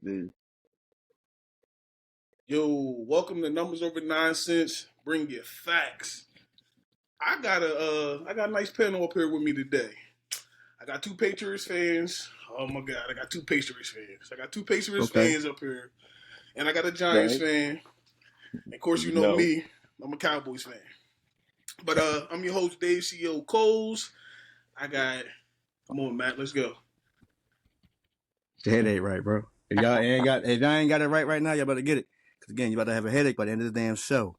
this. Yo, welcome to Numbers Over Nonsense. Bring your facts. I got a nice panel up here with me today. I got two Patriots fans. Oh my God, I got two Patriots fans. I got two Patriots fans up here, and I got a Giants fan. And of course, you know me. I'm a Cowboys fan. But I'm your host, Dave CEO Coles. Come on, Matt, let's go. Your head ain't right, bro. If y'all ain't got it right now, y'all better get it. Because again, you about to have a headache by the end of the damn show.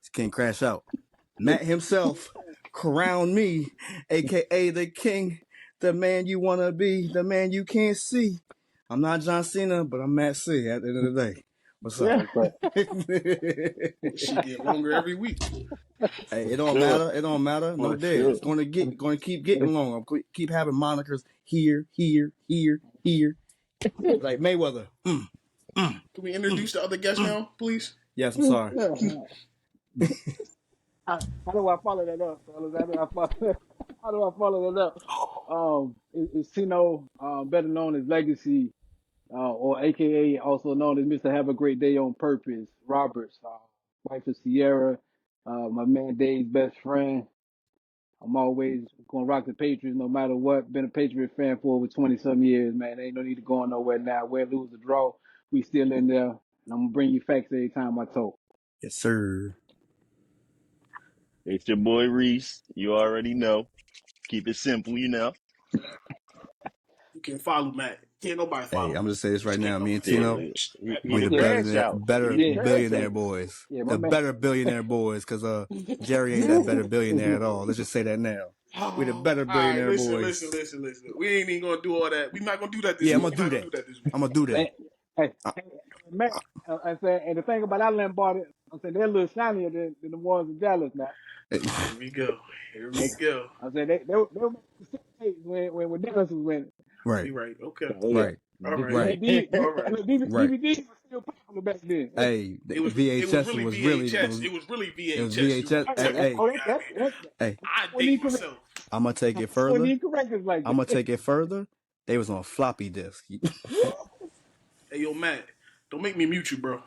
You can't crash out. Matt himself crowned me, a.k.a. the king, the man you want to be, the man you can't see. I'm not John Cena, but I'm Matt C at the end of the day. What's up? She get longer every week. Hey, it don't matter. It don't matter. No dead. It's going to keep getting longer. I'm keep having monikers here. Like Mayweather. Can we introduce the other guest now, please? Yes, I'm sorry. How do I follow that up, fellas? How do I follow that up? It's Tino, better known as Legacy, or AKA also known as Mr. Have a Great Day on Purpose, Roberts, wife of Sierra, my man Dave's best friend. I'm always going to rock the Patriots no matter what. Been a Patriot fan for over 20-some years, man. Ain't no need to go nowhere now. Win, lose, or draw, we still in there. And I'm going to bring you facts every time I talk. Yes, sir. It's your boy Reese. You already know. Keep it simple, you know. You can follow Matt. Can't nobody follow. Hey, I'm gonna say this right now. Me and Tino, we the better billionaire boys. The better billionaire boys, because Jerry ain't that better billionaire at all. Let's just say that now. We the better billionaire boys. Listen. We ain't even gonna do all that. We're not gonna do that this week. Yeah, I'm gonna do that. I'm gonna do that. Hey, Matt, I said, and the thing about Island bought it, I said they're a little shinier than the ones in Dallas now. Here we go. I said they were when Dallas was winning. Right. You're right. Okay. Right. All right. Right. DVD was still popular back then. Hey, VHS was really VHS. It was really VHS. It was VHS. Hey, I date myself. I'm gonna take it further. I'm gonna take it further. They was on floppy disk. Hey, yo, Matt, don't make me mute you, bro.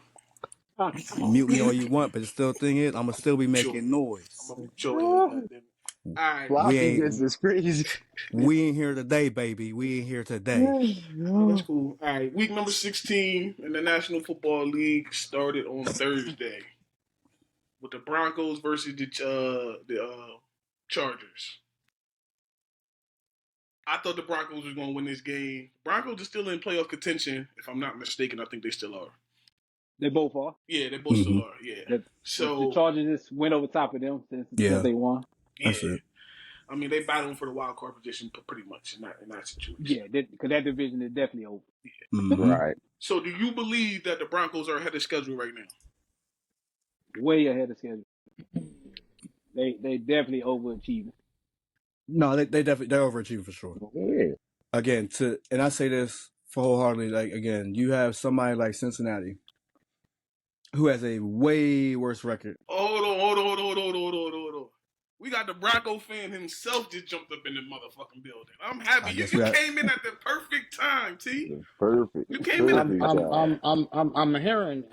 Mute me all you want, but the still thing is, I'm gonna still be making noise. I'm gonna show you. All right, floppy disk is crazy. We ain't here today, baby. We ain't here today. Oh, that's cool. All right, week number 16 in the National Football League started on Thursday with the Broncos versus the Chargers. I thought the Broncos was going to win this game. Broncos are still in playoff contention, if I'm not mistaken. I think they still are. They both are. Yeah, they both still are. Yeah. The Chargers just went over top of them since they won. Yeah. That's it. I mean, they battling for the wild card position pretty much in that situation. Yeah, because that division is definitely over. Yeah. Mm-hmm. Right. So, do you believe that the Broncos are ahead of schedule right now? Way ahead of schedule. They definitely overachieving. No, they're overachieving for sure. Yeah. Again, and I say this for wholeheartedly, like, again, you have somebody like Cincinnati who has a way worse record. Hold on. We got the Bronco fan himself just jumped up in the motherfucking building. I'm happy you came in at the perfect time, T. Perfect. You came in. I'm hearing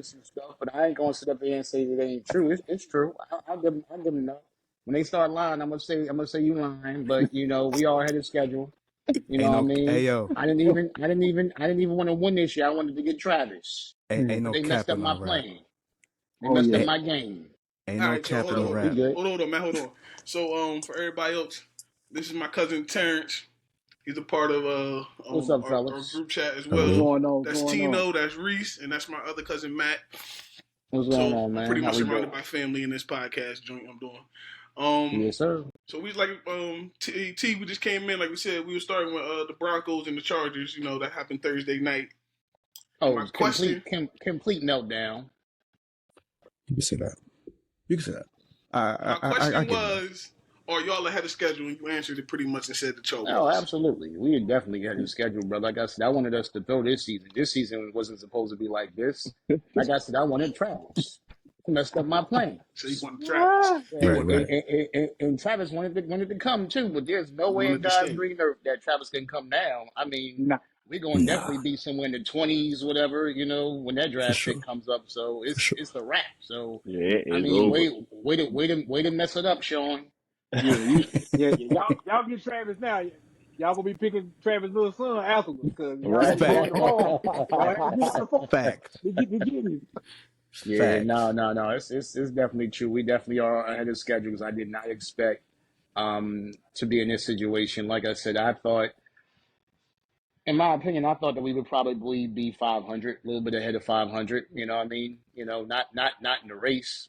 some stuff, but I ain't gonna sit up here and say that it ain't true. It's true. I'll give them that. When they start lying, I'm gonna say you lying, but we all ahead of schedule. You know what I mean? Hey, yo. I didn't even want to win this year. I wanted to get Travis. Ain't no they messed up my plan. They messed up my game. Ain't no capital rap. Hold on, man. Hold on. So, for everybody else, this is my cousin Terrence. He's a part of What's up, our group chat as well. That's Tino, that's Reese, and that's my other cousin Matt. What's going on, man? I'm pretty much surrounded by family in this podcast joint I'm doing. Yes, sir. So we like T. We just came in, like we said, we were starting with the Broncos and the Chargers. That happened Thursday night. Oh, complete meltdown. You can say that. My question was, are y'all ahead of schedule? And you answered it pretty much and said the Chargers. Oh, absolutely. We are definitely ahead of schedule, brother. Like I said, I wanted us to throw this season. This season wasn't supposed to be like this. Like I said, I wanted Travis. Messed up my plan. So you wanted Travis. And Travis wanted to come too, but there's no way in God's green earth that Travis can come now. I mean, we're going to Nah, definitely be somewhere in the 20s, whatever, when that for draft pick sure. comes up. So For it's sure. it's the wrap. So Yeah, I it's mean, over. way to mess it up, Sean. Y'all get Travis now. Y'all gonna be picking Travis' little son afterwards because y'all Right. had to go on Fact. the farm. Y'all had to get on the farm Fact. to get him. Yeah, Facts. no. It's definitely true. We definitely are ahead of schedules. I did not expect to be in this situation. Like I said, I thought, in my opinion, I thought that we would probably be 500, a little bit ahead of 500. You know what I mean? Not in the race.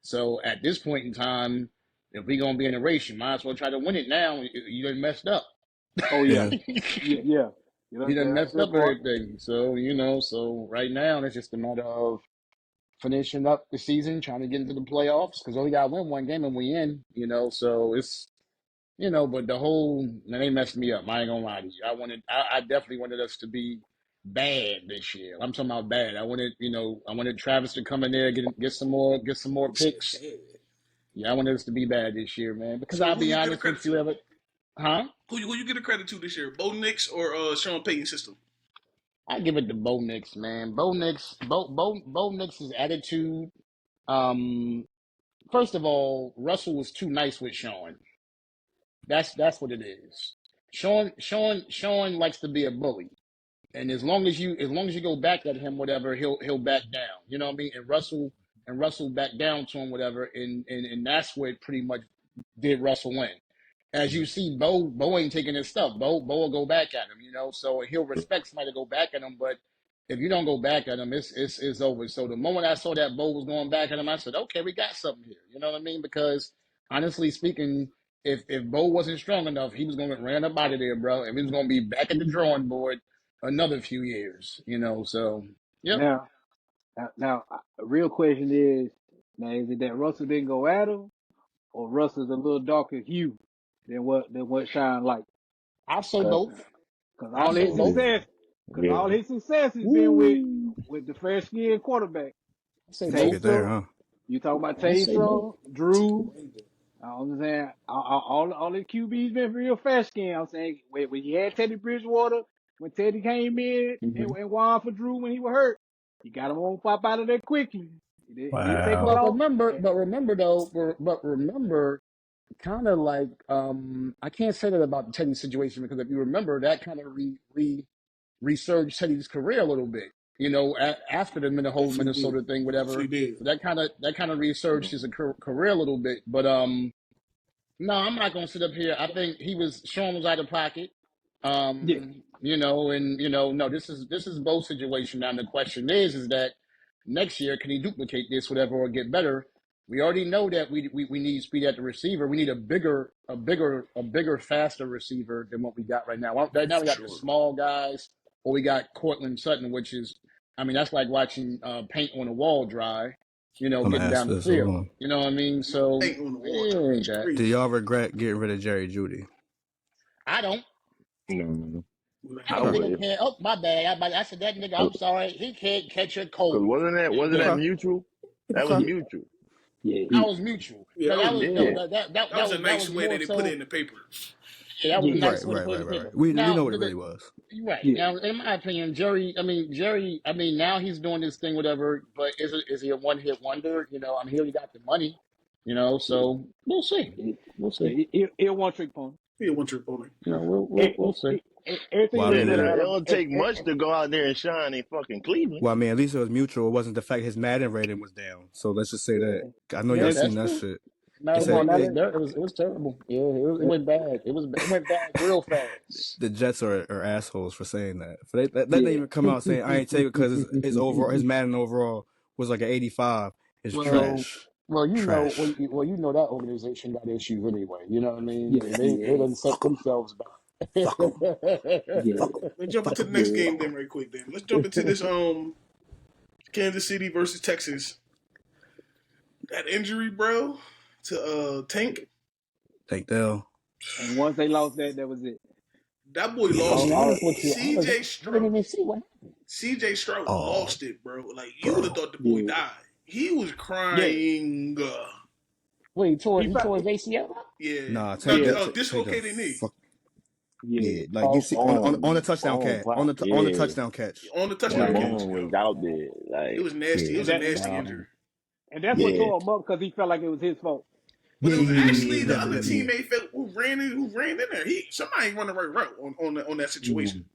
So at this point in time, if we're gonna be in a race, you might as well try to win it now. You done messed up. Oh yeah, Yeah. yeah. You done That's messed that up part. everything. So so right now it's just a matter of finishing up the season, trying to get into the playoffs because we got to win one game and we in. So it's but the whole they messed me up. I ain't gonna lie to you. I definitely wanted us to be bad this year. I'm talking about bad. I wanted Travis to come in there get some more picks. Yeah, I wanted us to be bad this year, man. Because So I'll who be you get a honest credit with you, to? Ever, huh? Who you get a credit to this year? Bo Nix or Sean Payton's system? I give it to Bo Nix, man. Bo Nix's attitude. Um, First of all, Russell was too nice with Sean. That's what it is. Sean likes to be a bully, and as long as you go back at him, whatever, he'll back down. You know what I mean? And Russell backed down to him, whatever, and that's what pretty much did Russell in. As you see, Bo ain't taking his stuff. Bo will go back at him. So he'll respect somebody to go back at him, but if you don't go back at him, it's over. So the moment I saw that Bo was going back at him, I said, okay, we got something here. You know what I mean? Because honestly speaking, if Bo wasn't strong enough, he was gonna ran up out of there, bro, and we was gonna be back at the drawing board another few years. So yep. Now, the real question is, now is it that Russell didn't go at him, or Russell's a little darker hue than what Shine like? I'll say Cause, both. cause I'll all say his both. Yeah. success, cause Yeah. all his success has been Woo. with the fair skinned quarterback. I'll say Took it both. there, Taysom, huh? you talk about I'll say both. Taysom, Drew. I'm saying all the QBs been real fast skin. I'm saying when you had Teddy Bridgewater, when Teddy came in Mm-hmm. and won for Drew when he was hurt, he got him on pop out of there quickly. It didn't take him Wow. But long. remember, but remember though, but remember, kind of like I can't say that about the Teddy situation because if you remember, that kind of resurged Teddy's career a little bit. After the whole Definitely did. Minnesota thing, Definitely whatever. did. So that kind of resurged his career a little bit. But no, I'm not gonna sit up here. I think Sean was out of pocket. Yeah, No, this is both situation now. And the question is that next year can he duplicate this, whatever, or get better? We already know that we need speed at the receiver. We need a bigger, faster receiver than what we got right now. Right now we For got the sure. small guys, or we got Cortland Sutton, which is, I mean, that's like watching paint on a wall dry. I'm gonna Getting ask down the this. Hold field. on. You know what I mean? So Ain't on the wall it drive. ain't It's that. Do crazy. y'all regret getting rid of Jerry Judy? I don't. No. Nah, That I Okay. nigga would. can't. Oh, my bad. I said that nigga. I'm Cause sorry. He can't catch a cold. wasn't that Okay. exactly. mutual? That was Okay. yeah, mutual. yeah. That was mutual. Yeah, No, that was that was no. Yeah. mutual. That That was that a was that nice was way more they put it so. in the paper. Yeah, that was a Yeah, Right. nice way to Right. put it Right. in Right. paper. Right. We Now, know what it really was. right yeah, now, in my opinion, Jerry. I mean, now he's doing this thing, whatever. But is he a one hit wonder? I'm here. He got the money. yeah. So we'll see. Yeah, We'll see. he a one trick pony. Be a one trick pony. We'll see. Everything Well, I looked Shit, good mean, it out of don't take much to go out there and shine in fucking Cleveland. at least it was mutual. It wasn't the fact his Madden rating was down. So let's just say that. yeah. I know y'all Yeah, Every, seen that's that true. shit. They No, come on said now. it was terrible. Yeah, it went bad. It went bad real fast. the Jets are assholes for saying that. For they let them Yeah. even come out saying I ain't take it because his Madden overall was like an 85. It's Well, trash. well, Trash. that organization got issues anyway. You know what I mean? Yeah, They done set Fuck 'em. themselves back. Fuck 'em. yeah, Fuck 'em. Let's jump Fuck into the 'em. next yeah. game then, right quick. Then let's jump into this Kansas City versus Texas. That injury, bro, to Tank. Take Dell. And once they lost that was it. That boy I'm gonna lost be it. All, honest with you. CJ I didn't Stroud. even see what happened. CJ Stroud Oh, lost it, bro. Like you would have bro. thought the boy yeah, died. He was yeah. crying. Wait, He he tore probably, his ACL? Yeah, Nah, no, take yeah, that. Take a dislocated knee. fuck. Yeah, like you Oh, see on the touchdown catch, wow. on the Yeah, touchdown catch. On the touchdown Like, catch, Simone was yo. out there. It Like, was nasty. It yeah, was And a that nasty Wow. injury. and that's what yeah, tore him up because he felt like it was his fault. But it was actually the yeah, other yeah. teammate who ran in there. Somebody ain't run the right route on that situation.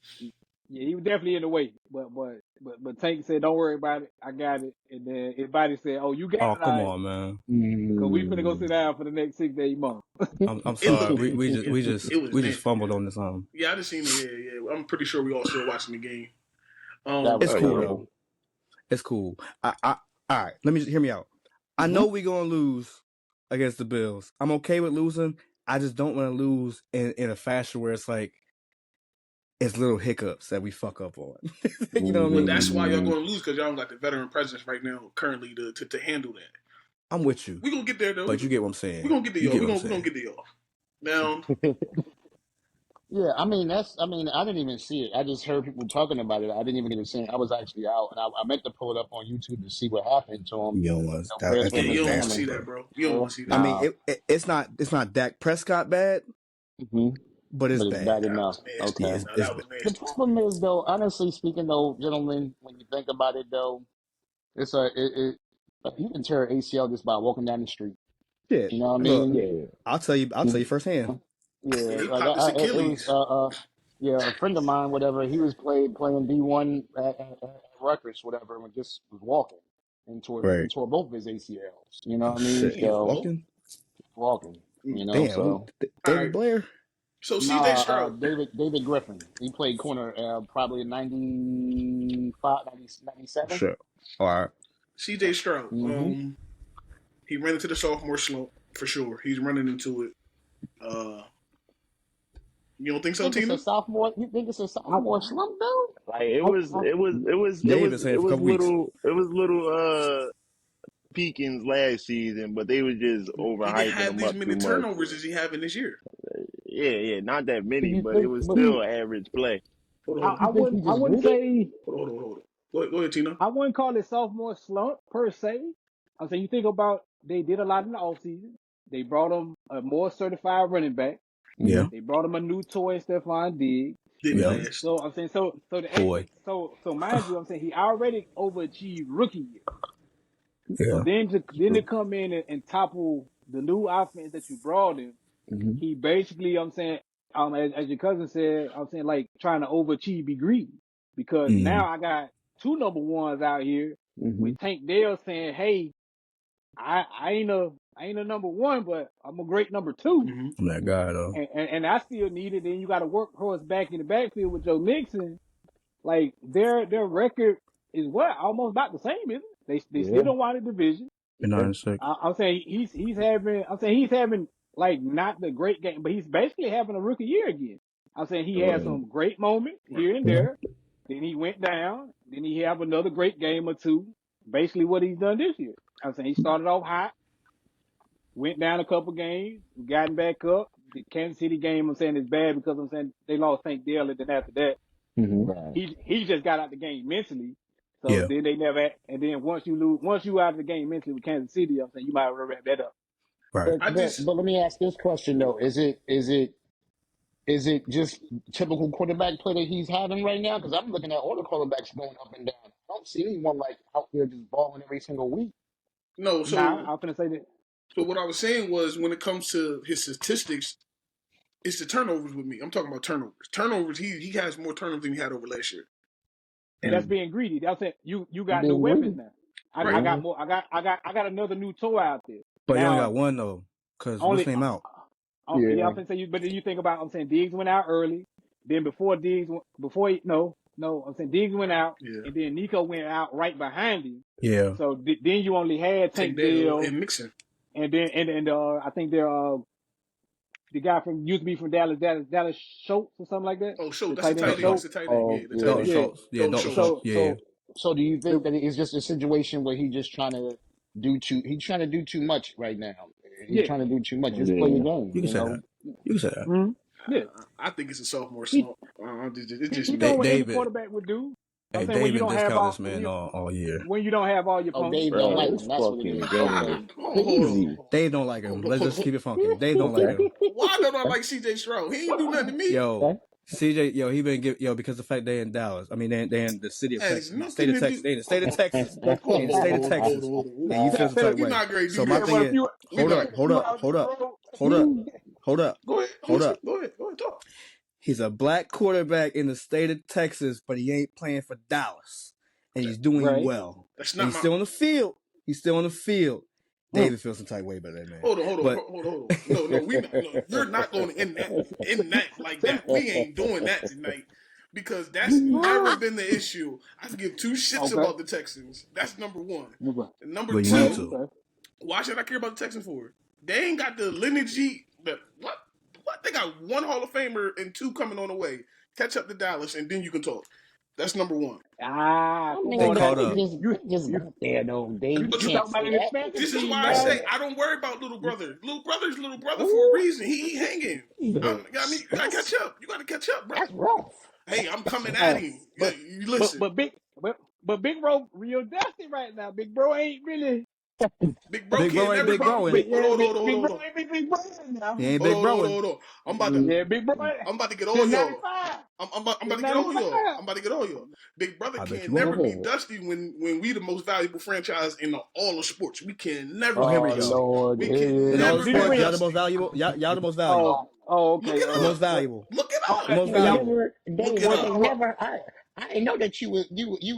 Yeah, he was definitely in the way. But Tank said, "Don't worry about it. I got it." And then everybody said, "Oh, you got Oh, it, all come right." on, man. Because we finna go sit down for the next 6 to 8 months. I'm It sorry. looked We it. we just we just It was we just nasty. fumbled on this. Yeah, I just seen it. Yeah. I'm pretty sure we all still watching the game. That was It's oh cool yeah. though. It's cool. All right. Let me hear me out. I know we gonna lose against the Bills. I'm okay with losing. I just don't want to lose in a fashion where it's like it's little hiccups that we fuck up on. You know what I But mean? that's why y'all going to lose because y'all don't got the veteran presence right now currently to handle that. I'm with you, We gonna get there though. but you get what I'm saying. We gonna get to You y'all. get We what I'm gonna saying. get to y'all. Now, Yeah, I mean I didn't even see it. I just heard people talking about it. I didn't even get to see it. I was actually out, and I meant to pull it up on YouTube to see what happened to him. You don't want Prayers that for yeah, him and you his don't want to family. see that, bro. You don't want to see I that. mean, it's not Dak Prescott bad, hmm but it's But it's bad. bad That enough. was nasty. Okay. No, It's that was The nasty. problem is, though, honestly speaking, though, gentlemen, when you think about it, though, you can tear an ACL just by walking down the street. shit. You know what I Look, mean? I'll tell you firsthand. Yeah, Yeah, he like popped his it was Achilles. yeah, a friend of mine, whatever. He was playing D1 at Rutgers, whatever, and just was walking Right. and tore both of his ACLs. You know Oh what I mean? shit, he was Damn. So walking. walking, you know. Damn, So All David right. Blair. So CJ nah, Stroud. David Griffin. He played corner probably in 95, 97. Sure. All right. CJ Stroud. Mm-hmm. He ran into the sophomore slump for sure. He's running into it. You don't think so, Think it's Tina? a sophomore? You think it's a sophomore slump though? Like it was They've been saying it for a couple weeks. it was little Peakins last season, but they was just He didn't overhyping have him these up many too much. turnovers as he having this year. Yeah, not that Do many, you but it think? was But still average play. Hold I, on. I you think he wouldn't I just wouldn't grew? say Hold on. Go ahead, Tina. I wouldn't call it sophomore slump per se. I'm saying you think about they did a lot in the offseason. They brought him a more certified running back. Yeah. They brought him a new toy, Stephon Diggs. Didn't Yeah. last. So I'm saying Boy. so mind you, I'm saying he already overachieved rookie year. So Yeah. then to come in and topple the new offense that you brought him, Mm-hmm. he basically I'm saying as your cousin said, I'm saying like trying to overachieve, be greedy. Because now I got two number ones out here Mm-hmm. with Tank Dell saying, "Hey, I ain't a number one, but I'm a great number two." Mm-hmm. I'm that guy though. And I still need it. Then you got to work towards back in the backfield with Joe Mixon. Like their record is what almost about the same, isn't it? They still Yeah. don't win the division. In 96. I'm saying he's having like not the great game, but he's basically having a rookie year again. I'm saying he had some great moments here and there. Then he went down. Then he have another great game or two. Basically what he's done this year. I'm saying he started off hot, went down a couple games, gotten back up. The Kansas City game is bad because I'm saying they lost Tank Dell, and then after that Right. he just got out the game mentally. So Yeah. then they never. And then once you out of the game mentally with Kansas City, I'm saying you might want to wrap that up. Right. But let me ask this question though: is it just typical quarterback play that he's having right now? Because I'm looking at all the quarterbacks going up and down. I don't see anyone like out there just balling every single week. No, Nah, I'm gonna say that. So what I was saying was when it comes to his statistics, it's the turnovers with me. I'm talking about turnovers. Turnovers, he has more turnovers than he had over last year. And that's being greedy. That's it. You got new Being weapons greedy. now. I Right. got more. I got another new toy out there. But you only Now got one though, because what's only. his name out? Yeah, I'm gonna say you. But then you think about. I'm saying Diggs went out early. Then I'm saying Diggs went out, Yeah. and then Nico went out right behind him. Yeah. So then you only had Tank Dell, and Mixon. and then I think they're the guy from used to be from Dallas Schultz or something like that. Oh, Schultz. The That's the tight end tight end. Schultz. That's the tight end. Oh, Yeah, the yeah. tight Dalton end. Yeah. Schultz. Yeah, Dalton Dalton Schultz. Schultz. Yeah. So do you think that it's just a situation where he's trying to do too much right now? He's Yeah. trying to do too much. Just play your game. You can say know? that. You can say that. Mm-hmm. Yeah. I think it's a sophomore He, slump. It's just he me. know what any David. quarterback would do. Hey, saying when Dave you been don't have discounting all this man all year. when you don't have all your Oh, ponies. Dave don't Bro, like this him. That's what it fucking is. game Okay. is Hold crazy. on. Dave don't like him. Let's just keep it funky. Dave don't like Okay. him. Why don't I like CJ Stroud? He ain't do nothing to me. Yo, Okay. CJ, he been because the fact they in Dallas. I mean, they in the city of Has Texas, nothing state of to Texas. do. They in the state of Texas. That's They in the state of Texas. And you feel some type We're way. not going to So do my this. thing is, hold up. Go ahead. I'm listening. Go ahead, talk. He's a black quarterback in the state of Texas, but he ain't playing for Dallas. And he's doing right. well. That's And not he's my. still on the field. David feels some type way about that, man. Hold on. But No, you're not going to end that like that. We ain't doing that tonight because that's never been the issue. I give two shits Okay. about the Texans. That's number one. And number But you need two, to. why should I care about the Texans for? They ain't got the lineage. What? They got one Hall of Famer and two coming on the way. Catch up to Dallas, and then you can talk. That's number one. I Come mean, They on caught now. up. just got there though, Dave. You But You can't talking about say an that. expansion this is team, why I man. say I don't worry about little brother. Little brother's little brother for a reason. He hanging. You gotta catch up. You gotta catch up, bro. That's rough. Hey, I'm coming at him. But You listen. but Big Bro real dusty right now. Big Bro ain't really Big bro Big bro can't ain't never big be. bro. big, yeah, Hold Big Bro on. ain't big bro now. He ain't big broing. Hold on. Yeah, Big Bro I'm about to get all since y'all. 95. I'm about Since to get all 95. y'all. I'm about to get all y'all. Big brother I bet can you won't. never be dusty when we the most valuable franchise in all of sports. We can never be here we Oh go. dusty. Lord, We here it can In all is. the never be sports, y'all the dusty. most valuable. Y'all the most valuable. Oh, Look okay. it The up. most valuable. Look it Oh, up. The most They valuable. never, Look Dave, it but they up. never. I didn't know that you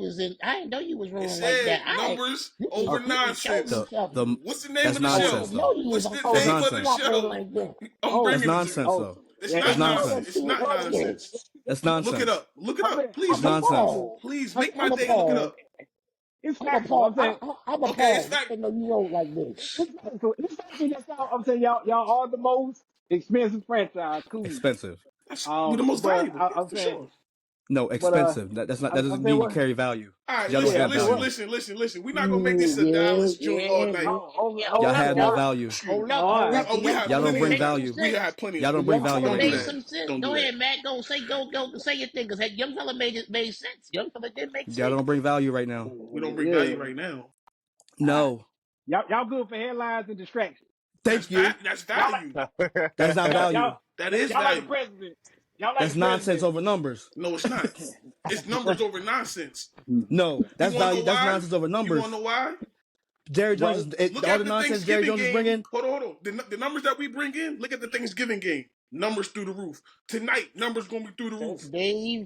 was in. I didn't know you was It rolling like said that. numbers You over you can show me nonsense. The something. What's the name that's of the I show? nonsense didn't know though. you was What's on the That's name of the nonsense. operating show? like that. I'm That's bringing it to nonsense you. though. It's Yeah, That's not I know nonsense. that nonsense. It's you was not on there. nonsense. That's Look it nonsense. up. Look it up. That's Please, nonsense. please make my I'm day. Look it appalled. up. it's I'm factual. I'm appalled. saying I'm Okay, it's appalled. fact. I didn't know you wrote like this. it's factual. It's factual. That's all. I'm saying y'all are the most expensive franchise. Cool. Expensive. We're the most But valuable. Yeah, I'm for saying, sure. No, but expensive. That I'm doesn't saying mean you what? carry value. All right, Y'all don't Yeah, have I'm saying what? value. listen. We're not gonna make this a Dallas joint all night. Y'all Hold up have no now. value. Shoot, Hold up, hold up. Do we your had Y'all don't plenty numbers of bring make that. some value. We sense? had plenty of Y'all don't that. Do your bring Don't value numbers right do make now. that. some sense? Don't do Go that. ahead, Matt. Go say your thing. Cause that young fella made sense. Young fella did make Y'all sense. don't bring value right now. We don't bring Yeah. value right now. No. Y'all good for headlines and distractions. That's Thank you. That's Y'all like value. That's not value. That is y'all like the value. president. Y'all like That's the nonsense president. over numbers. No, it's not. It's numbers over nonsense. No, You that's want to value. know That's why? nonsense over You want numbers. to know why? Jerry Jones Right? is Look all at the the nonsense Jerry Thanksgiving Jones is game. bringing. Hold on. The numbers that we bring in, look at the Thanksgiving game. Numbers through the roof. Tonight, numbers going to be through the roof.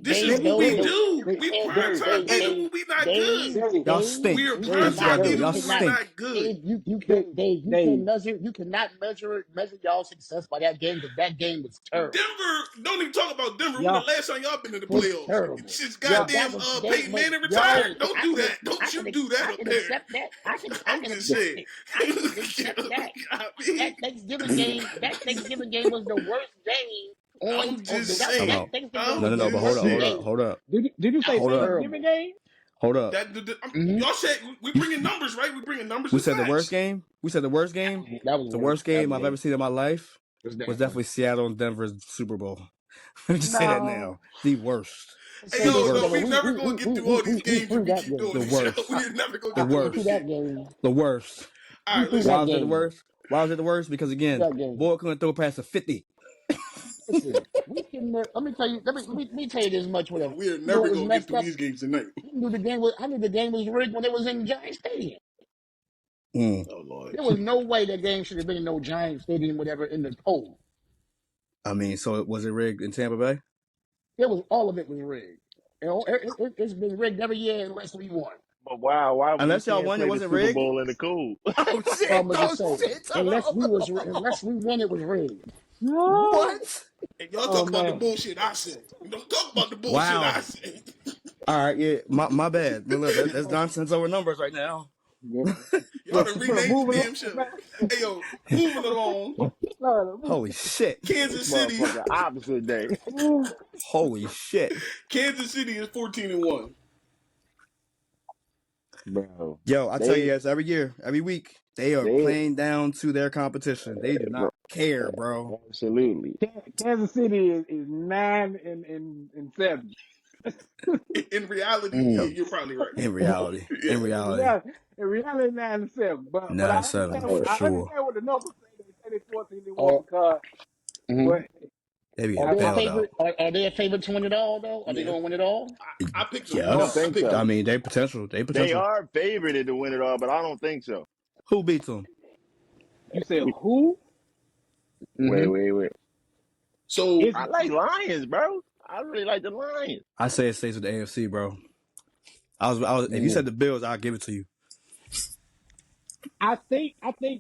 This is what we do. We prime time even when we not good. Y'all We stink. are prime That's what y'all time do. even Y'all when we're stink. not good. You cannot measure y'all success by that game because that game was terrible. Denver, don't even talk about Denver. When the Y'all last time y'all been in the Was playoffs? terrible. Since y'all But that goddamn was Peyton but Manning y'all retired. Don't do that. Don't you do that I up can there. accept that. I I'm can just accept saying. it. I can accept that. I mean, That Thanksgiving game was the worst game I'm just Hold saying. that on. Thanksgiving game I'm was No. the But just hold worst up. Hold saying. up. game. Hold up. did you That say was Hold up. Thanksgiving terrible. game? Hold up. Y'all said we bringing numbers, right? We bringing numbers We and said the worst facts. game. We said the worst game. That was The worse. worst game I've ever seen in my life Was was definitely. definitely Seattle and Denver's Super Bowl. Let me just say that now. No. The worst. Hey, So The yo, no, worst. we never gonna get through all these we games if threw we that keep doing The game. this, yo. worst. We are never gonna The get through all We threw this worst. shit. that game. The worst. All We right, threw Why that listen. was it the game. worst? Why was it the worst? Because again, That game. boy couldn't throw past a 50. Listen, we can. Let me tell you. Let me tell you this much. Whatever. We are You know never what was gonna get messed through up? these games tonight. I knew the game was. I knew the game was rigged when it was in Giant Stadium. Mm. Oh Lord. There was no way that game should have been in no Giant Stadium, whatever, in the cold. I mean, so was it rigged in Tampa Bay? It was all of it was rigged. It's been rigged every year unless we won. But wow, why we Unless y'all can't won, it play the wasn't Super rigged. Bowl in the cold? Oh That's all shit! I'm gonna Oh say. shit! Unless we won, it was rigged. No. What? And y'all Oh talk about the man. bullshit I said. Don't talk about the bullshit Wow. I said. All right, yeah, my bad. But look, that's nonsense over numbers right now. Yeah. Y'all done Bro, renamed the moving damn on, show. man. Hey yo, moving along. Holy shit! This Kansas City. motherfucker opposite day. Holy shit! Kansas City is 14-1. Bro. Yo, I tell you, They yes, every year, every week, they are they playing down to their competition. They do bro, not care, bro. absolutely. Kansas City is 9 and 7. In reality, yeah, Mm. you're probably right. In reality, Yeah. in reality, In reality, 9-7. But I 9-7 understand. for I sure. understand what the numbers say. They say they 14-1 Are, because. mhm. But They be Are getting they a bailed out. favorite? Are they a favorite to win it all though? Are they Yeah. going to win it all? I picked them. I don't Yes, think so. I mean they potential. They They potential. are favored to win it all, but I don't think so. Who beats them? you said who? Mm-hmm. Wait. So It's I like Lions, bro. I really like the Lions. I say it stays with the AFC, bro. I was. If you said the Bills, I'll give it to you. I think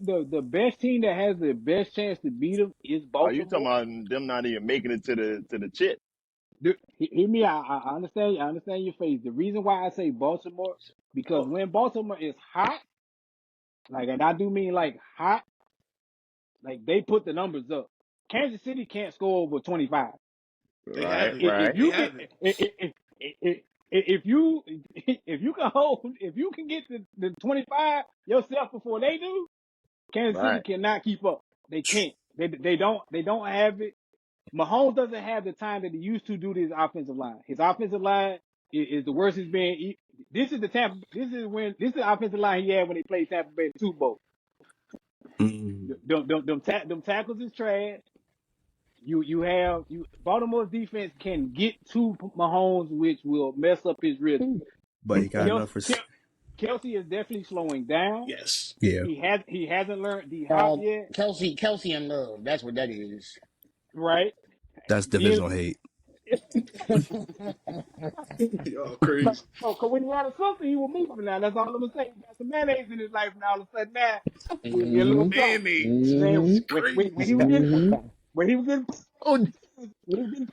the best team that has the best chance to beat them is Are you talking Baltimore. about them not even making it to the chip? Hear me out. I understand. I understand your face. The reason why I say Baltimore because oh, when Baltimore is hot, like, and I do mean like hot, like they put the numbers up. Kansas City can't score over 25. they Right, haven't. If right. They you can, haven't. if you can hold, if you can get the 25 yourself before they do, Kansas City Right. cannot keep up. They can't. They don't have it. Mahomes doesn't have the time that he used to do to his offensive line. His offensive line is the worst it's been. This is the offensive line he had when they played Tampa Bay in the Super Bowl. Mm. Them tackles is trash. Baltimore's defense can get to Mahomes, which will mess up his rhythm. But he got enough for. Kelsey is definitely slowing down. Yes. Yeah, He hasn't learned the hop yet, Kelsey and Love. That's what that is. right? that's Then divisional hate. Y'all crazy. cause when he had a sister, he was moving now. That's all I'm gonna say. He got some mayonnaise in his life, and all of a sudden now we're a little Mm-hmm. soft. Mayonnaise. Mm-hmm. It's When, crazy. when he was getting when he was getting when he was getting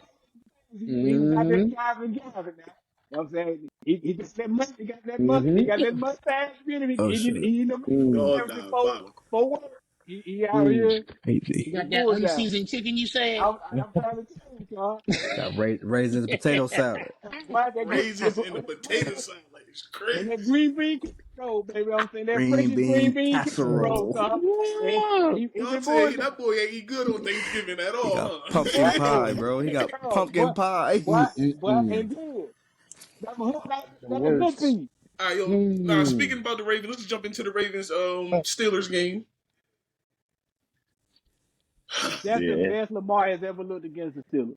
he was out there Mm-hmm. driving now. You know what I'm saying? He got that must he Mm-hmm. got that mustache in him. Oh He shit, in the Mm. Y'all everything diabolical. for work. He out Mm. here crazy. You he got that bull down. unseasoned chicken, you said? I'm trying to tell you, John. Got raisins, potato salad, Why that Raisins in the potato salad. It's and crazy. that green bean casserole, baby. I'm saying that green freshest green bean bean casserole, casserole. John. And Yeah. he Y'all been tell bull you down. that boy ain't eat good on Thanksgiving at He all, got huh? pumpkin Boy, pie, bro. He got oh, pumpkin pie. Mm-mm-mm. and good. The That's a good worst. piece. All right, yo. Now Mm. speaking about the Ravens, let's jump into the Ravens Steelers game. That's the Yeah, best Lamar has ever looked against the Steelers.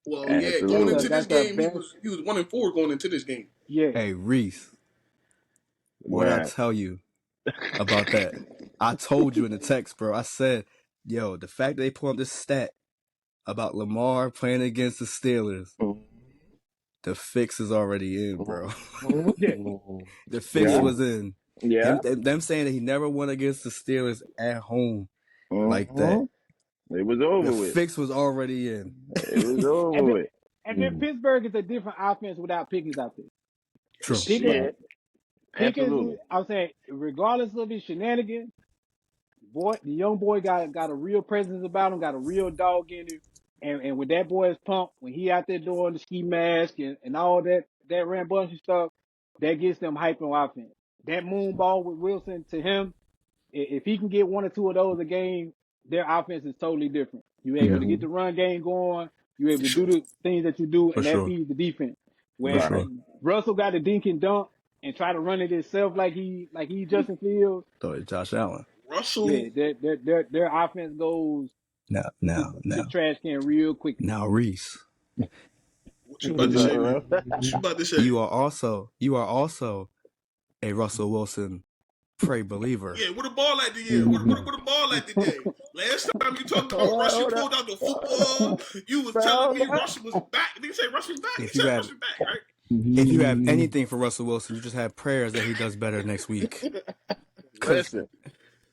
Well, yeah, going absolutely. into this That's the game, best. he was 1-4 going into this game. Yeah. Hey Reese, what I Right. tell you about that? I told you in the text, bro. I said, yo, the fact that they pull up this stat about Lamar playing against the Steelers, the fix is already in, bro. Yeah. The fix Yeah, was in. yeah. Them saying that he never won against the Steelers at home like that. It was The over with. fix was already in. It was over And then, with. and then Pittsburgh is a different offense without Pickens out there. True. Pickens, Yeah, Pickens. absolutely. I'm saying, regardless of his shenanigans, the young boy got a real presence about him, got a real dog in him. And when that boy is pumped, when he out there doing the ski mask and all that rambunctious stuff, that gets them hype on offense. That moon ball with Wilson to him, if he can get one or two of those a game, their offense is totally different. You're able Yeah, to get the run game going. You're able For to do sure. the things that you do, for and that sure. feeds the defense. For When sure. Right. Russell got to dink and dunk and try to run it himself like he Justin Fields, Thought it Josh Allen. Russell, yeah, their offense goes to the Now, trash can real quickly. Reese. what you about to What's up, say, man? bro? What you about to say? You are also a Russell Wilson pray believer. Yeah, what a ball at the year. What a ball at today. Last time you talked about Russ, you Hold up, pulled out the football. You was telling me Russell was back. Did you say Russ was back? You If said you Russ have was back, right? if you have anything for Russell Wilson, you just have prayers that he does better next week. Listen,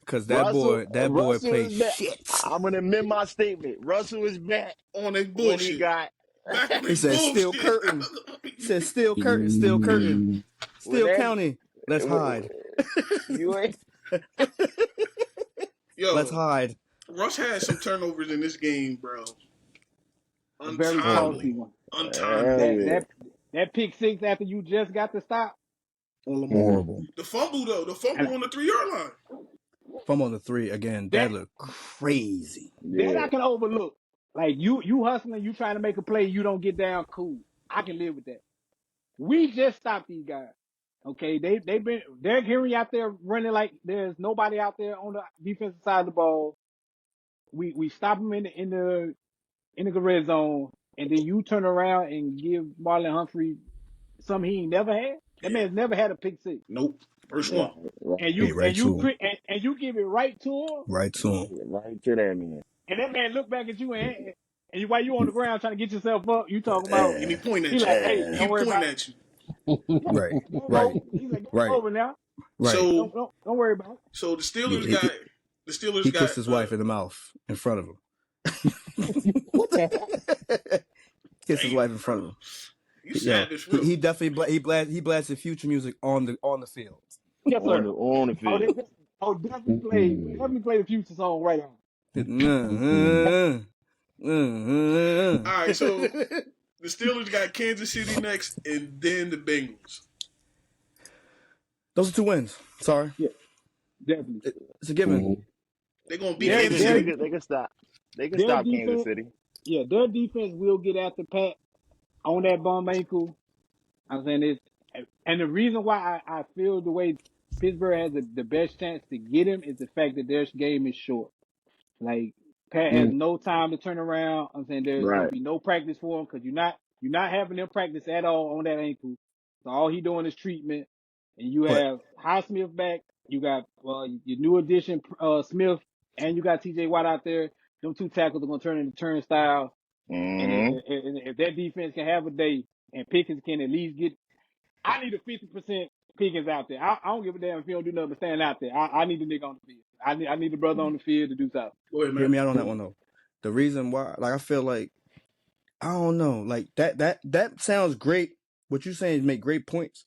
Cause that Russell. boy Russell played is back. shit. I'm gonna amend my statement. Russell is back On that when he bullshit. got Back on He that said steel bullshit. curtain. He said steel curtain, steel curtain. when Steel that County. Let's hide. you ain't. Let's Yo, hide. Russ had some turnovers in this game, bro. A very costly Untimely. one. Hell Untimely. yeah. That pick six after you just got the stop on Lamar. Horrible. The fumble, though. The And fumble on the 3-yard line. From on the 3 again. That that looked crazy. that Yeah. I can overlook. Like you hustling, you trying to make a play, you don't get down, cool. I can live with that. We just stopped these guys. Okay, they've been Derrick Henry out there running like there's nobody out there on the defensive side of the ball. We stop him in the red zone, and then you turn around and give Marlon Humphrey something he ain't never had. That Yeah. man's never had a pick six. Nope. First Yeah. one. And Hey, right to him. you give it right to him, Right to him. Right to that man. and that man look back at you and while you on the ground trying to get yourself up, you talking about And he point he at like, you. hey, Yeah. He don't worry point about it. at you. Yeah, Right. game Right. over. He's like, game Right. over now. Right. So Don't worry about it. so the Steelers Yeah, got the Steelers he got kissed his wife in the mouth in front of him. What the hell? Kissed his Damn, wife in front of him. You Yo, savage, real. he definitely he blasted future music on the field. Yes, On sir. the field. Definitely play the future song right on. All right, so the Steelers got Kansas City next, and then the Bengals. Those are 2 wins. Sorry, Definitely. it's a given. Mhm. They're gonna beat Yeah, Kansas yeah. City. They can stop. They can Their stop Kansas defense- City. Yeah, their defense will get after Pat on that bum ankle. I'm saying this, and the reason why I feel the way Pittsburgh has the best chance to get him is the fact that their game is short. Like Pat has no time to turn around. I'm saying there's gonna Right. be no practice for him because you're not having them practice at all on that ankle. So all he doing is treatment, and you But- have Highsmith back. You got your new addition Smith, and you got T.J. Watt out there. Them 2 tackles are gonna turn into turnstiles. Mm-hmm. And if that defense can have a day and Pickens can at least get, I need a 50% Pickens out there. I don't give a damn if he don't do nothing but stand out there. I need the nigga on the field. I need the brother on the field to do something. Go ahead, Hear man. me out on that one though. The reason why, like, I feel like I don't know, like that sounds great. What you're saying make great points.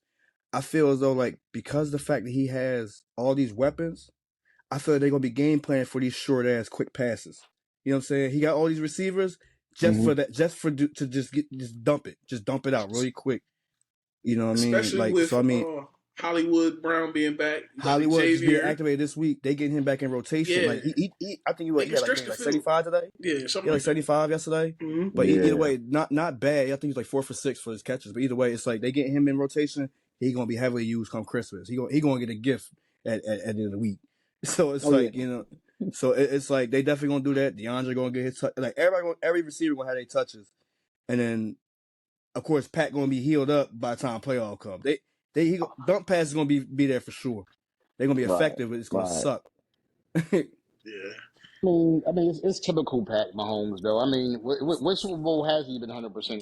I feel as though like because the fact that he has all these weapons, I feel like they're gonna be game planning for these short ass quick passes. You know what I'm saying? He got all these receivers just for that, to just dump it out really quick. You know what I mean? Especially Like, with so I mean, Hollywood Brown being back. You got Hollywood just being Xavier. activated this week. They getting him back in rotation. Yeah. Like he I think he They can had like, stretch maybe the like field. 75 today. Yeah, He something had like like that. 75 yesterday. Mm-hmm. But Yeah. either way, not bad. I think he's like 4 for 6 for his catches. But either way, it's like they get him in rotation. He gonna be heavily used come Christmas. He gonna get a gift at the end of the week. So it's you know. So it's like they definitely gonna do that. DeAndre gonna get his touch. Like every receiver gonna have their touches, and then of course Pat gonna be healed up by the time playoff come. Dump pass is gonna be there for sure. They're gonna be Right. effective, but it's gonna suck. Yeah. I mean, it's typical Pat Mahomes, though. I mean, what Super Bowl has he been 100% in?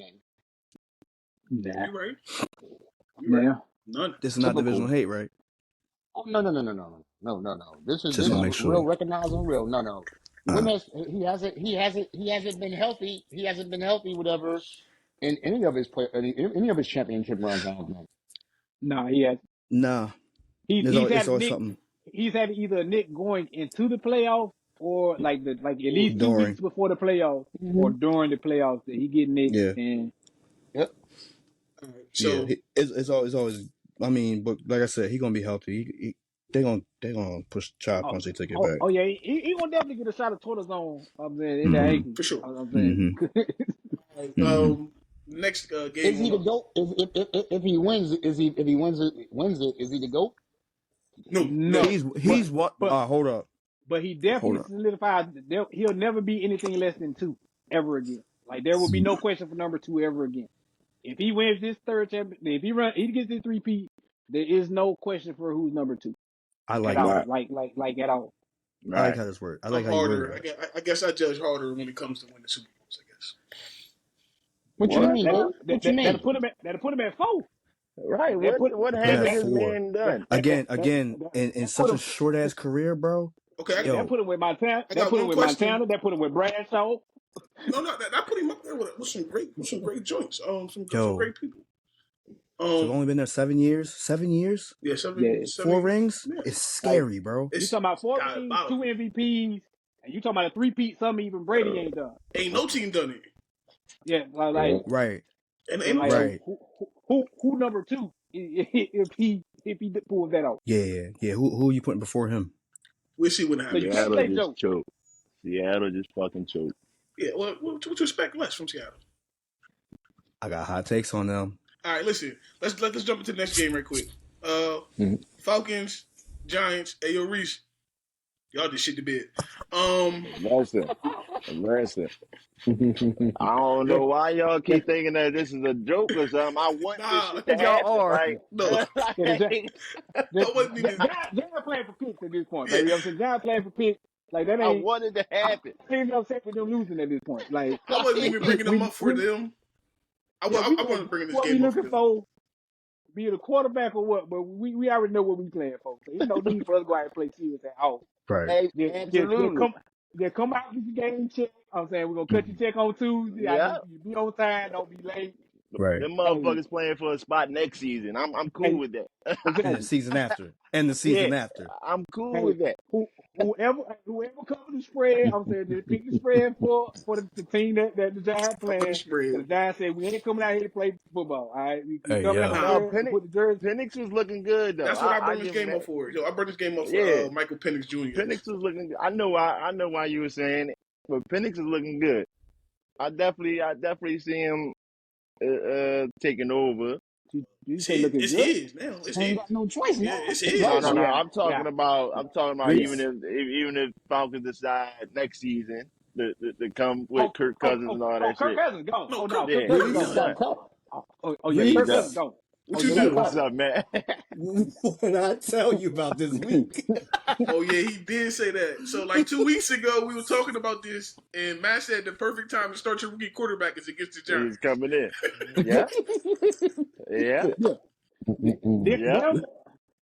Nah. You right. You right. Yeah. None. This is not Typical. divisional hate, right? Oh, no. This Just is wanna make sure. real, recognizable, real. No. He hasn't been healthy. He hasn't been healthy, whatever, in any of his championship runs. I don't know. No, he has. Nah. He's It's had always Nick. something. He's had either Nick going into the playoffs or like at least 2 During. weeks before the playoffs or during the playoffs that he get Nick. Yeah. And Yep. All right. So It's always. I mean, but like I said, he gonna be healthy. They gonna push chop once they take it back. Oh yeah, he gonna definitely get a shot of cortisone. I'm saying in the ankle for sure. I'm saying. Next game. Is he the GOAT? If he wins, is he the GOAT? No. No. He's what? Hold up. But he definitely solidified that he'll never be anything less than 2 ever again. Like there will be no question for number 2 ever again. If he wins this third championship, if he gets this 3-peat, there is no question for who's number 2. I like at all. that. Like at all. I like how this works. I like I'm how you harder. word it. I guess I judge harder when it comes to winning Super Bowls. I guess. What you mean, bro? What you mean? That'll put him at 4. Right. What has this man done? Again, in such a short ass career, bro. Okay. Yo. That put him with Montana. I That got put him one with question. Montana. That put him with Bradshaw. No, that put him up there with some great joints. Some Yo. great people. So I've only been there 7 years. 7 years? Yeah, seven. 4 rings? Yeah. It's scary, bro. You talking about 4 rings, 2 MVPs, and you talking about a 3-peat, something even Brady ain't done. Ain't no team done it. Yeah, like Right. And ain't no like Right. who number 2 if he pulls that out? Yeah. Who are you putting before him? We'll see what happens. You can't say Seattle Joe. just choked. Seattle just fucking choked. Yeah, well, what you expect less from Seattle? I got hot takes on them. All right, listen. Let's jump into the next game right quick. Mhm. Falcons, Giants. Ayo Reese, y'all just shit the bed. Listen, I don't know why y'all keep thinking that this is a joke or something. I want this Nah, shit to Y'all happen. are. Like, no, I wasn't even. Giants playing for picks at this point, Yeah, baby. I'm saying Giants playing for picks. Like that I ain't. want it to I'm happen. not even upset with them losing at this point. Like I wasn't even Like, bringing them up for them. yeah, I wasn't bringing this what we game up for looking them. for, be it a quarterback or what, but we already know what we playing for. So there's no need for us to go out and play serious at all. Right. absolutely. They come out with your game check. I'm saying we're gonna cut your check on Tuesday. I Yeah. need you to be on time, don't be late. Right. Them Hey, motherfuckers playing for a spot next season. I'm cool hey, with that. And the exactly. season after. And the Yeah, season after. I'm cool Hey, with that. whoever cover the spread, I'm saying just pick the spread for the team that the Giants Cover the playing. spread. And the Giants said we ain't coming out here to play football. All right, we Hey, coming out yo. No, there to put the jersey. Penix was looking good though. That's what I I brought this give him game up that. for. Yo, I brought this game up for Yeah, Michael Penix Jr. Penix was looking good. I know why you were saying it, but Penix is looking good. I definitely see him taking over. You say looking It's good? his now. It's Ain't his. got no choice Yeah, now. it's It's his. No, no, over. no. Yeah, I'm talking yeah. about. Reese. Even if Falcons decide next season to come with Oh, Kirk Cousins and all that Kirk shit. Cousins gone. No, Oh no, Kirk Yeah, Cousins he He gone. Reese. got done. cut. Yeah, He Kirk Reese. Cousins done. gone. what Oh you yeah, he do? What's gone. up, man? What did I tell you about this week? Oh yeah, he did say that. So like 2 weeks ago, we were talking about this, and Matt said the perfect time to start your rookie quarterback is against the He's Giants. coming in. Yeah, yeah, Yeah, yeah.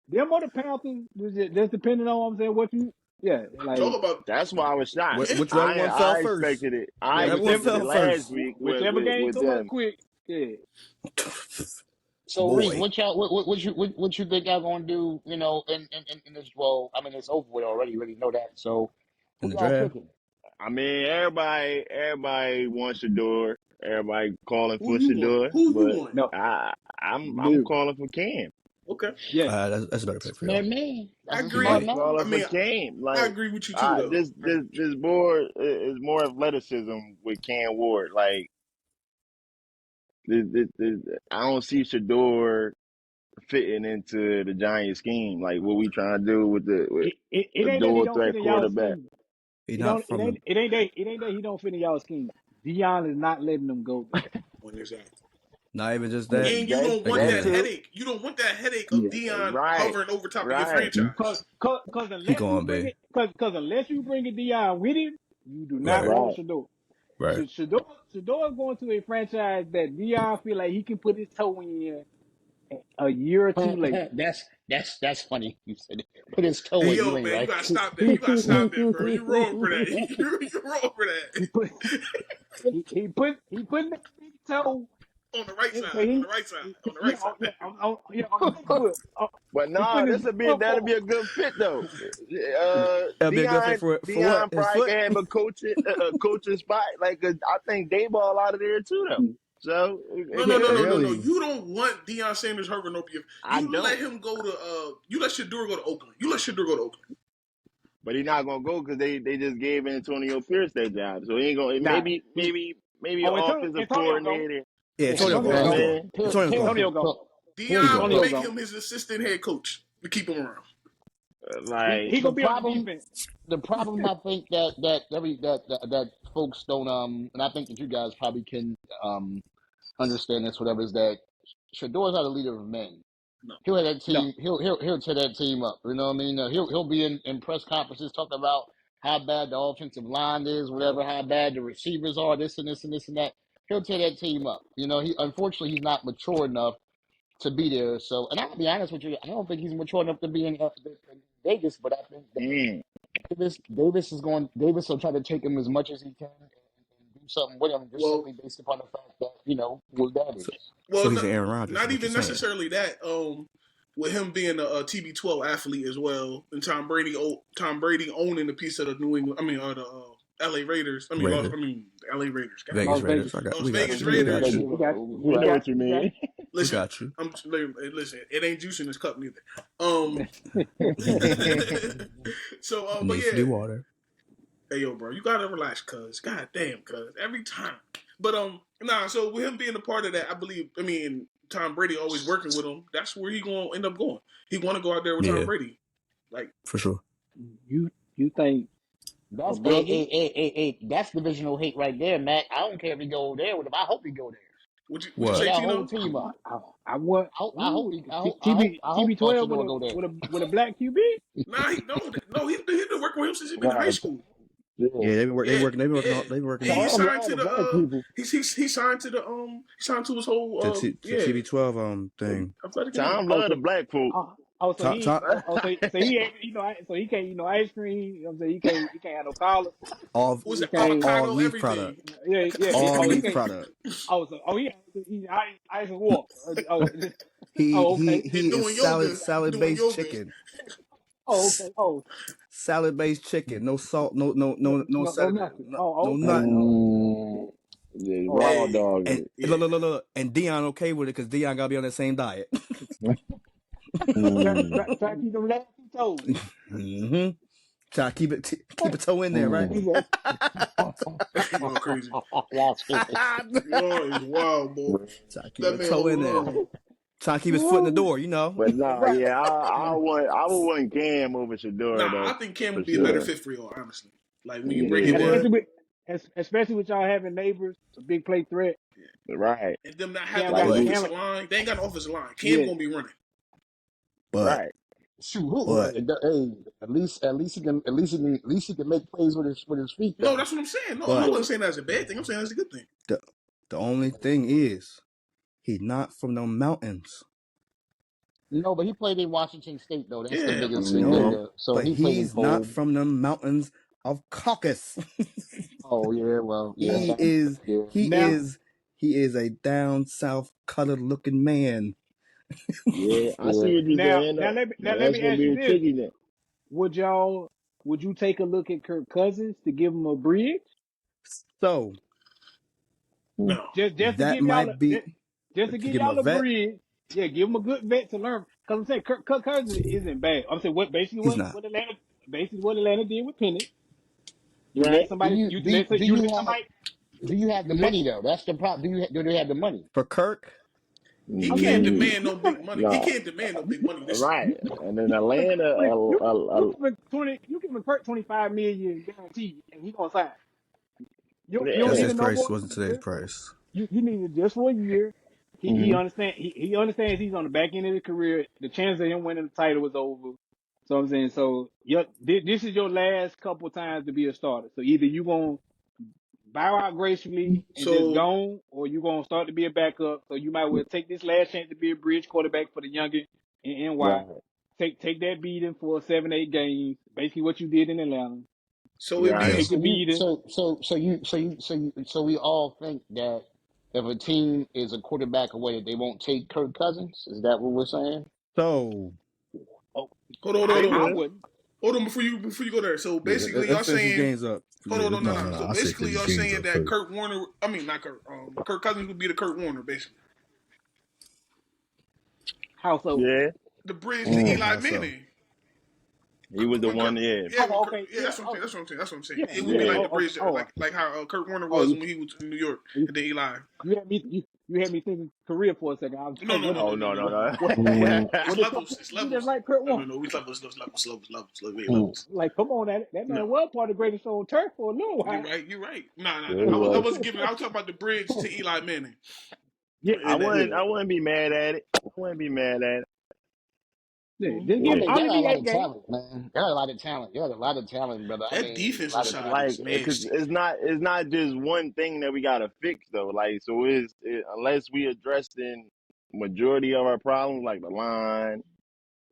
them or the Panthers. Just depending on what I'm saying. What you? Yeah, like Talk about That's why I was shocked. yeah. Whichever one fell I first. expected it. I yeah, Whichever one expected whichever it fell last first. week whichever game with come up them. quick. Yeah. So Reese, Boy. what you think y'all gonna do? You know, in this, well, I mean, it's over with already. You already know that. So In who the y'all draft. picking? I mean, everybody wants Shadour. Everybody calling Who for you want? Shadour, Who you but want? No, I'm no. calling for Cam. Okay, Yeah. That's a better pick for y'all. Man, I that's a agree. smart I'm man. I calling for mean, Cam. I Like, agree with you too, though. this board is more athleticism with Cam Ward. Like, I don't see Shadour fitting into the Giant scheme. Like what we trying to do with It a ain't that he dual don't fit threat in y'all quarterback. scheme. He not from the It ain't that he don't fit in y'all scheme. Deion is not letting them go there. When there's that. not even just Yeah. that. And you don't want That that Again, too. headache. You don't want that headache of Yeah. Dion Right, hovering over top of your right. franchise. Cause he unless you going bring big. it, cause unless you bring a Deion with him, you do not Right. want Right. Shador. Right. Shador is going to a franchise that Deion feel like he can put his toe in a year or two later. That's funny. You said it. Put his toe Hey in. He You yo, ain't man, you right. gotta stop that. You gotta stop that, bro. You wrong for that. You're wrong for he that. put he put that big toe. On the right So side. On the right side. On the right side. on the big foot. But He no, put his foot that'll be forward. a good fit though. That'll be a good fit for what? Dion His probably foot? can have a coaching spot. Like I think they ball out of there too though. So No, Yeah, no, no, no, no, no. Really? You don't want Deion Sanders hovering over you. I You let don't. him go to you let Shadur go to Oakland. You let Shadur go to Oakland. But he's not gonna go because they just gave Antonio Pierce that job. So he ain't gonna nah. maybe an Oh, offensive Antonio go. coordinator. Yeah, You Antonio know going. what Antonio I'm He's go. going. saying? Antonio's going. Antonio go. He Deion going. will Antonio make go. him his assistant head coach to keep him around. Like He the gonna be on the problem. defense. The problem I think that folks don't and I think that you guys probably can understand this, whatever, is that Shador's not a leader of men. No. He'll have that No, team. He'll tear that team up. You know what I mean? He'll be in press conferences talking about how bad the offensive line is, whatever, how bad the receivers are, this and this and this and that. He'll tear that team up. You know, unfortunately he's not mature enough to be there. So, and I'll be honest with you, I don't think he's mature enough to be in Vegas, but I think that mm, Davis will try to take him as much as he can and do something with him, just Well, simply based upon the fact that what that So, is. so well, he's an Aaron Rodgers, is not what you're even saying. necessarily that. With him being a TB12 athlete as well, and Tom Brady owning a piece of the New England, the LA Raiders. Raider. The LA Raiders. God. Vegas Las Raiders. Vegas. Las We got Vegas you. We got Raiders. you. We got you. we We know got what you we got mean. We Listen, got you. listen. It ain't juice in this cup neither. Um, so It but needs to yeah. be water. Hey yo, bro, you gotta relax, cuz. God damn, cuz. Every time. But nah, so with him being a part of that, I believe Tom Brady always working with him, that's where he gonna end up going. He want to go out there with Tom Brady, like for sure. You think a That's brother? that's divisional hate right there, Matt. I don't care if he go there with him. I hope he go there. would you What? say, That whole Tino? team up. I want I hope ooh, he, I hope I hope TB I hope TB12 Baltimore go there. with a black QB. Nah, no, he been working with him since he been in high school. Yeah, they've been working. Yeah, They've been working. yeah. They've been working. He No, signed to the black the people. he signed to the he signed to his whole To TB12 thing. athletic Tom committee. love the black folk. So he, Tom- so he ain't, so he can't eat no ice cream. You know what I'm saying? He can't have no collar. All Was it Okay. avocado? all meat Everything. product. Yeah. All he meat can't. product. He ice and water. He okay. he doing is yoga. salad Doing based yoga. chicken. Okay. Salad based chicken. No salt. No sedative. nothing. No Okay. nothing. Yeah, Oh, raw hey. dog. And Yeah. look. And Deion okay with it because Deion gotta be on that same diet. Try to keep them last two toes. Mm-hmm. Try to keep a toe in there, right? Y'all crazy. Y'all is wild, boy. Try to keep That a man toe in there. wild. Try to keep his foot in the door, you know. But no, yeah, I would want Cam over Shadour Nah, though. I think Cam would for be a better sure. fit for y'all, honestly. Like when you Yeah. bring him in, Especially with y'all having neighbors, a big play threat. Right. and them not Cam having got- an Cam- offensive line, they ain't got an offensive line. Cam Yeah. gonna be running. But Right. Shoot, But- hey, at least he can make plays with his feet. Though. No, that's what I'm saying. No, But- I wasn't saying that's a bad thing. I'm saying that's a good thing. the only thing is, he's not from the mountains. No, but he played in Washington State though. That's the Yeah, biggest I thing. know. So But he played in he's not cold. from the mountains of Caucasus. Oh yeah, well yeah. He is a down south colored looking man. Yeah, I see what you're Now saying. let me That's gonna ask be you a this: tricky thing. Would you take a look at Kirk Cousins to give him a bridge? So no. Just to that give might y'all be just to give give him y'all a a vet. bridge. Yeah, give him a good vet to learn. Because I'm saying Kirk Cousins isn't bad. I'm saying what He's not. what Atlanta did with Penix. You Right. let somebody Do you have the money though? That's the problem. Do they have the money? For Kirk, He I'm can't saying- demand no big money. No. He can't demand no big money. This Right. And then Atlanta, you give him Kirk $25 million guaranteed, and he gonna sign. You Yeah. don't need yesterday's a no price more. wasn't today's price. You need it just for a year. He he understands he's on the back end of his career. The chance of him winning the title was over. So I'm saying, this is your last couple times to be a starter. So either you gonna bow out gracefully and just gone, or you gonna start to be a backup. So you might well take this last chance to be a bridge quarterback for the youngin in NY. Right. Take that beating for 7-8 games, basically what you did in Atlanta. So it Right. means Take the beating. So we all think that if a team is a quarterback away, they won't take Kirk Cousins. Is that what we're saying? So hold on. I wouldn't. Hold on before you go there. So basically, y'all let's finish these saying games up. hold on, no. I So say basically, finish y'all these games saying up that first. Kurt Warner, I mean not Kurt, Kirk Cousins would be the Kurt Warner, basically. How so? Yeah. The bridge to Eli How so? Manning. He was the one. Yeah. Yeah, Oh, okay. that's what I'm saying. Yeah. It would be like the Oh, bridge, oh, like how Kurt Warner was you- when he was in New York, and then Eli. You had me thinking career for a second. I was No. Oh no. It's levels. It's You levels. just like Kurt Warner. No. It's levels. Like, come on, that man No. was part of the greatest show on turf for a little while. You're right. Nah. Yeah, he I was. wasn't giving. I was talking about the bridge to Eli Manning. Yeah, I wouldn't be mad at it. yeah. Yeah. Just give I mean, only got a be lot 8 of games. talent, man. Got a lot of talent, brother. That defensive side Like, is nasty. it's not just one thing that we gotta fix though. Like, so unless we addressing majority of our problems, like the line,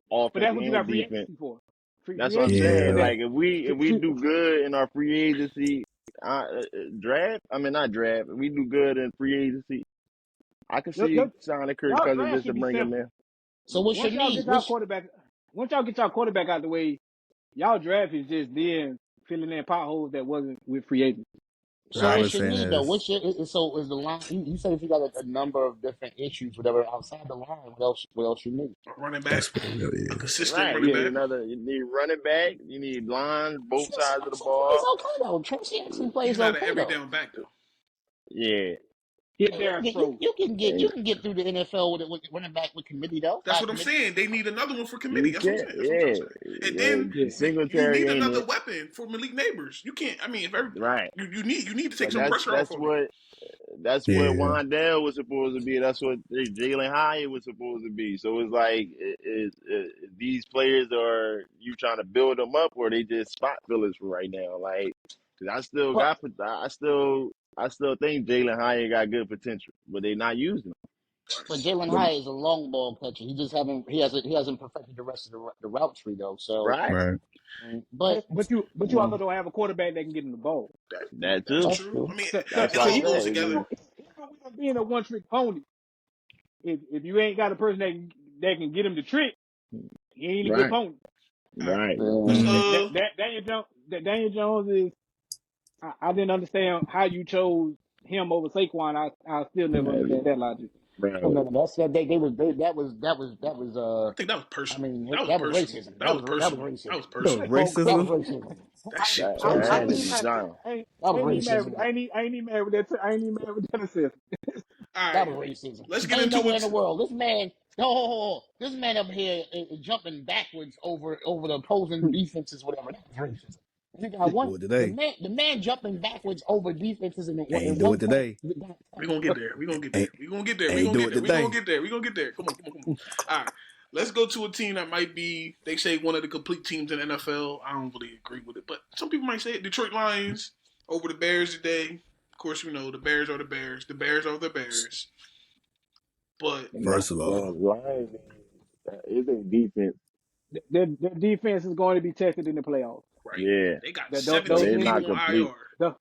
But offense, that's what you got and free defense. agency for. That's what I'm Yeah. saying. Like, if we do good in our free agency draft, not draft. If we do good in free agency, I can see signing Kirk Y'all Cousins draft just to should be bring him simple. in. So what's your need? Once y'all get y'all quarterback out the way, y'all draft is just then filling in potholes that wasn't with free agents. So I what's was your saying need though? is- So is the line? You said if you got a number of different issues, whatever outside the line, what else you need? A running back, That's what it really a is. consistent Right. running back. You need running back. You need lines, both Tracy sides of the Jackson plays ball. okay though. Tracy Jackson He's plays not an okay every though. down back though. Yeah. He a Darren Sproles. You can get through the NFL with running back with committee though. That's By what I'm committee. saying. They need another one for committee. You That's what I'm can't. saying. That's what I'm trying to Yeah, say. And yeah. then you Singletary need ain't another it. weapon for Malik Neighbors. You can't. I mean, if every, Right. you need to take But some pressure off of him. that's Yeah. what Wandale was supposed to be. That's what Jalen Hyatt was supposed to be. So it's like, these players, are you trying to build them up, or they just spot fillers for right now? Like, 'cause But I still think Jalen Hyatt got good potential, but they not using him. but Jalen Hyatt is a long ball catcher. He hasn't perfected the rest of the route tree though. So, Right. Right. but But you also don't have a quarterback that can get him the ball. That That's too. that's true. true. I mean, So, it That's why I all goes said, together. even with him being a one trick pony, if you ain't got a person that can get him the trick, he ain't a good right, pony. right. Yeah. Daniel Jones is. I didn't understand how you chose him over Saquon. I still never understand that logic. Oh, Bro, no, that's that that was I think that was I personal. mean That was that was personal. racism. That was That was personal. That was racism. That was personal. Oh, That was racism. racism. That shit was that I had ain't to personal. be even mad. done. That was I ain't even mad. racism. I ain't even mad with that. I ain't even mad with that assessment. All That right, was racism. let's get Ain't into nowhere in it. the world. This man, no, this man up here is jumping backwards over the opposing defenses, whatever. That was racism. You got one, Do it today. the man jumping backwards over defenses in Ain't do one it point. today. We're gonna get there. We're gonna get there. Ain't We're gonna get there. We're ain't gonna do get it there. We're gonna today. get there. We're gonna get there. Come on. All right. Let's go to a team that might be, they say, one of the complete teams in the NFL. I don't really agree with it, but some people might say it. Detroit Lions over the Bears today. Of course, we know the Bears are the Bears. The Bears are the Bears. But First of all, Lions is a defense. Their defense is going to be tested in the playoffs. right, Yeah, they got but Those 17 they're people not injuries, on complete. IR.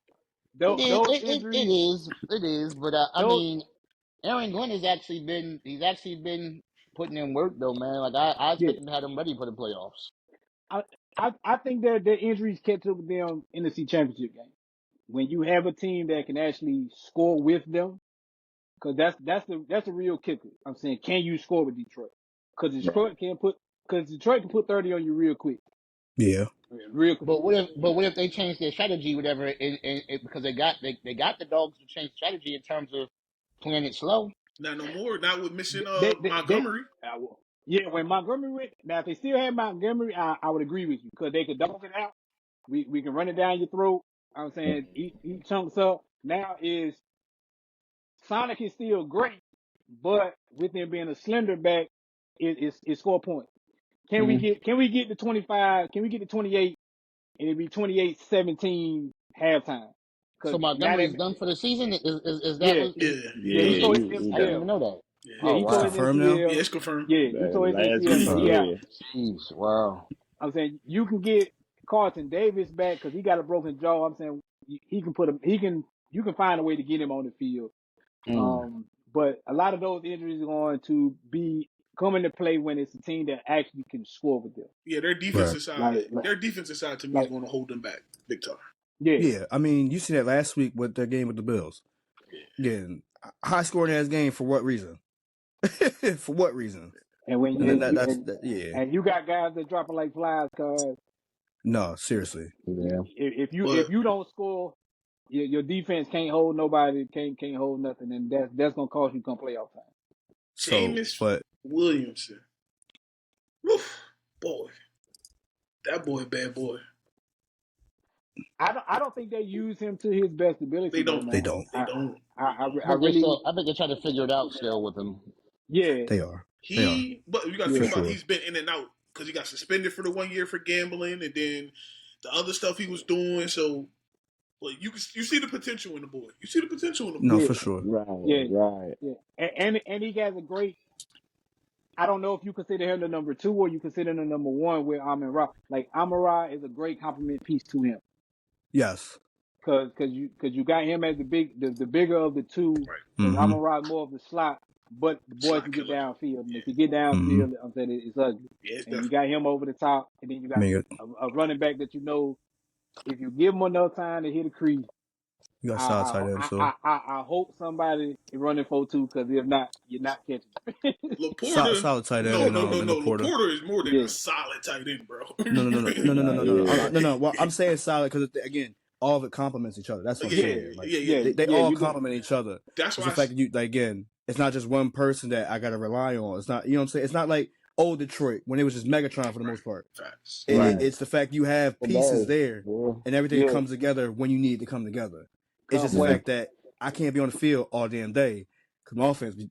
those injuries, It is. But I those mean, Aaron Glenn he's actually been putting in work though, man. Like I yeah. expect him to have them ready for the playoffs. I think that their injuries catch up with them in the NFC Championship game. When you have a team that can actually score with them, because that's the real kicker. I'm saying, can you score with Detroit? Because Right. Detroit can put 30 on you real quick, yeah. real quick. But what if they change their strategy, whatever? Because they got the dogs to change strategy in terms of playing it slow. Not no more. Not with missing They Montgomery. yeah, when Montgomery went, now if they still had Montgomery, I would agree with you because they could dog it out. We can run it down your throat. I'm saying eat chunks up. Now is Sonic is still great, but with him being a slender back, it score points. Mm. Can we get to 25? Can we get to 28 and it be 28-17 halftime? So Because now Montgomery that is done for the season. Is that yeah what? Yeah, yeah he he Yeah, done. tore his he I didn't done. even know that. Yeah, yeah Oh he It's tore wow. his confirmed now. yeah, MCL it's confirmed. yeah he tore his Last MCL week, so he out. yeah. Jeez, wow. I'm saying you can get Carlton Davis back because he got a broken jaw. I'm saying he can put him. You can find a way to get him on the field. Mm. But a lot of those injuries are going to be coming to play when it's a team that actually can score with them. Yeah, their Right. defensive side. Like, Their defensive side to me is like going to hold them back big time. yeah. Yeah. I mean, you see that last week with their game with the Bills. Again, high scoring ass game for what reason? For what reason? And when And then you yeah. and you got guys that dropping like flies, cause No, seriously. Yeah. But if you don't score, your defense can't hold nobody, can't hold nothing, and that's gonna cost you come playoff time. So, Jameis but Williamson, woof, boy, that boy, bad boy. I don't think they use him to his best ability They though, don't. they man. don't. They don't. I I think really they're trying to figure it out still with him. yeah They are. But you got to yeah. think For about, sure. he's been in and out because he got suspended for the 1 year for gambling, and then the other stuff he was doing. So, but you see the potential in the boy. You see the potential in the boy. No, Yeah, for sure. Right, yeah, right. yeah. And he has a great. I don't know if you consider him the number two or you consider him the number one with Amon Ra. Like Amon Ra is a great compliment piece to him Yes. because you got him as the bigger of the two Right. because Mm-hmm. Amon Ra is more of the slot, but the boy Slot can get killer. downfield. And Yeah. if you get Mm-hmm. downfield, I'm saying it's ugly. Yeah, it's And you definitely. got him over the top, and then you I got mean, a running back that you know if you give him enough time to hit a crease. you got solid I tight end, I so I, I, I hope somebody is running 4-2 because if not, you're not catching it. Laporta, solid tight end no, no, no, and no. Laporta. Laporta is more than Yeah. a solid tight end, bro. No. Yeah. Well, I'm saying solid because again, all of it complements each other. That's what I'm Yeah, saying. Like yeah. they yeah, all you got complement each other. That's It's why the fact that you like again, it's not just one person that I gotta rely on. It's not, you know what I'm saying? It's not like old Detroit when it was just Megatron for the most part. facts. right. It's the fact you have pieces there and everything Yeah, comes together when you need it to come together. It's just the well, fact that I can't be on the field all damn day because my offense be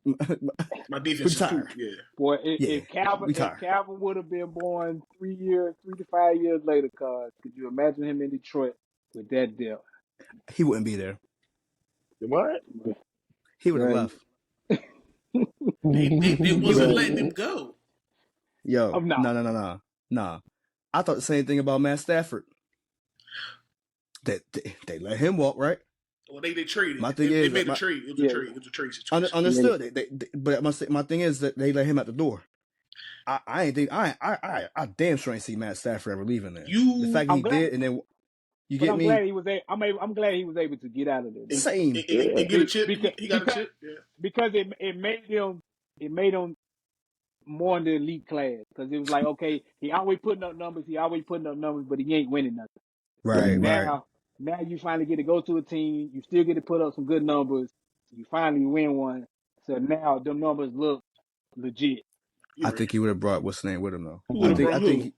My we defense is tired. cool. Yeah. boy, Yeah, we if tired. Calvin would have been born 3 to 5 years later, cuz could you imagine him in Detroit with that deal? He wouldn't be there. What? He would have Right. left. They wasn't Right. letting him go. Yo, I'm not. nah. I thought the same thing about Matt Stafford. That they let him walk, right? Well, they traded. My thing They is made that a trade. It was Yeah. a trade. It was a trade situation. understood. But my thing is that they let him at the door. I ain't think I damn sure ain't see Matt Stafford ever leaving there. The fact that I'm he glad, did, and then you but get I'm me. glad he was I'm glad he was able to get out of there though. Same. And get a chip. Because He got a chip. Yeah. because it made him more in the elite class because it was like, okay, he always putting up numbers, but he ain't winning nothing. Right. Now you finally get to go to a team, you still get to put up some good numbers, you finally win one. So now the numbers look legit. You're I right. think he would have brought what's the name with him though. Who would have brought who?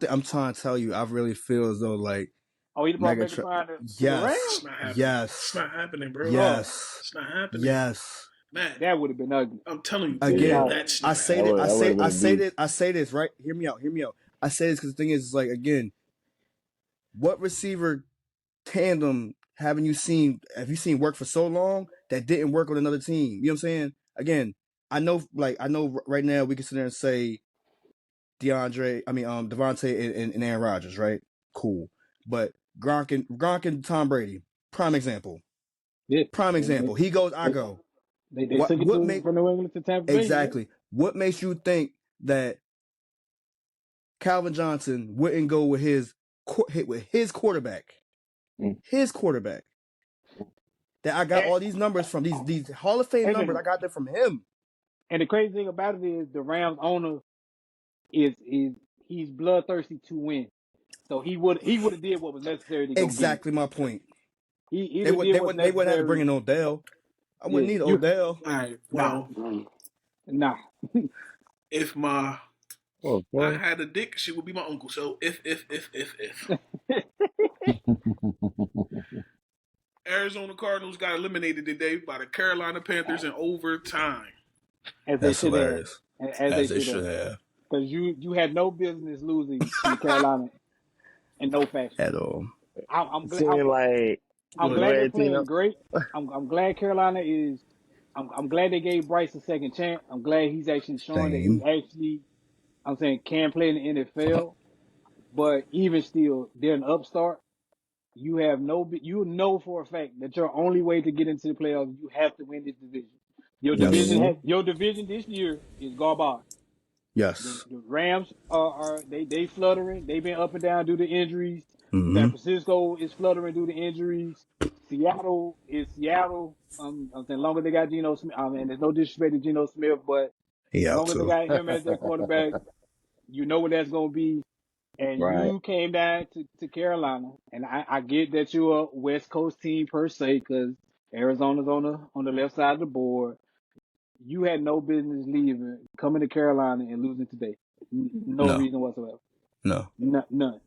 I'm trying to tell you, I really feel as though like Oh, he brought Megatron. Megatron to the Rams? It's not happening. Yes. It's not happening, bro. Yes. It's not happening. Yes. Man, That would have been ugly. I'm telling you. Again, That's I not say happening. that. I say this right. Hear me out. I say this because the thing is like again, what receiver tandem have you seen work for so long that didn't work on another team? You know what I'm saying? Again, I know right now we can sit there and say Devontae and Aaron Rodgers, right? Cool. But Gronk and Tom Brady, prime example. Yeah. Prime example. He goes, I go. They took it from New England to Tampa Bay. Exactly. Yeah. What makes you think that Calvin Johnson wouldn't go with his quarterback? His quarterback. That I got all these numbers from these Hall of Fame numbers. I got them from him. And the crazy thing about it is the Rams owner is he's bloodthirsty to win. So he would have did what was necessary to go Exactly my point. He They did what's necessary. they wouldn't have to bring in Odell. I wouldn't need Odell. All right. Well, nah. if I had a dick, she would be my uncle. So if Arizona Cardinals got eliminated today by the Carolina Panthers in overtime. As That's they hilarious. As they should have. Because you had no business losing to Carolina in no fashion. At all. I'm glad they're playing great. I'm glad Carolina is. I'm glad they gave Bryce a second chance. I'm glad he's actually showing that he actually, can play in the NFL. But even still, they're an upstart. You know for a fact that your only way to get into the playoffs, you have to win this division. Your division this year is garbage. Yes. The Rams are they fluttering. They've been up and down due to injuries. Mm-hmm. San Francisco is fluttering due to injuries. Seattle is Seattle. I'm saying longer they got Geno Smith. There's no disrespect to Geno Smith, but as long as they got him as their quarterback, you know what that's gonna be. And you came down to Carolina, and I get that you're a West Coast team per se, because Arizona's on the left side of the board. You had no business leaving, coming to Carolina and losing today. No reason whatsoever. No. None.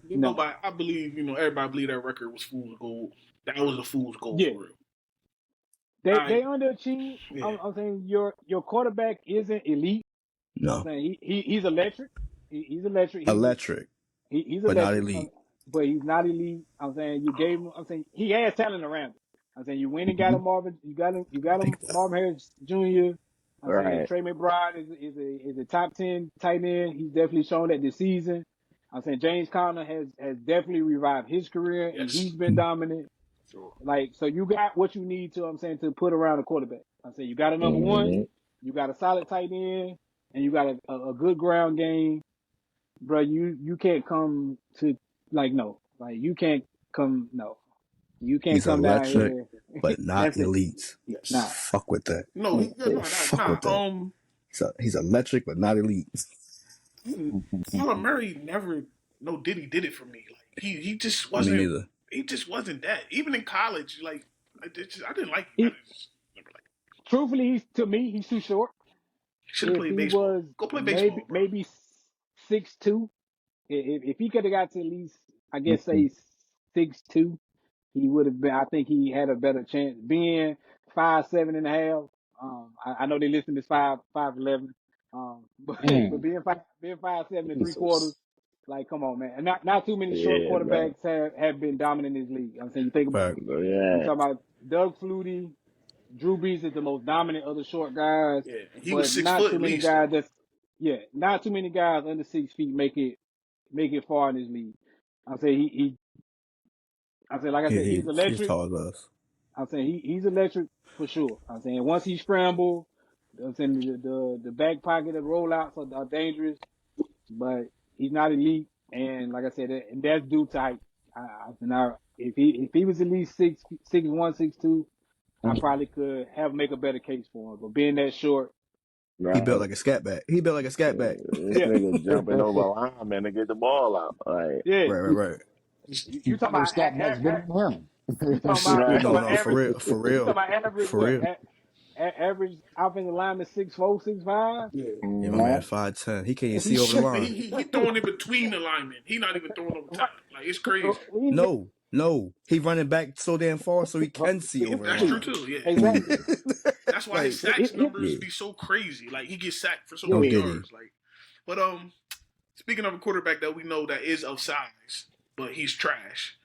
I believe, everybody believe that record was fool's gold. That was a fool's gold for real. They underachieved. Yeah. I'm saying your quarterback isn't elite. No. I'm saying he's electric. He's electric. He's but electric, not elite. But he's not elite. I'm saying you gave him. I'm saying he has talent around him. I'm saying you went and got him Marvin. You got him Marvin Harris Jr. I'm saying Trey McBride is a top 10 tight end. He's definitely shown that this season. I'm saying James Conner has definitely revived his career, and he's been dominant. Sure. So you got what you need to put around a quarterback. I'm saying you got a number one, you got a solid tight end, and you got a good ground game. Bro, you can't come to you can't come You can't He's come down here, but not elite. Yes. Nah. Fuck with that. No, fuck with that. He's electric, but not elite. Kyler Murray never did it for me. Like he just wasn't. Me neither. he just wasn't that. Even in college, like I didn't like him. I He, just never liked him. truthfully, to me, he's too short. Should have If played he baseball. was Go play baseball, bro. maybe 6'2", if he could have got to at least, I guess, say 6'2", he would have been. I think he had a better chance. Being 5'7.5", I know they listen to 5'11", but Mm. being 5'7 3/4, Jesus. like, come on, man. And not too many short Yeah, bro. quarterbacks have been dominant in this league. I'm saying, you think about, Fact. you Yeah. talking about Doug Flutie, Drew Brees is the most dominant of the short guys, Yeah, he was but 6 foot at least. not too many guys under 6 feet make it far in this league. I'm saying like I said, he's He's electric. tall as us. I'm saying he's electric for sure. I'm saying once he scramble, I'm saying the back pocket of rollouts are dangerous, but he's not elite. And like I said, and that's due to height. If he was at least 6'1", 6'2", I probably could make a better case for him. But being that short, He built Right. like a scat back. He built like a scat back. This yeah, nigga jumping over linemen to get the ball out. Like, yeah. Right. You talking Those about stat backs bigger than him. you talking about right. No, for average? real, for You talking real, about average? for What? real. Average offensive lineman 6'4", 6'5". Yeah. Yeah, my man 5'10". He can't even see over the line. He throwing in between the linemen. He not even throwing over top. Like, it's crazy. No, he running back so damn far so he can see over the That's true line. too. Yeah. Exactly. That's why his Like, sacks numbers yeah. be so crazy. Like, he gets sacked for so Yeah. Oh, many did he? yards. Like, but speaking of a quarterback that we know that is of size, but he's trash.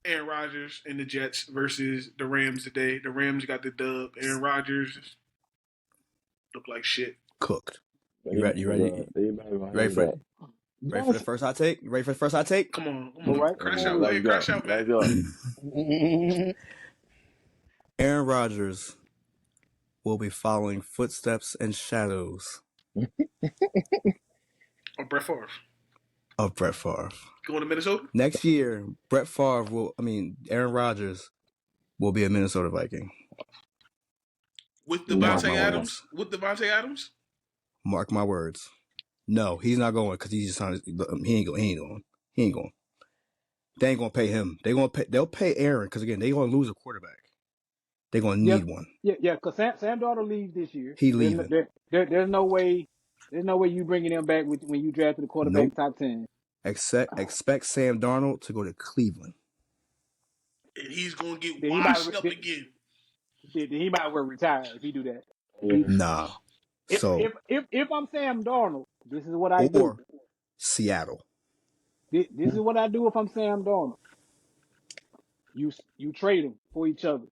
Aaron Rodgers and the Jets versus the Rams today. The Rams got the dub. Aaron Rodgers look like shit. Cooked. You ready? You ready for the first hot take? You ready for the first hot take? Come on. All right. Crash out. Go ahead, crash out, man. Let's go. Aaron Rodgers will be following footsteps and shadows Or Brett Favre. of Brett Favre. Going to Minnesota? Next year, Aaron Rodgers will be a Minnesota Viking. With Mark Devontae my Adams? words. With Devontae Adams? Mark my words. No, he's not going because he ain't going. They ain't gonna pay him. They'll pay Aaron because again they gonna lose a quarterback. They're gonna need one. Yeah. Because Sam Darnold leaves this year. He leaving. There's no way. There's no way you bringing him back when you drafted the quarterback Nope. top 10. Expect Sam Darnold to go to Cleveland. And he's going to get Then washed up again. He might well retire if he do that. Nah. If I'm Sam Darnold, this is what I do. Or Seattle. This is what I do if I'm Sam Darnold. You trade them for each other.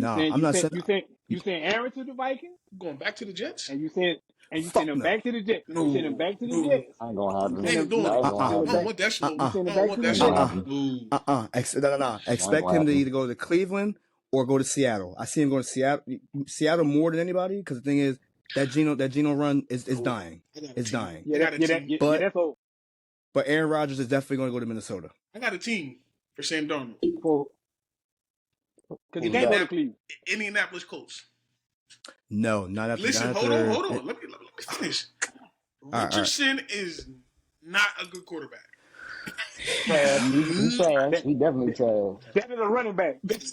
I'm not saying. You send Aaron to the Vikings, Going back to the Jets? and you send him back to the Jets. You send him back to the Jets. I ain't gonna happen. I ain't doing it. I don't want that smoke. I don't want that smoke. No. Expect him to either go to Cleveland or go to Seattle. I see him going to Seattle more than anybody because the thing is that Geno run is dying. It's dying. That's old. But Aaron Rodgers is definitely going to go to Minnesota. I got a team for Sam Darnold. Because he can't go to Cleveland. Indianapolis Colts. No, not after. Listen, hold on. Let me finish. Richardson is not a good quarterback. He's trash. He definitely trash. That is a running back. That is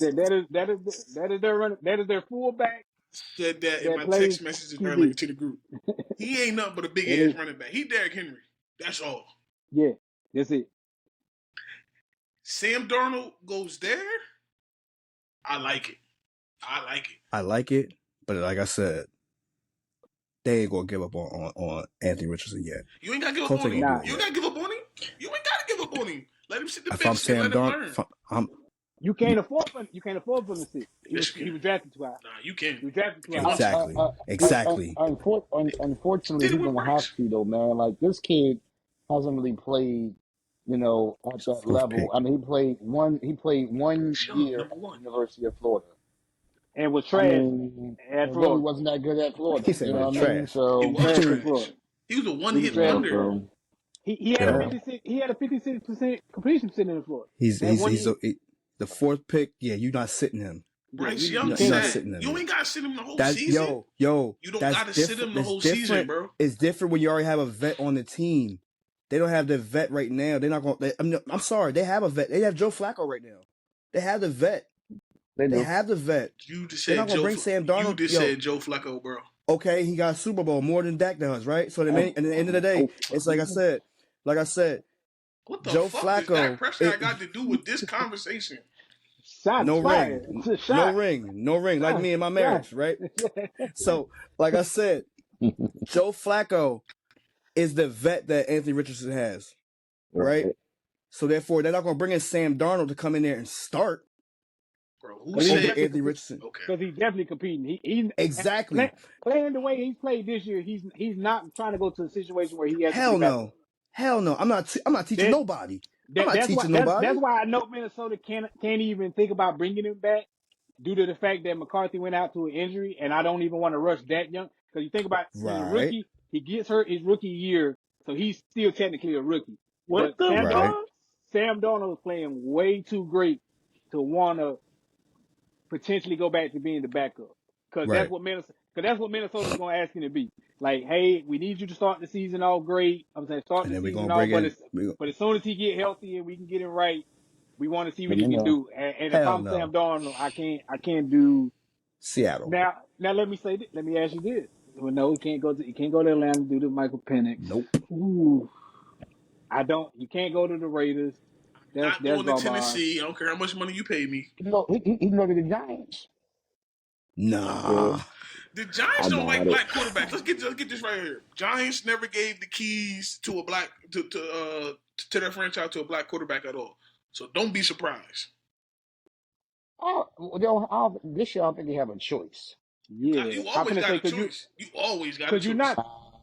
their running. That is their fullback. Said that in my text messages earlier to the group. He ain't nothing but a big ass running back. He Derrick Henry. That's all. Yeah, that's it. Sam Darnold goes there. I like it. I like it, but like I said, they ain't gonna give up on Anthony Richardson yet. You ain't gotta give up on him. You ain't gotta give up on him. You ain't gotta give up on him. Let him sit the bench. If I'm Sam Darnold, you can't afford for him to sit. He was drafted too high. Nah, you can't. He was drafted too high. Exactly. Unfortunately, he don't have to though, man. Like this kid hasn't really played, at that level. Pick. I mean, he played one year at the University of Florida. And was trash at Florida. Really wasn't that good at Florida. He said trash. So he was trash. He was a one-hit wonder. He had a 56% completion sitting in Florida. He's the fourth pick. Yeah, you're not sitting him. Bryce Young Young said, you ain't gotta sit him the whole season. You don't gotta sit him the whole season, bro. It's different when you already have a vet on the team. They don't have the vet right now. They're not going. I'm sorry. They have a vet. They have Joe Flacco right now. They have the vet. They They do. have the vet. You just They're said not gonna bring Sam You Darnold. just said Joe Flacco, bro. Okay, he got a Super Bowl more than Dak does, right? So at the end of the day, it's like I said, What the Joe fuck does Dak Flacco. Prescott got to do with this conversation? Shots No fired. ring, It's a no shot. ring, no ring. Like Shot. me and my marriage, right? So, like I said, Joe Flacco is the vet that Anthony Richardson has, right? So therefore, they're not going to bring in Sam Darnold to come in there and start Bro, who Because over said? Anthony Richardson. Okay. he's definitely competing. He Exactly. playing the way he's played this year. He's not trying to go to a situation where he has to Hell be back. no. Hell no. I'm not teaching nobody. I'm not teaching nobody. That's why I know Minnesota can't even think about bringing him back due to the fact that McCarthy went out to an injury, and I don't even want to rush that young. Because you think about the Right. rookie, he gets hurt his rookie year, so he's still technically a rookie. What But the Right. fuck? Sam Darnold is playing way too great to want to potentially go back to being the backup. Because Right. that's what Minnesota's going to ask him to be. Like, hey, we need you to start the season off great. I'm saying start And the then we're season going to off, bring in. but as soon as he get healthy and we can get him right, we want to see what he You can know. do. And if Hell I'm no. Sam Darnold, I can't do. Seattle. Now let me say this. Let me ask you this. Well, no, he can't go to Atlanta due to Michael Penix. Nope. Ooh, you can't go to the Raiders. Not going to garbage. Tennessee. I don't care how much money you pay me. No, he can go to the Giants. Nah. The Giants don't like black quarterbacks. Let's get this right here. Giants never gave the keys to a black to their franchise to a black quarterback at all. So don't be surprised. This year I don't think they have a choice. Yeah, You always got a choice. You always got a choice.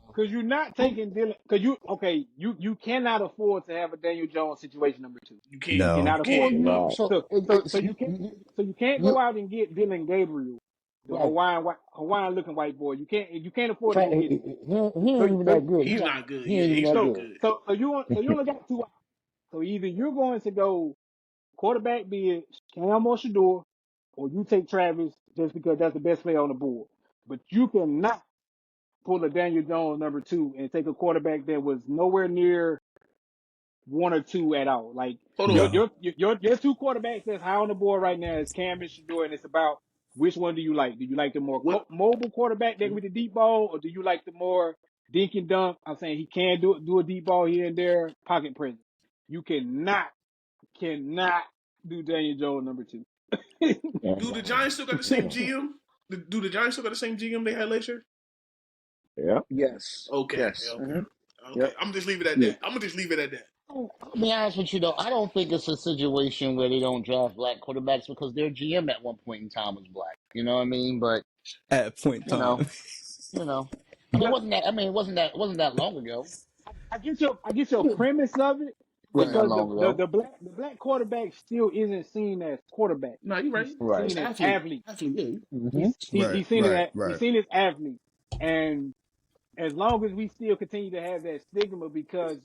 Because you're not taking Dylan. You cannot afford to have a Daniel Jones situation number 2. You can't. No. You cannot afford it. So You can't go out and get Dylan Gabriel, the Right. Hawaiian looking white boy. You can't afford to he go get ain't him. even that good. He's not good. He ain't He's even that not good. good. So you only got 2 options. So either you're going to go quarterback, be it Cam or Shadour, or you take Travis just because that's the best player on the board. But you cannot pull a Daniel Jones number 2 and take a quarterback that was nowhere near 1 or 2 at all. Like Hold No. on. your 2 quarterbacks that's high on the board right now is Cam and Shadour, and it's about which one do you like? Do you like the more mobile quarterback that with the deep ball, or do you like the more dink and dunk? I'm saying he can do a deep ball here and there, pocket presence. You cannot do Daniel Jones number 2. Do the Giants still got the same GM? Do the Giants still got the same GM they had last year? Yeah. Yes. Okay. Yes. Okay. Mhm. Okay. Yep. I'm just leave it at that. I'm gonna just leave it at that. I'll be honest with you though, I don't think it's a situation where they don't draft black quarterbacks because their GM at one point in time was black. You know what I mean? But At a point in time. I mean, it wasn't that long ago. I get your premise of it, Wasn't that because long ago. the black quarterback still isn't seen as quarterback. No, you're right. He's Right. seen as athlete. Athlete. He's seen Right. as athlete. And as long as we still continue to have that stigma because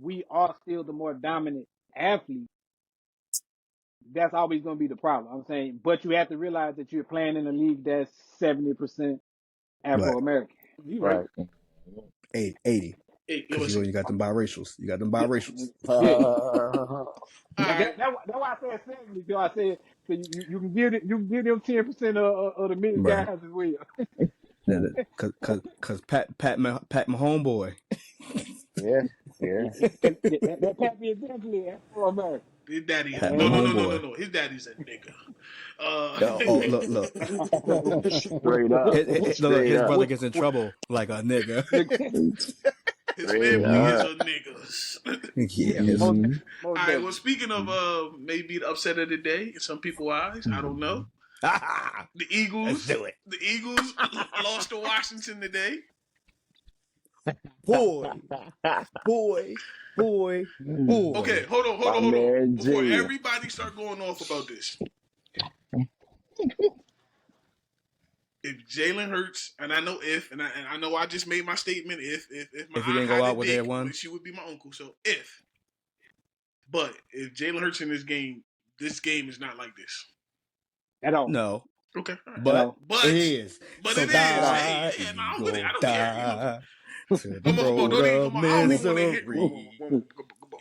we are still the more dominant athlete, that's always going to be the problem. I'm saying, but you have to realize that you're playing in a league that's 70% Afro American. You're right. 80. Hey, Because you got them biracials. Alright. That's why I said 70. Because I said so you can give them 10% of the mixed Right. guys as well. Because Pat my homeboy. Yeah. That Pat is definitely Afro American. His daddy. Pat No. His daddy's a nigga. Look. Straight up. His Straight up. brother gets in trouble like a nigga. His family is a niggas. Yeah. All right. Well, speaking of maybe the upset of the day in some people's eyes, I don't know. The Eagles. Let's do it. The Eagles lost to Washington today. Boy. Okay, hold on. Before everybody start going off about this. If Jalen Hurts, and I know I know I just made my statement. If my If he didn't go out with that one, she would be my uncle. So if Jalen Hurts in this game is not like this at all. No. Okay, but it is. But so it is. Die, Hey, I'm with it. I don't die care. to the road of misery.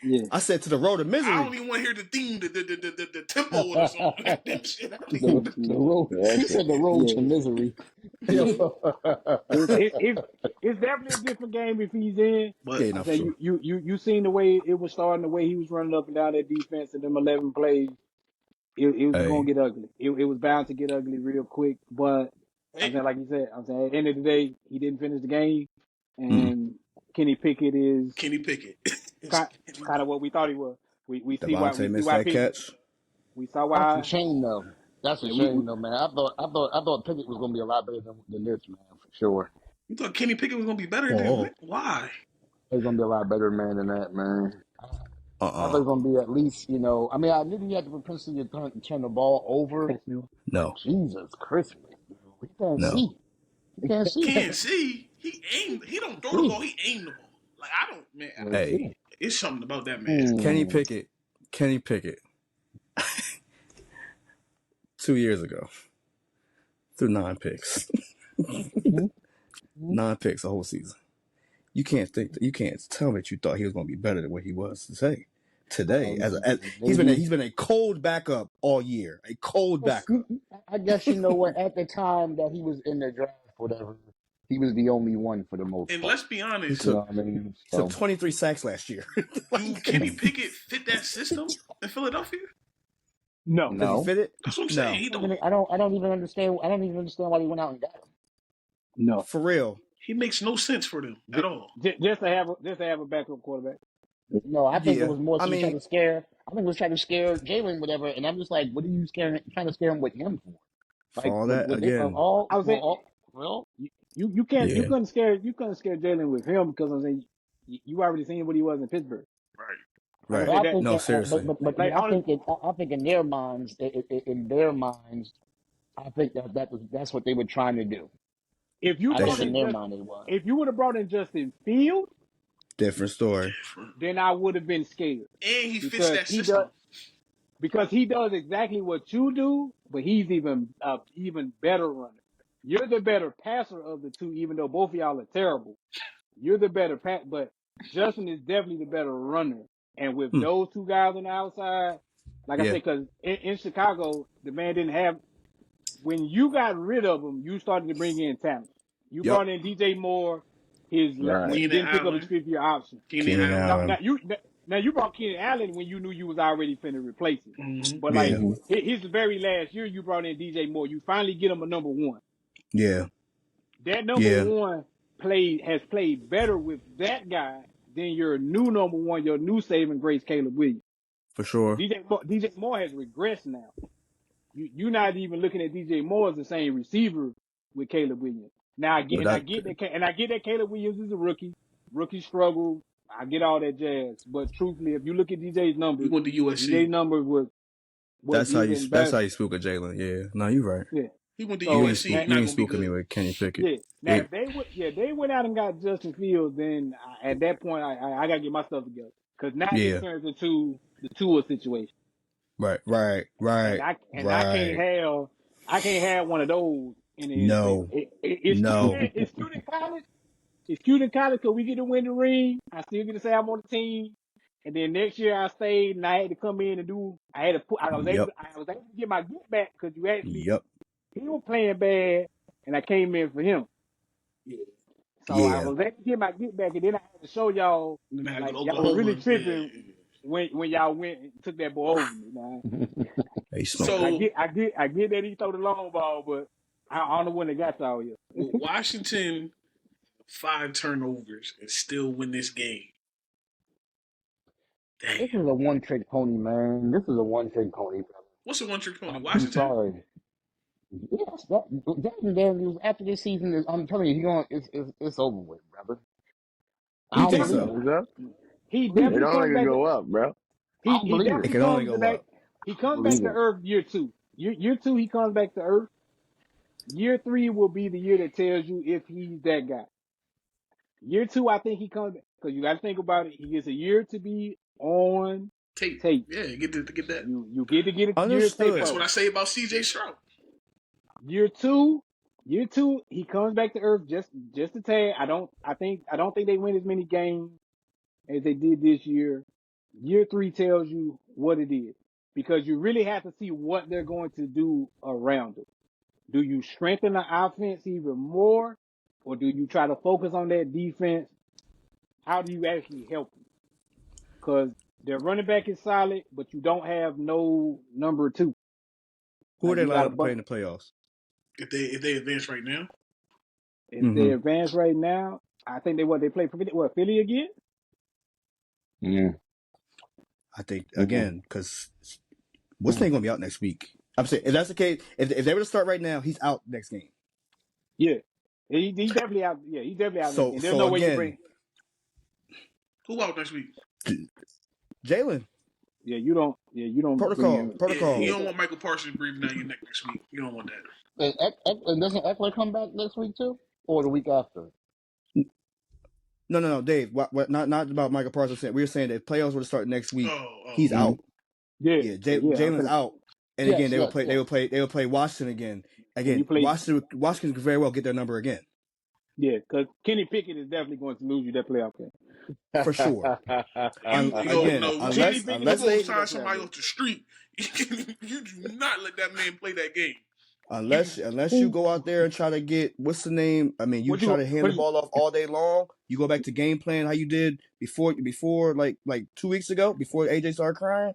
Yeah. I said to the road of I misery. don't even want to hear the theme, the tempo of the song. That shit. I don't even the want the road. Yeah, He that shit. said the road Yeah. to misery. Yo, It's definitely a different game if he's in. But yeah, I'm no, for saying sure. you seen the way it was starting, the way he was running up and down that defense in them 11 plays. It was gonna Hey, get ugly. It was bound to get ugly real quick. But I'm hey, saying, like you said, I'm saying at the end of the day, he didn't finish the game, mm, and Kenny Pickett is Kenny Pickett. kind of what we thought he was. Devontae We see missed why that Pickett. catch. We saw That's a why. shame, though. That's a Yeah, shame, though, man. I thought Pickett was gonna be a lot better than this, man, for sure. You thought Kenny Pickett was gonna be better than Oh, what? Why? He's gonna be a lot better, man, than that, man. I thought uh-uh. he was gonna be at least, I mean, I knew he had the propensity to turn the ball over, but No, Jesus Christmas, he can't no. see. He can't see. Can't see. He aimed. He don't throw the ball. He aimed the ball. Like I don't, man. Let's Hey, see. It's something about that man. Kenny Hmm. Pickett, 2 years ago, threw 9 picks. Mhm. 9 picks the whole season. You can't tell me that you thought he was going to be better than what he was today. He's been a cold backup all year, a cold backup. I guess you know what? At the time that he was in the draft, whatever, he was the only one for the most And part. let's be He honest. You know took what I mean? he took So 23 sacks last year. Do Kenny Pickett fit that system in Philadelphia? No, Does he no, fit it? That's what I'm saying. No, He don't. I don't even understand. I don't even understand why they went out and got him. no. for real. He makes no sense for them at all. Just to have a backup quarterback. No, I think it Yeah, was more I so to try mean, to scare. I think it was trying to scare Jalen, whatever. And I'm just like, what are you trying to scare him with him for? for Like, all that with it, of again. all, I was well, saying all, well, you can't Yeah, you couldn't scare Jalen with him because I'm saying you already seen what he was in Pittsburgh. Right. Like I right. but said I that think, No, seriously. like I honest, think, I think in their minds, I think that's what they were trying to do. if you I They think brought in should. in their just mind it was. if you would have brought in Justin Fields, Different story. Different. then I would have been scared And he fits because that system. he does exactly what you do, but he's even better runner. You're the better passer of the two, even though both of y'all are terrible. You're the better but Justin is definitely the better runner. And with Hmm. those two guys on the outside, like I Yeah, said, because in Chicago, the man didn't have. When you got rid of him, you started to bring in talent. You yep. brought in DJ Moore, when Right. he Keenan didn't pick up his Allen. 5th-year option. Keenan Keenan Allen. Allen. Now you brought Keenan Allen when you knew you was already finna replace him. Mm-hmm. But like Yeah, Hmm. his very last year, you brought in DJ Moore. You finally get him a number one. yeah, That number yeah, one has played better with that guy than your new number one, your new saving grace, Caleb Williams. for sure. DJ Moore has regressed now. You're not even looking at DJ Moore as the same receiver with Caleb Williams. Now But I that, get that Caleb Williams is a rookie. Rookie struggle. I get all that jazz. But truthfully, if you look at He went to DJ's USC. numbers was that's how you even that's how better. you spoke of Jalen. Yeah, no, you're right. Yeah. He went to You So ain't USC. spook He's you not ain't gonna be spook of me good. with Kenny Pickett. yeah. Now It, if they went out and got Justin Fields, then at that point I gotta get my stuff together. Because now it yeah, turns into the Tua situation. right, And right. I can't have one of those in the NFL. No, It's cute. no. It's cute in college. It's cute in college because we get to win the ring. I still get to say I'm on the team. And then next year I stayed and I had to come in and do. I had to put. Yep, I was able to get my get back because you actually yep, he was playing bad and I came in for him. Yeah. So I yeah. was able to get my get back and then I had to show y'all And then I had to like go to y'all was really Oklahoma. Yeah. tripping when y'all went and took that ball over me. Now Hey, smoke. So I get that he throw the long ball, but I don't know when they got y'all here. with Washington 5 turnovers and still win this game. Damn. This is a one-trick pony, man. This is a one-trick pony, brother. What's the one trick pony? I'm Washington? sorry. Yes, after this season, I'm telling you, it's over with, brother. I You don't think He believe so? it. Think so? he Believe It it. definitely only comes can back. go up, bro. I don't He believe It it. definitely can only comes go back. up. He I comes back believe to it. earth year 2. Year 2 he comes back to earth. Year 3 will be the year that tells you if he's that guy. Year 2 I think he comes back because you got to think about it. He gets a year to be on Tape. tape. Yeah, get that. You get to get a year of tape Understood. That's out. what I say about CJ Stroud. Year two, he comes back to earth just a tad. I don't think they win as many games as they did this year. Year 3 tells you what it is because you really have to see what they're going to do around it. Do you strengthen the offense even more, or do you try to focus on that defense? How do you actually help them? Because their running back is solid, but you don't have no number 2. Who are Like they you got lined a up to play bunch. in the playoffs? If they advance right now, If they advance right now, I think they play for Philly again. Yeah. I think Mm-mm. again because what's name gonna be out next week? I'm saying if that's the case, if they were to start right now, he's out next game. Yeah, he definitely out. Yeah, he's definitely out next game. There's So no way you again, bring. who out next week? Jalen Yeah, you don't. Yeah, you don't bring protocol him. Yeah, you protocol. don't want Michael Parsons breathing down your neck next week. You don't want that. And doesn't Eckler come back next week too, or the week after? No, Dave. What? Not about Michael Parsons. We were saying that if playoffs were to start next week, he's Okay. out. Yeah, Yeah, yeah. I'm Jalen's finna. out, and again Yes, they will yes, play. yes. They will play Washington again. And you Again, play. Washington could very well get their number again Yeah, because Kenny Pickett is definitely going to lose you that playoff game. for sure. Kenny Unless Pickett You is go losing they you that sign playoff somebody game. off the street. You do not let that man play that game. unless you go out there and try to get what's the name? I mean, you try to hand the ball off all day long. You go back to game plan how you did before like 2 weeks ago before AJ started crying.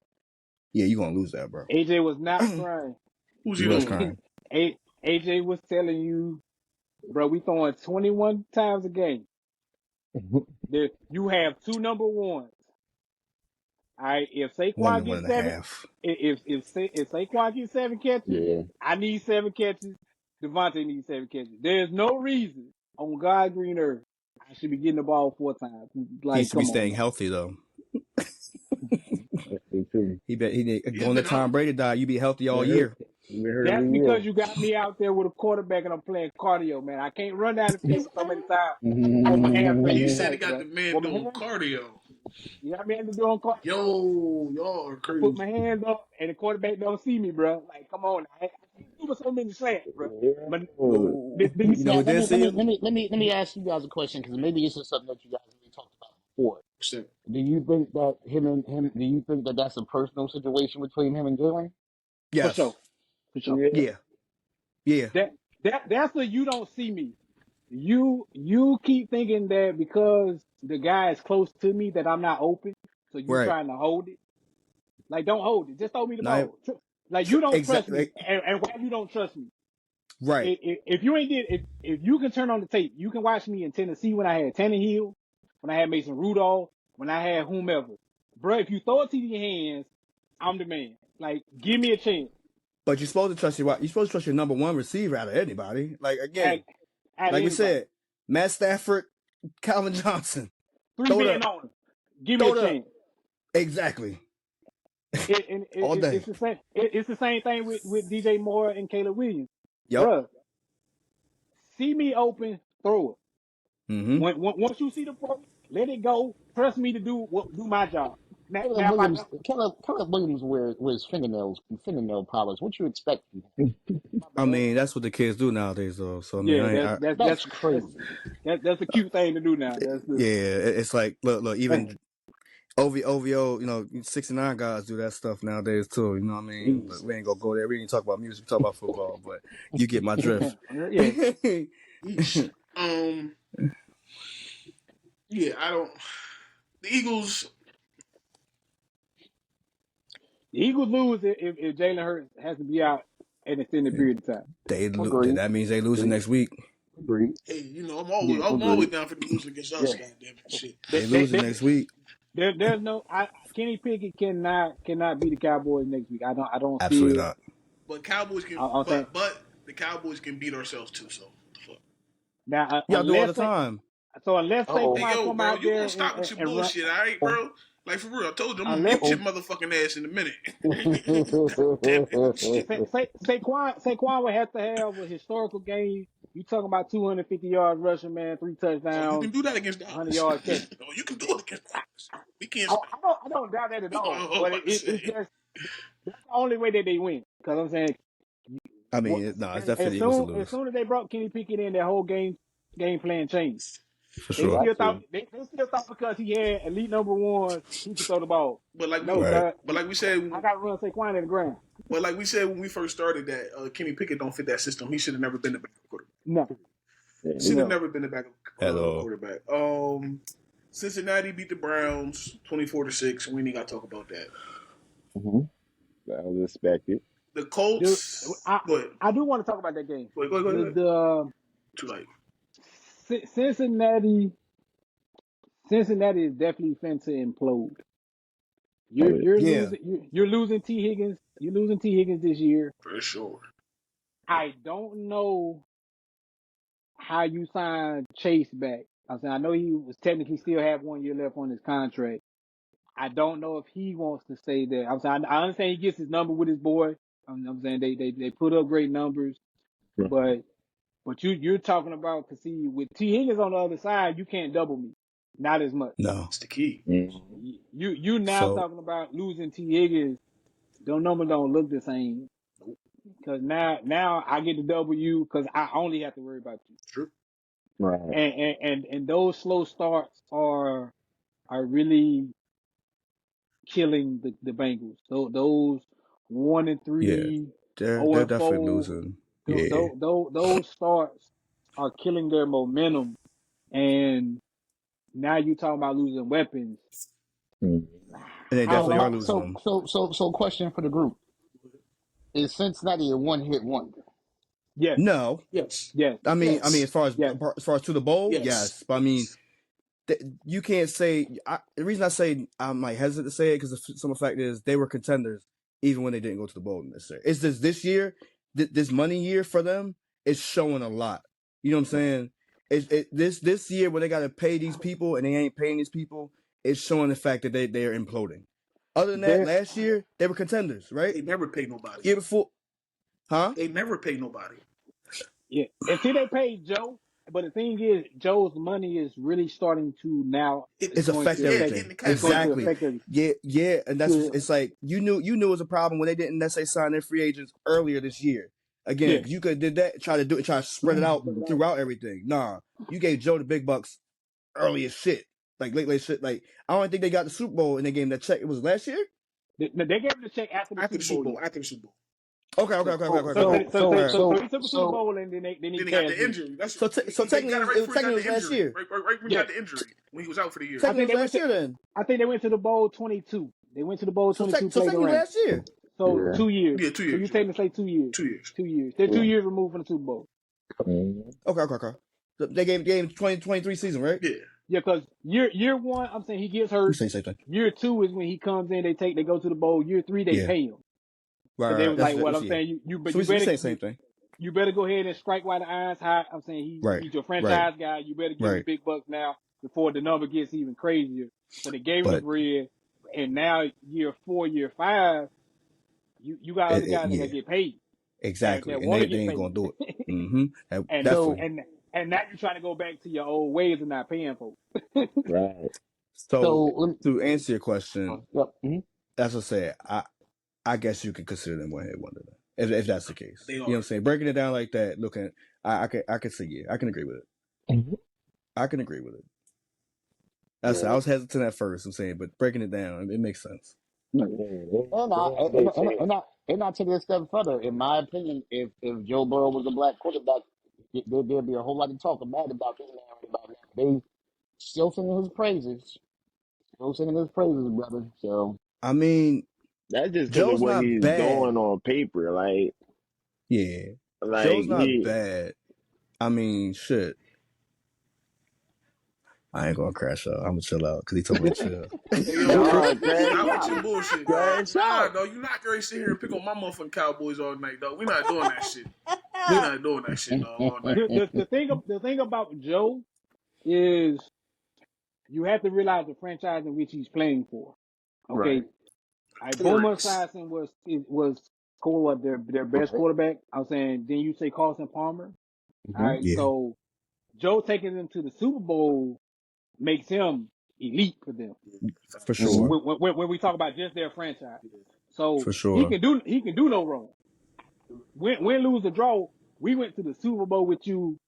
Yeah, you gonna lose that, bro. AJ was not crying. Who's He he was doing? crying. AJ was telling you, bro, we throwing 21 times a game. You have 2 number 1s. All right, if Saquon One gets and a 7, half. if Saquon gets 7 catches, Yeah. I need 7 catches. Devontae needs 7 catches. There's no reason on God green earth I should be getting the ball 4 times. He Like, should be come on, staying man. healthy though. He Going to been Tom out. Brady died. You be healthy all been year. hurt. He been hurt That's every because year. you got me out there with a quarterback and I'm playing cardio, man. I can't run down the field so many times. With my hands You facing said he back, got bro. the man With my doing hands, cardio. you got me in the doing cardio. Yo, y'all are I put crazy. my hands up and the quarterback don't see me, bro. Like, come on. I can't do so many slants, bro. But You know who Now, let did me let see me him? let me let me let me ask you guys a question because maybe this is something that you guys really talked about before. What's that? Do you think that him? Do you think that that's a personal situation between him and Jalen? for Yes. sure. For sure. Yeah. Yeah. That's what you don't see me. You keep thinking that because the guy is close to me that I'm not open, so you Right. trying to hold it. Like, don't hold it. Just throw me the Now, ball. Like, you don't trust me, exactly. and why you don't trust me? Right. If you ain't did, if you can turn on the tape, you can watch me in Tennessee when I had Tannehill, when I had Mason Rudolph, when I had whomever. Bro, if you throw it to your hands, I'm the man. Like, give me a chance. But you're supposed to trust your number one receiver out of anybody. Like At, again, at like we anybody. said, Matt Stafford, Calvin Johnson. 3 Throw it million up. on him. Give me Throw a it up. chance. Exactly. All It's day. the same. It's the same thing with DJ Moore and Caleb Williams, Yep. bro. See me open, throw it. Mm-hmm. Once you see the play, let it go. Trust me to do my job. Now if I don't, Caleb Williams wears fingernail polish. What you expect from him? my I bad. mean, that's what the kids do nowadays, though. So I mean, Yeah, That's crazy. that's a cute thing to do now. yeah. It's like look, Hey, even OVO, 69 guys do that stuff nowadays too. You know what I mean? But we ain't gonna go there. We ain't talk about music. We talk about football. But you get my drift. yeah. Each. Yeah, I don't. The Eagles. The Eagles lose if Jalen Hurts has to be out an extended period of time. Agreed. That means they losing next week. Agreed. Hey, Yeah, I'm always down for the losing against us. yeah. Goddamn it, shit. They losing next week. There's no Kenny Pickett cannot be the Cowboys next week. I don't see Absolutely it. not. But Cowboys can. I'm saying But the Cowboys can beat ourselves too. So fuck. now Y'all do all the time. unless Oh. Hey, Saquon yo, come bro, out you gonna there stop with your and run bullshit, all right, bro? Like for real, I told you, I'm gonna unless mute your motherfucking ass in a minute. Damn it, shit. Saquon would have to have a historical game. You talking about 250 yards rushing, man, 3 Oh, you touchdowns, can do that against 100 Dallas. yards catch. Oh, you can do it against Dallas. We can't. I don't doubt that at all. I'm But about to it's say. just that's the only way that they win. Because I'm saying, I mean, no, it's definitely the Eagles to as lose. soon as they brought Kenny Pickett in, their whole game plan changed. For They sure. still Got thought to. they still thought because he had elite number ones, he could throw the ball. But like No, we, Right. sir. but like we said, I got to run Saquon in the ground. but like we said when we first started that Kenny Pickett don't fit that system. He should have never been the backup quarterback. No, Should have no. never been the backup At all. quarterback. Cincinnati beat the Browns 24-6. We ain't got to talk about that. Mm-hmm. That was expected. The Dude, Colts. Go ahead. I do want to talk about that game. Go ahead. The Too late. Cincinnati is definitely fin to implode. Oh, yeah. Yeah. You're losing T Higgins. You're losing T Higgins this year. For sure. I don't know how you signed Chase back. I know he was technically still have 1 year left on his contract. I don't know if he wants to stay there. I understand he gets his number with his boy. I'm saying they put up great numbers, but you're talking about, to see with T Higgins on the other side, you can't double me, not as much. No. It's the key. Mm-hmm. You now talking about losing T Higgins. Those numbers don't look the same. Because now I get the W because I only have to worry about you. True. Right. And those slow starts are really killing the Bengals. Those 1-3, They're 0-4, definitely losing. Yeah. those starts are killing their momentum. And now you're talking about losing weapons. Mm-hmm. And they definitely are losing. So question for the group: is Cincinnati a one-hit wonder? Yes. No. Yes. Yes. I mean, Yes. as far as to the bowl, Yes. yes. But I mean, you can't say. The reason I say I might hesitate to say it because some of the fact is they were contenders even when they didn't go to the bowl this year. It's just this year, this money year for them is showing a lot. You know what I'm saying? This year when they got to pay these people and they ain't paying these people, it's showing the fact that they are imploding. Other than that, last year they were contenders, right? They never paid nobody. Year before, huh? They never paid nobody. Yeah. Until they paid Joe. But the thing is, Joe's money is really starting to now. It's affect everything. Exactly. Yeah, and that's it's like you knew it was a problem when they didn't necessarily sign their free agents earlier this year. Again, you could have did that, try to spread it out throughout everything. Nah, you gave Joe the big bucks early as shit, like late shit. Like I don't think they got the Super Bowl and they gave him that check. It was last year. They gave him the check after the Super Bowl. After the Super Bowl. Okay. So he took the Super Bowl and then he got the injury. So technically, it was last year. Right when he got the injury when he was out for the year. Technically, it was last year then. I think they went to the Bowl 22. They went to the Bowl 22. So technically last year. So 2 years. Yeah, 2 years. So you technically say 2 years. 2 years. 2 years. They're 2 years removed from the Super Bowl. Okay. So they gave 2023 season, right? Yeah. Yeah, because year one, I'm saying he gets hurt. Same thing. Year 2 is when he comes in. They go to the Bowl. Year 3, they pay him. Right. So they was like, "What I'm saying, you better same thing. You better go ahead and strike while the iron's hot." I'm saying he's your franchise guy. You better give him big bucks now before the number gets even crazier. So they gave him the bread, and now year 4, year 5, you got other guys that gotta get paid. Exactly, that and they ain't gonna do it. And now you're trying to go back to your old ways of not paying folks. Right. So to answer your question, that's what I said. I guess you could consider them one hit wonder if that's the case. You know what I'm saying? Breaking it down like that, looking, I can say I can agree with it. I can agree with it. I was hesitant at first. I'm saying, but breaking it down, it makes sense. And I take it a step further. In my opinion, if Joe Burrow was a black quarterback, there'd be a whole lot of talk about him now. They still singing his praises. Brother. So I mean, that's just because of what he's doing on paper. Like, Joe's not bad. I mean, shit. I ain't gonna crash out. I'm gonna chill out because he told me to chill. Stop with your bullshit. Nah, though. You not gonna sit here and pick on my motherfucking Cowboys all night, though. We not doing that shit. All night. The thing about Joe is you have to realize the franchise in which he's playing for. Okay, Boomer Esiason was their best quarterback. I'm saying, then you say Carson Palmer. All right, so Joe taking them to the Super Bowl makes him elite for them. For sure. When we talk about just their franchise. So for sure. he can do no wrong. Win, lose, or draw. We went to the Super Bowl with you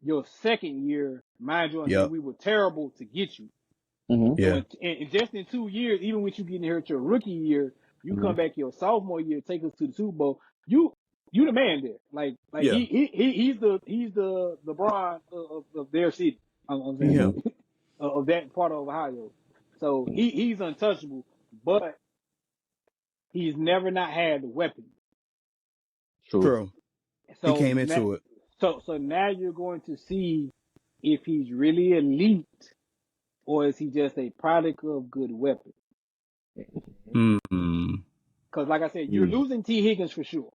your second year Mind you, I'm saying Yep. we were terrible to get you. Mm-hmm. So Yeah. in just in 2 years, even with you getting hurt your rookie year, you Mm-hmm. come back your sophomore year, take us to the Super Bowl. You the man there. Like Yeah. he's the LeBron of their city. I'm Yeah. saying of that part of Ohio. So he's untouchable, but he's never not had the weapon. True. True. He So came now, into it. so now you're going to see if he's really elite or is he just a product of good weapons. Mm, Because like I said, you're Mm. losing T. Higgins for sure.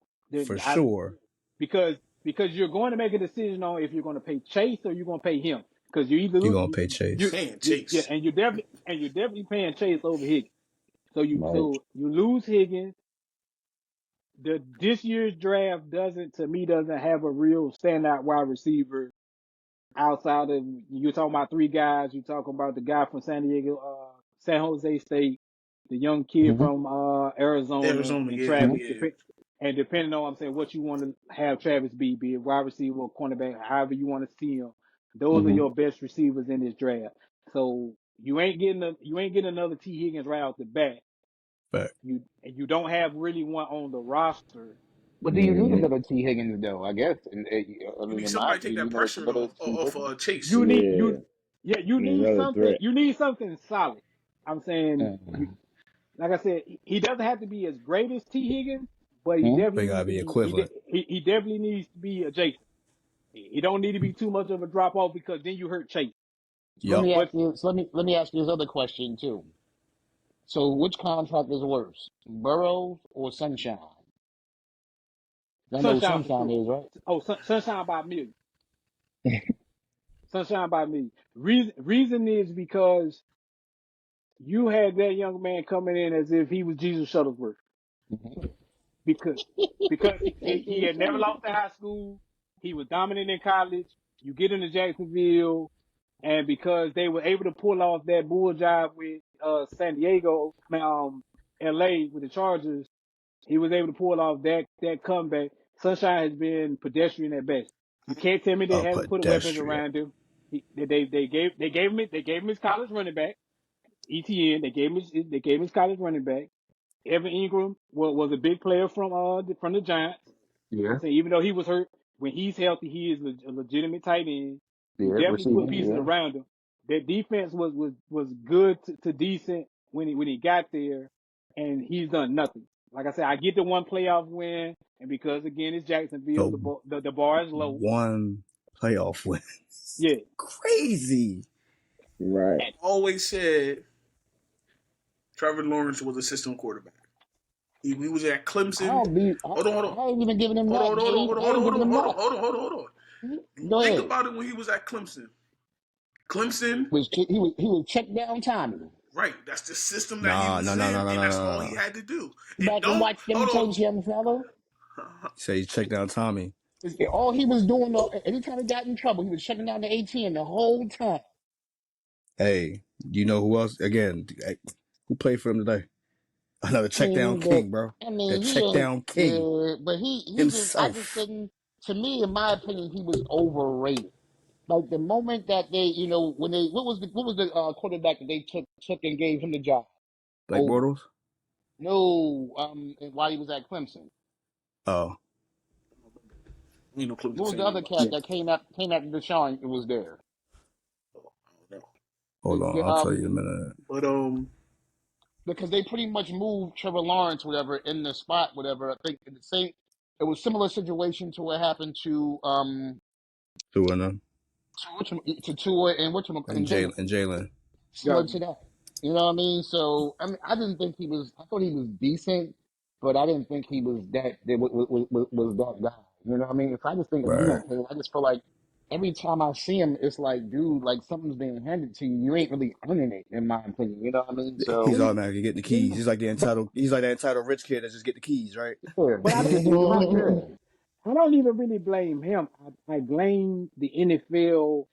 for sure. Because you're going to make a decision on if you're going to pay Chase or you're going to pay him. Because you either You gonna pay Chase. Man, yeah, Chase. and you're definitely paying Chase over Higgins. Right. So you lose Higgins. This year's draft doesn't have a real standout wide receiver outside of you're talking about three guys. You're talking about the guy from San Jose State, the young kid Mm-hmm. from Arizona, Arizona, and yeah, Mm-hmm. Travis. yeah. And depending on, I'm saying, what you want to have Travis be it wide receiver or cornerback, however you want to see him. Those are Mm-hmm. your best receivers in this draft. So you ain't getting another T Higgins right off the bat. But You don't have really one on the roster. But do you need mm, another T. Higgins though? I guess. I You mean, need in my somebody to take opinion, that you know, it's a pressure better off receiver. Chase. You need Yeah, you need another something. threat. You need something solid. I'm saying, Mm-hmm. like I said, he doesn't have to be as great as T Higgins, but he Mm-hmm. they definitely gotta needs to be be. equivalent. He definitely needs to be adjacent. He don't need to be too much of a drop off because then you hurt Chase. So let Yup. me ask But you. So let me ask you this other question too. So which contract is worse, Burrows or Sunshine? I know Sunshine for Sunshine sure. is right. Oh, Sunshine by me. Sunshine by me. Reason is because you had that young man coming in as if he was Jesus Shuttlesworth. Mm-hmm. because because he had never lost in high school. He was dominant in college. You get into Jacksonville, and because they were able to pull off that bull job with San Diego, L.A. with the Chargers, he was able to pull off that comeback. Sunshine has been pedestrian at best. You can't tell me they A haven't put weapons pedestrian. around him. They gave him his college running back, ETN. They gave him his college running back. Evan Ingram was a big player from the Giants. I'm Yeah. saying even though he was hurt, when he's healthy, he is a legitimate tight end. You Yeah. definitely put Receiver. pieces Yeah. around him. That defense was good to decent when he got there, and he's done nothing. Like I said, I get the one playoff win, and because again it's Jacksonville, The the bar is low. one playoff win. Yeah, Crazy. Right. and Always said Trevor Lawrence was a system quarterback. He was at I Clemson. don't be. Hold on, hold on. I ain't even giving him Hold that, on, hold on, Gabe. hold on, I hold on, ain't hold giving on, him hold on, that. hold on, hold on, hold on. Go Think ahead. about it when he was at Clemson. Clemson, He was check down Tommy. right? That's the system that he Nah, was no, no, in, no, no, and no, that's no, all he no. had to do. And Back and don't watch them hold tapes, young fella. on. Say you check down Tommy. All he was doing, anytime he got in trouble, he was checking down the ATM the whole time. Hey, you know who else? Again, who played for him today? Another I check down mean, but king, bro. I The mean, he check ain't. down king Yeah, but I just himself. didn't. To me, in my opinion, he was overrated. Like the moment that they, when they, what was the quarterback that they took and gave him the job Blake over? Bortles? No, while he was at Clemson, Oh, You know, Clemson what was fan the other that cat much. that came after Deshaun? It was there. I don't know. hold on. I'll tell you in a minute. But Because they pretty much moved Trevor Lawrence, whatever, in the spot, whatever. I think the same. It was similar situation to what happened Two and them. to Tua and And and Jalen. Jalen. And Jalen. Similar gotcha. to that. You know what I mean? So I mean, I didn't think he was. I thought he was decent, but I didn't think he was was that guy. You know what I mean? If I just think of Right. Deion Sanders, I just feel like every time I see him, it's like, dude, like something's being handed to you. You ain't really earning it, in my opinion. You know what I mean? He's So automatically getting the keys. Yeah, He's like the but entitled. He's like that entitled rich kid that just get the keys, right? yeah, but I don't yeah. I don't even really blame him. I blame the NFL.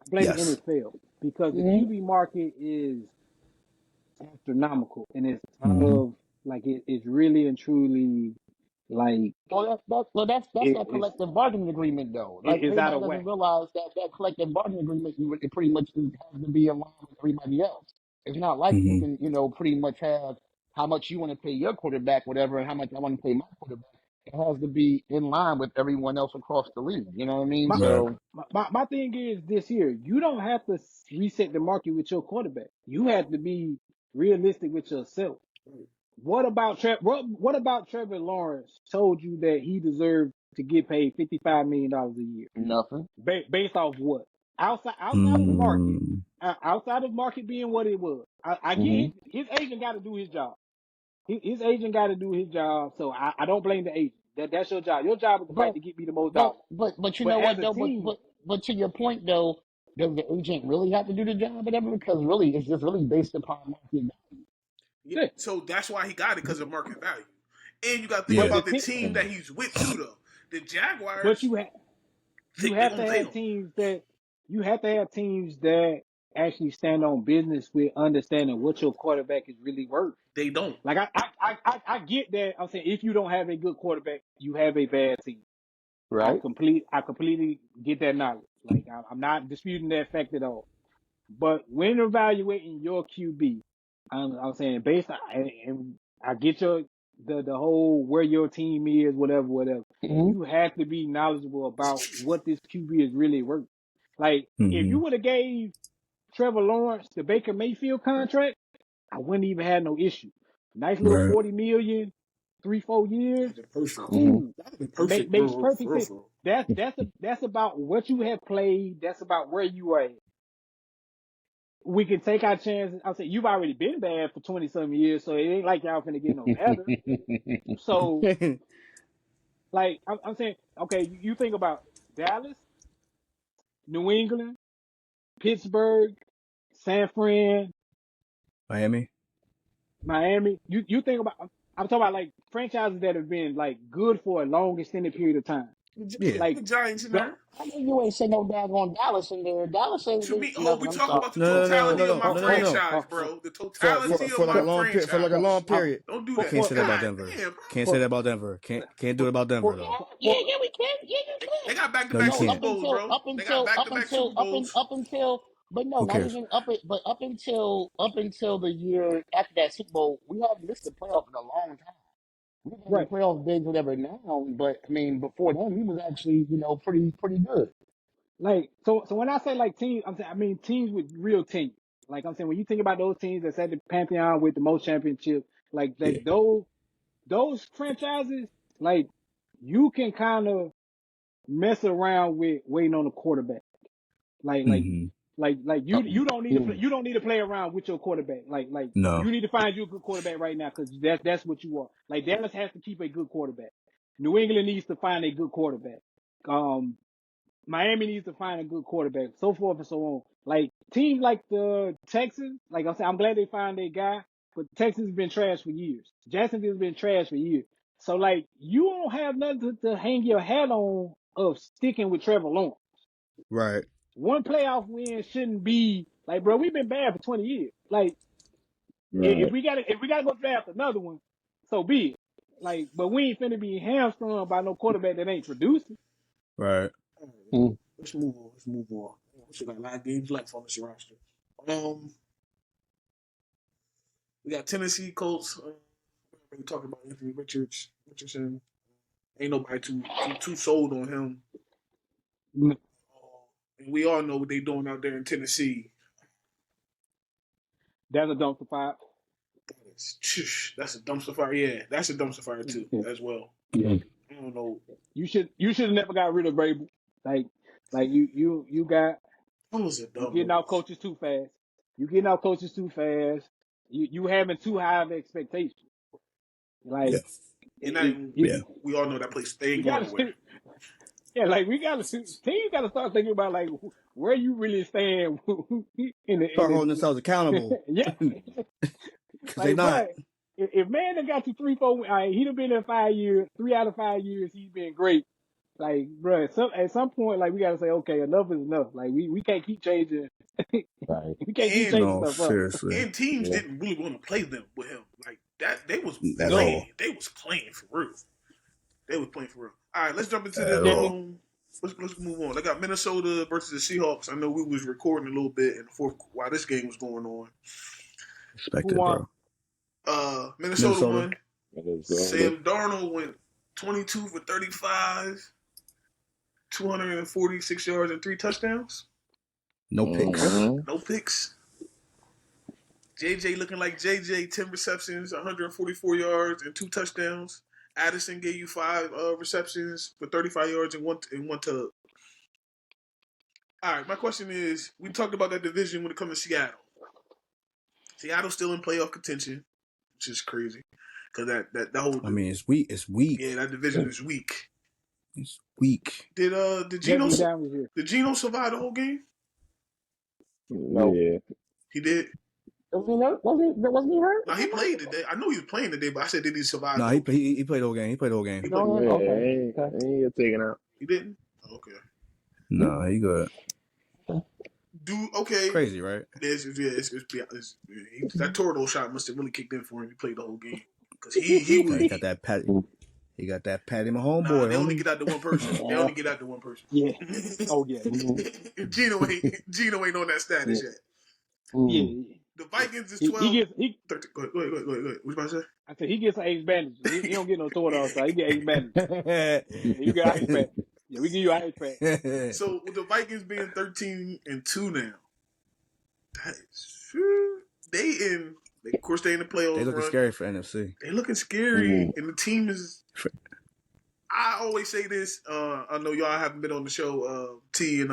I blame the Yes. NFL because the Mhm. QB market is astronomical and it's out Mm-hmm. of like it's really and truly. Like That's it, that collective bargaining agreement though. Like it's out everybody of doesn't whack. realize that collective bargaining agreement it pretty much has to be in line with everybody else. It's not like you Mm-hmm. can pretty much have how much you want to pay your quarterback, whatever, and how much I want to pay my quarterback. It has to be in line with everyone else across the league. You know what I mean? My, Right. So my thing is this here. You don't have to reset the market with your quarterback. You have to be realistic with yourself. What about what about Trevor Lawrence told you that he deserved to get paid $55 million a year? nothing. Based off what? Outside of the market, Mm, outside of market being what it was. I get Hmm. his agent got to do his job. His agent got to do his job. So I don't blame the agent. That's your job. Your job is to fight But to get me the most but dollars. but you But know as what a though? team, But to your point though, does the agent really have to do the job or whatever? Because really, it's just really based upon market. Yeah, yeah. so that's why he got it because of market value. And you got to think But yeah. the about the team, team that he's with too, though. The but Jaguars you think they're have gonna to pay have him. teams that actually stand on business with understanding what your quarterback is really worth. They don't. Like I get that. I'm saying if you don't have a good quarterback, you have a bad team. Right. I completely get that knowledge. Like I'm not disputing that fact at all. But when evaluating your QB, I'm saying based on, and I get the whole where your team is, whatever. Hmm. You have to be knowledgeable about what this QB is really worth. Like if Mm-hmm. you would have gave Trevor Lawrence the Baker Mayfield contract, I wouldn't even have no issue. Nice little Right. 40 million, 3-4 years, That'd been perfect. Hmm. cool. That'd been perfect, Makes bro. perfect For real, sense. for real. That's about what you have played. That's about where you are. We can take our chances. I'll say you've already been bad for 20 some years, so it ain't like y'all finna get no better. So like I'm saying, okay, you think about Dallas, New England, Pittsburgh, San Fran, Miami. Miami. You think about I'm talking about like franchises that have been like good for a long extended period of time. Yeah. Put Like the Giants in the there. I mean, you ain't say no daggone Dallas in there. Dallas ain't To me, nothing. we I'm talking sorry. about the No, no, no, totality no, of no, my no, no, no. franchise, bro. The For totality for of for like a my long period, for like a franchise. long period. Don't do for that. Can't for say that for about God Denver. damn, bro. Can't say for that about Denver. Can't do for, it about Denver for, though. Yeah, for yeah, we can. Yeah, you They can. got back to No, you back No, Super can't. Bowls, bro. They got back to back Super Bowls. but no, Who not cares? even up until the year after that Super Bowl, we haven't missed the playoff in a long time. We have the right. playoff bids, whatever now, but I mean, before then, we was actually, pretty good. Like so when I say like teams, I'm saying I mean teams with real teams. Like I'm saying when you think about those teams that's at the pantheon with the most championships, Yeah. like those franchises, like you can kind of mess around with waiting on a quarterback. Like like Mm-hmm. like you don't need to play, Mm. you don't need to play around with your quarterback. Like No. you need to find you a good quarterback right now because that's what you are. Like Dallas has to keep a good quarterback. New England needs to find a good quarterback. Um, Miami needs to find a good quarterback, so forth and so on. Like teams like the Texans, like I'm saying, I'm glad they found a guy, but Texas has been trash for years. Jacksonville's been trash for years. So like you don't have nothing to hang your hat on of sticking with Trevor Lawrence. Right. One playoff win shouldn't be like, bro, we've been bad for 20 years. Like Right. if we gotta go draft another one, so be it. Like, but we ain't finna be hamstrung by no quarterback that ain't producing. Right. All right, Mm. let's move on. Let's move on. We still got a lot of games left on this roster. Um, we got Tennessee Colts. We talking about Anthony Richardson. Ain't nobody too sold on him. And we all know what they doing out there in Tennessee. That's a dumpster fire. That's a dumpster fire. Yeah, that's a dumpster fire too, Yeah. as well. Yeah. I don't know. You should have never got rid of Vrabel. Like That was a you dumb getting move. out coaches too fast. You getting out coaches too fast. You having too high of expectations. Yeah. Like And not even, Yeah. we all know that place. They we ain't going gotta nowhere. yeah, like we gotta teams gotta start thinking about like where you really stand Start holding themselves accountable. yeah. Cause they Like, not. bro, if man done got you 3-4, he done been there 5 years, 3 out of 5 years, he's been great. Like, bro, at some point, like, we gotta say, okay, enough is enough. Like, we can't keep changing. Right. We can't keep And changing No, stuff up. seriously. teams Yeah. didn't really want to play them with him like that. They was At No, all. playing. They was playing for real. They was playing for real. All right, let's jump into At the all. Let's move on. I got Minnesota versus the Seahawks. I know we was recording a little bit in the fourth while this game was going on. Expected, Who won? bro. Minnesota won. Minnesota. Sam Darnold went 22 for 35, 246 yards and 3 touchdowns. No picks. Mhm. No picks. JJ looking like JJ, 10 receptions, 144 yards and 2 touchdowns. Addison gave you 5 receptions for 35 yards and one tug. All right, my question is, we talked about that division when it comes to Seattle. Seattle's still in playoff contention, which is crazy. Because that whole... I mean, it's weak. It's weak. Yeah, that division is weak. It's weak. Did Geno Jeffrey Down was here. did Geno survive the whole game? No. Yeah. He did. Wasn't he hurt? No, he played today. I know he was playing today, but I said, did he survive? No, the whole he played the whole game. He played the whole game. No, Yeah, okay. he ain't get taken out. He didn't? Okay. No, he good. Okay. Crazy, right? That Tordo shot must have really kicked in for him. He played the whole game. Because he He got that Patty. He got that Patty Mahomes Nah, boy. they only homie. get out to one person. They only get out to one person. Yeah. Oh yeah. Gino ain't on that status yet. Yeah. The Vikings is He 12. gets he. 13. Go ahead. What you about to say? I said he gets an ace bandage. He don't get no sword outside. He get ace bandage. You get ice pack. Yeah, we give you ice pack. So with the Vikings being 13-2 now, that is of course they in the playoffs. They looking run. scary for NFC. They looking scary, and the team is. I always say this. I know y'all haven't been on the show, T and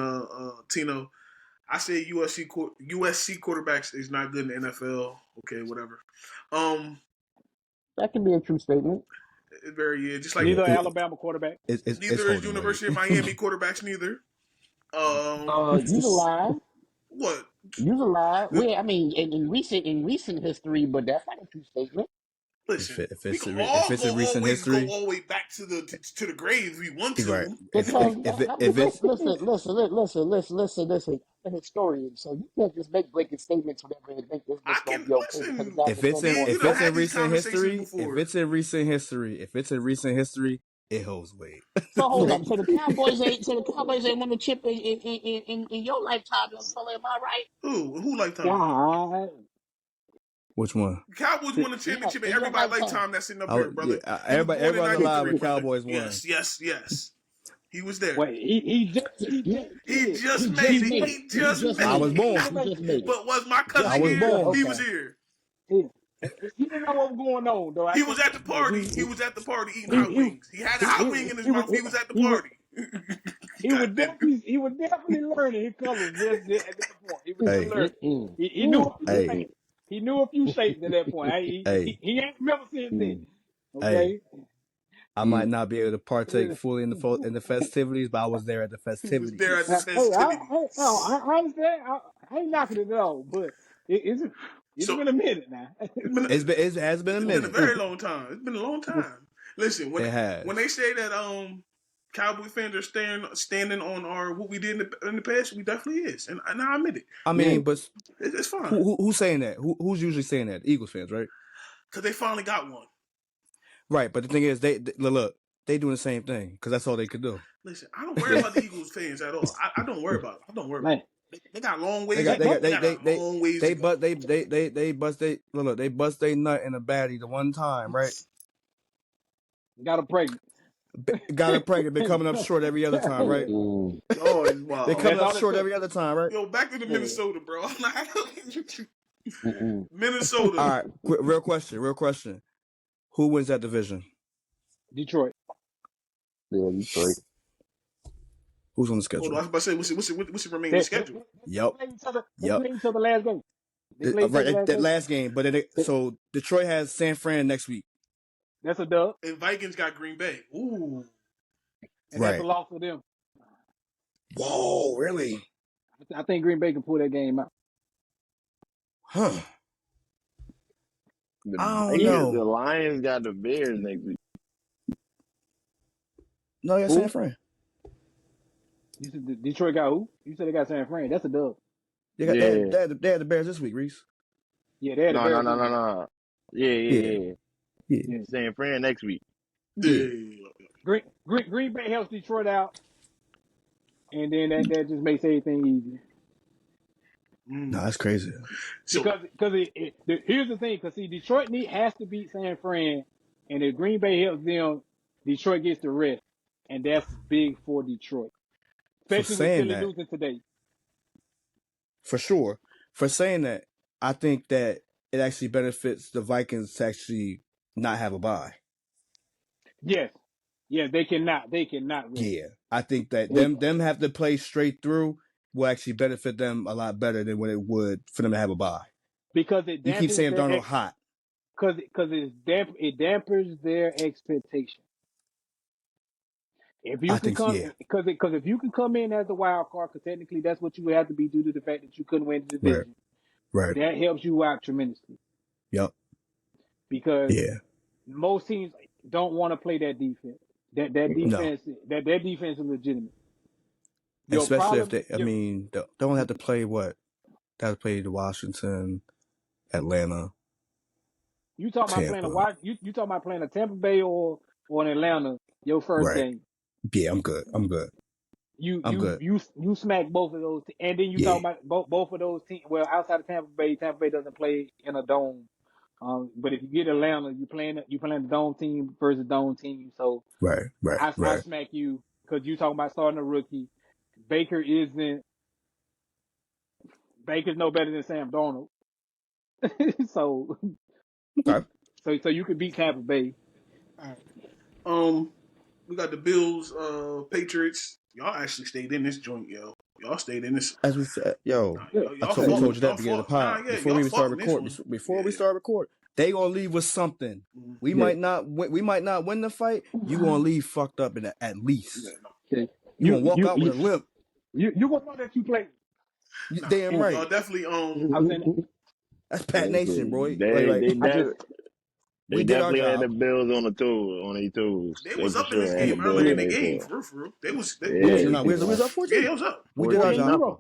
Tino. I say USC quarterbacks is not good in the NFL. Okay, whatever. That can be a true statement. Just like Neither Alabama quarterback. neither is University of Miami quarterbacks. Neither. You's a lie. What? You's a lie. Well, I mean, in recent history, but that's not a true statement. Listen, If we it's can if it's a recent history, go all the way back to the grave if we want to. right? Because If it's listen, I'm a historian, so you can't just make blanket statements whenever you think this is going to be okay. if it's in recent history, it holds weight. So hold on. So the Cowboys ain't won the chip in your lifetime, young fella. Am I right? Who lifetime? God. Which one? Cowboys won the championship in everybody's lifetime that's sitting up here, brother. Yeah, everybody's alive when Cowboys won. Yes. He was there. Wait, he just made it. I was born. But was my cousin I was here? born. He was here. He didn't know what was going on, though. He was at the party. He was at the party eating hot wings. He had a hot wing in his mouth. He was at the party. He was definitely learning his colors just at that point. He was just learning. He knew. He knew a few shapes at that point. He ain't never seen then. Okay. I might not be able to partake fully in the festivities, but I was there at the festivities. I understand. I ain't knocking it at all, but it's been a minute now. It has been a minute. It's been a very long time. It's been a long time. Listen, when they say that Cowboy fans are standing on what we did in the past, we definitely is, and I admit it. I mean, but it's fine. Who's saying that? Who's usually saying that? Eagles fans, right? Because they finally got one. Right, but the thing is, they look, they doing the same thing because that's all they could do. Listen, I don't worry about the Eagles fans at all. I don't worry about it. I don't worry about it. They got long ways. They bust they nut in a baddie the one time, right? Got a pregnant. Been coming up short every other time, right? Oh, wow. They coming up short every other time, right? Yo, back to the Minnesota, bro. Minnesota. All right, real question. Who wins that division? Detroit. Yeah, Detroit. Who's on the schedule? Hold on, I was about to say, what's the remaining schedule? They played each other last game. That last game. But so Detroit has San Fran next week. That's a dub. And Vikings got Green Bay. Ooh. And that's a loss for them. Whoa, really? I think Green Bay can pull that game out. Huh. I don't know. The Lions got the Bears next week. No, they got San Fran. You said Detroit got who? You said they got San Fran. That's a dub. They had the Bears this week, Reese. Yeah, they had the Bears. No. Yeah. San Fran next week. Yeah. Green Bay helps Detroit out, and then that just makes everything easier. No, that's crazy. So Here's the thing, because see, Detroit has to beat San Fran, and if Green Bay helps them, Detroit gets the rest, and that's big for Detroit, For especially with saying Philly that, losing today. for sure. For saying that, I think that it actually benefits the Vikings to actually not have a bye. Yes, they cannot rest. Yeah, I think that They, them have to play straight through will actually benefit them a lot better than what it would for them to have a bye. because it You keep dampens Sam Darnold hot. because it dampers their expectation. If you I can think, come, yeah, because if you can come in as the wild card, because technically that's what you would have to be due to the fact that you couldn't win the right, division. right, That helps you out tremendously yep, because yeah. most teams don't want to play that defense. That No, defense that defense is legitimate. Your especially if problem, they, I mean, they don't have to play what? They have to play the Washington, Atlanta, you talking about playing Tampa. you talking about playing a Tampa Bay or in Atlanta your first Right. game. Yeah, I'm good. I'm good. I'm good. You smack both of those, and then you Yeah, talk about both of those teams. Well, outside of Tampa Bay doesn't play in a dome. But if you get Atlanta, you playing the dome team versus dome team. So right, right, I right. smack you because you talking about starting a rookie. Baker's no better than Sam Darnold. so Okay. so you could beat Tampa Bay. all right. We got the Bills, Patriots. Y'all actually stayed in this joint, yo. Y'all stayed in this. As we said, yo, Nah, Yeah. I y'all told we fought. told you that Y'all at the beginning of fought. the Nah, pod yeah, before y'all we even fought start in this recording. one. Before we Yeah. start recording, they gonna leave with something. We Yeah. might not. We might not win the fight. You gonna leave fucked up at Yeah, least. no. Okay. You gonna walk out with a limp. You gonna know that you play. You Nah. damn And right. Y'all definitely I was in. That's Pat Nation, bro. They Like they I just de- we they did our definitely had the job. Bills on their toes. they They was for up in this sure had the game Bills earlier on in the their game, toes. for real. They was Bullshit or Yeah, not? We was up yeah, 14. it was up. We did our 14 job. nothing.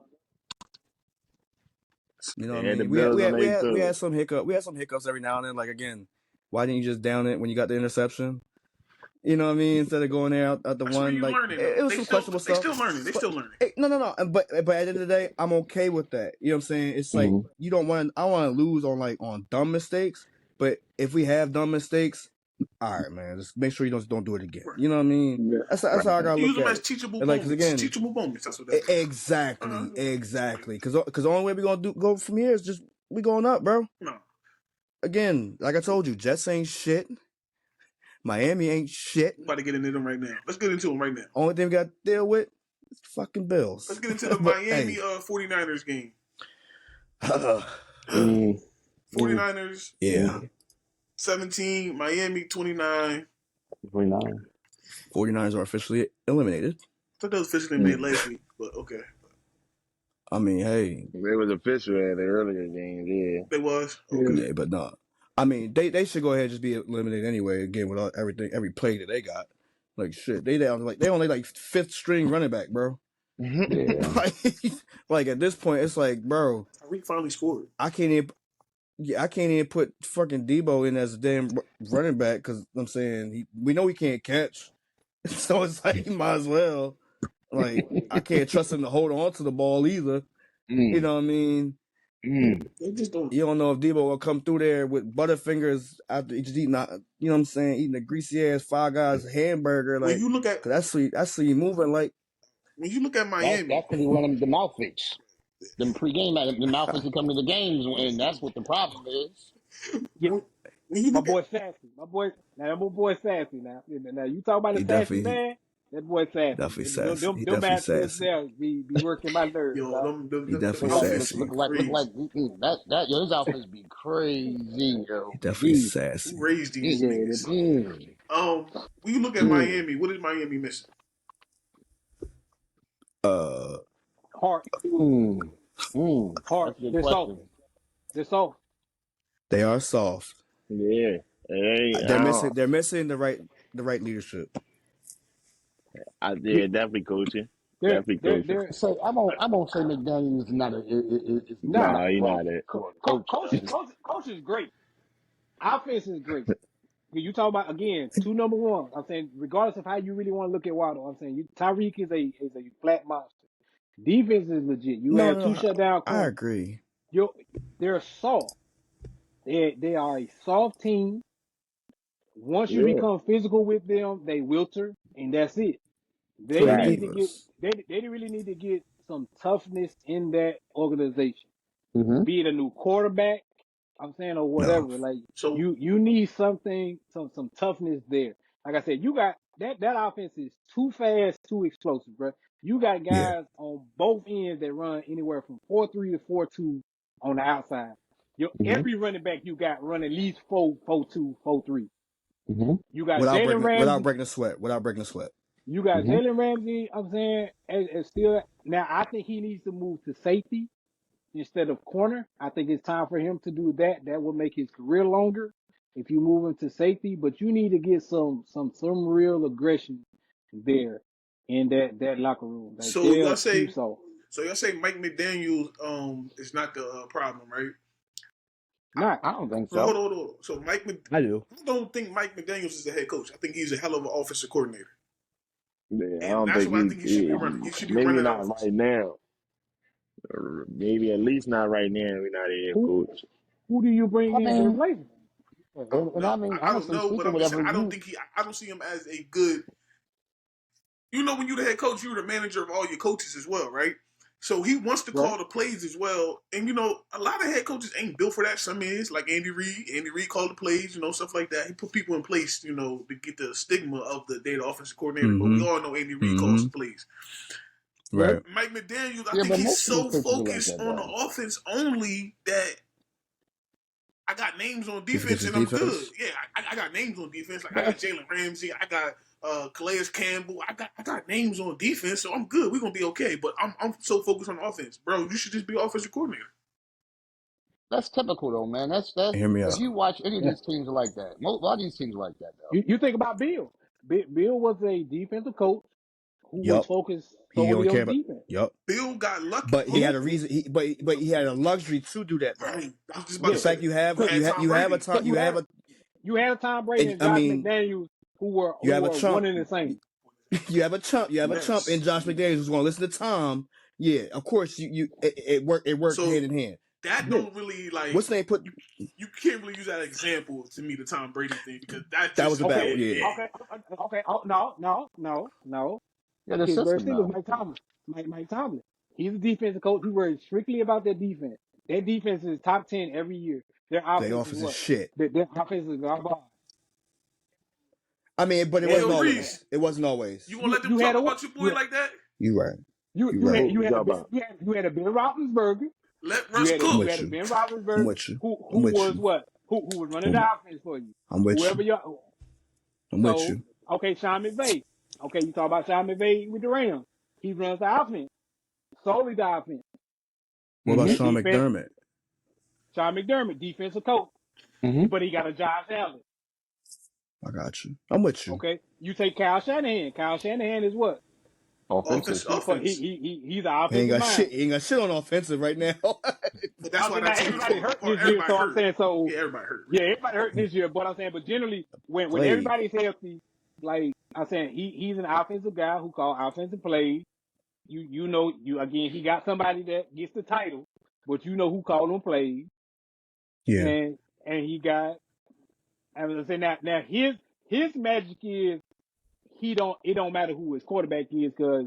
You know what I They had the mean? Bills on their We had toes. some hiccup. We had some hiccups every now and then. Like again, why didn't you just down it when you got the interception? You know what I mean? Instead of going there out the That's where one, you like learning though. it was They some still questionable they stuff. still learning. They But still learning. no. But at the end of the day, I'm okay with that. You know what I'm saying? It's like you don't want. I want to lose on dumb mistakes. But if we have dumb mistakes, all right, man, just make sure you don't do it again. Right. You know what I mean? yeah. That's Right. how I gotta Use look them at as it. teachable And like, cause moments. again, Teachable moments. That's what that is. exactly. Cause the only way we gonna go from here is just we going up, bro. No. Again, like I told you, Jets ain't shit. Miami ain't shit. We're about to get into them right now. Let's get into them right now. Only thing we got to deal with is fucking Let's Bills. get into the But Miami hey, 49ers game. Mm, 49ers yeah, 17, Miami 29. 29. 49ers are officially eliminated. I thought that was officially made last week, but okay. I mean, hey, They was official at the earlier games, yeah. They was? Yeah. Okay. yeah, but no. I mean, they should go ahead and just be eliminated anyway. Again, with every play that they got, like shit, they only like fifth string running back, bro. Yeah. like, like at this point, it's like, bro, Tyreek finally scored. I can't even put fucking Debo in as a damn running back because I'm saying we know he can't catch, so it's like he might as well. Like I can't trust him to hold on to the ball either. You know what I mean? They just don't. You don't know if Debo will come through there with butterfingers after he just eating, you know what I'm saying, eating a greasy ass Five Guys hamburger. When Like, you look at cause I see you moving like. That's Miami, because he run them outfits. Them pregame, the outfits that come to the games, and that's what the problem is. Yeah. when you My look at boy sassy. My boy sassy now. Now you talk about a He sassy definitely man. That boy sassy. sassy. He Them definitely accents sassy. there be working my nerves, yo, dog. He them definitely outfits sassy. be crazy. Yo, his outfits be crazy, He yo. definitely He, Who sassy. raised these Yeah, niggas? mm, When you look at Miami, what is Miami missing? Uh, heart. That's a good They're soft. question. They're soft. they are soft. Yeah. Hey, They're missing the right leadership. yeah, definitely coaching. They're Definitely they're coaching. they're So I won't say McDaniels is nah. Nah, not he great not it. coach. Coach is great. Offense is great. You talk about again two number one. I'm saying regardless of how you really want to look at Waddle, I'm saying Tyreek is a flat monster. Defense is legit. You No, have no, two no. shutdown I corners. agree. They're soft. They are a soft team. Once you Yeah, become physical with them, they wilter, and that's it. For They the need facts. to get Divas. they really need to get some toughness in that organization. Mm-hmm. Be it a new quarterback, I'm saying, or No. whatever. Like So you need something, some toughness there. Like I said, you got that offense is too fast, too explosive, bro. You got Yeah. guys on both ends that run anywhere from 4-3 to 4-2 on the outside. Mm-hmm. Every running back you got run at least 4-4-2, 4-3. Mm-hmm. You got Without Jalen Ramsey. breaking the sweat. Without breaking the sweat. You got Mm-hmm. Jalen Ramsey. I'm saying, as still now. I think he needs to move to safety instead of corner. I think it's time for him to do that. That will make his career longer if you move him to safety. But you need to get some real aggression there in that locker room. Like so they're y'all too say soft. so y'all say Mike McDaniel is not the problem, right? Not I don't think So hold so. on, hold on. So I do. I don't think Mike McDaniel's is the head coach. I think he's a hell of an offensive coordinator, Yeah, I and don't that's think why I think he should be running. He should be maybe running the not offense. right now. Or maybe at least not right now. We're not a head who coach. who do you bring I in to mean, replace him? I don't and know. I mean, I don't honestly know, but speaking, I'm just saying whatever I don't you, think I don't see him as a good. You know, when you're the head coach, you're the manager of all your coaches as well, right? So he wants to Right? call the plays as well. And, you know, a lot of head coaches ain't built for that. Some is, like Andy Reid. Andy Reid called the plays, you know, stuff like that. He put people in place, you know, to get the stigma of the data offensive coordinator. But we Mm-hmm. all know Andy Reid calls Mm-hmm. the plays. Right? Right. Mike McDaniel, I yeah, think but he's most of these so coaches are like focused that, on the though. offense only that I got names on He forgets defense his and I'm good. defense. Yeah, I got names on defense. Like I got That's Jalen Ramsey, I got Calais Campbell. I got names on defense, so I'm good. We're gonna be okay. But I'm so focused on offense, bro. You should just be offensive coordinator. that's typical, though, man. That's Hear me if out. you watch any of Yeah. these teams are like that. Most, a lot of these teams are like that, though. You think about Bill. Bill was a defensive coach who was Yup. focused He solely don't care on about. defense. Yup. Bill got lucky. But he Hold had on. a reason. But he had a luxury to do that though. Right. I was just about to Yeah, It's say like you had Tom you have a Brady. time because you had a Tom Brady and, and I Josh mean McDaniels you who have a were one chump and the same. you have a chump in Yes. Josh McDaniels who's going to listen to Tom. Yeah, of course it worked So hand in hand. that Yeah. don't really like What's the name put you can't really use that example to me the Tom Brady thing because that that was just a bad Okay. one. Yeah, Okay. Okay. Oh, no. Yeah, the Pittsburgh system, Steelers, though. Mike Tomlin. Mike Tomlin. He's a defensive coach. He worries strictly about their defense. Their defense is top 10 every year. Their they offense is offense is what? shit. Their offense is garbage. I mean, but it hey They wasn't yo they Reese, always. It wasn't always. you gonna let them you had talk a about what? your boy like that? You right. You You right. had Who you we had a talking Ben about? you had a Ben Roethlisberger. Let Russ I'm You cook. had with a you. Ben I'm Roethlisberger with you. who I'm with was you. what? Who was running the I'm, offense for you? I'm with Whoever you. you I'm with so you. okay, Sean McVay. Okay, you talk about Sean McVay with the Rams. He runs the offense, solely the offense. What about Mm-hmm. Sean Defense, McDermott? Sean McDermott, defensive coach. Mm-hmm. But he got a Josh Allen. I got you. I'm with you. Okay, you take Kyle Shanahan. Kyle Shanahan is what? Offensive. Offense. He's an He ain't offensive got shit. mind. He ain't got shit on offensive right now. But that's I'm why saying that now team is everybody falling hurt apart. this year, Everybody so I'm hurt. saying so. Yeah, everybody hurt. Yeah, everybody hurt this year, but I'm saying, but generally, when Played. everybody's healthy, like I'm saying, he's an offensive guy who called offensive plays. You know again he got somebody that gets the title, but you know who called them plays, Yeah. and he got. I was saying now his magic is it don't matter who his quarterback is because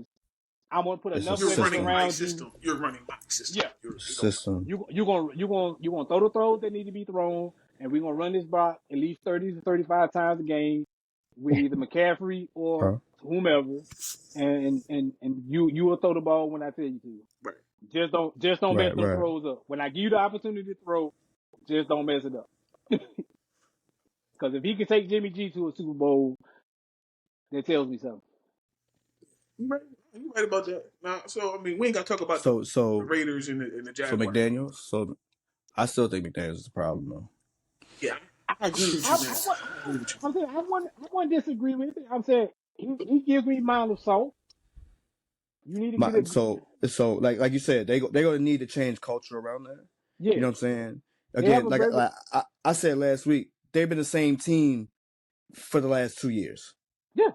I'm gonna put It's a enough You're weapons running system. my around you. system. You're running my system. Yeah, It don't matter. System. you gonna throw the throws that need to be thrown, and we're gonna run this block at least 30 to 35 times a game with either McCaffrey or Huh? whomever, and you will throw the ball when I tell you to. Right. Just don't mess Right. them Right. throws up. When I give you the opportunity to throw, just don't mess it up. Because if he can take Jimmy G to a Super Bowl, that tells me something. You right about that. Now, so I mean, we ain't got to talk about So the so Raiders and the so Jaguars. McDaniels. So I still think McDaniels is the problem though. Yeah, I agree with I, you, man. I, I agree with you. I'm saying I wouldn't disagree with it. I'm saying he gives me mind of salt. You need to get it. So like you said, they're gonna need to change culture around there. You Yeah, know what I'm saying? they have Again, a very I said last week, they've been the same team for the last 2 years. Yeah.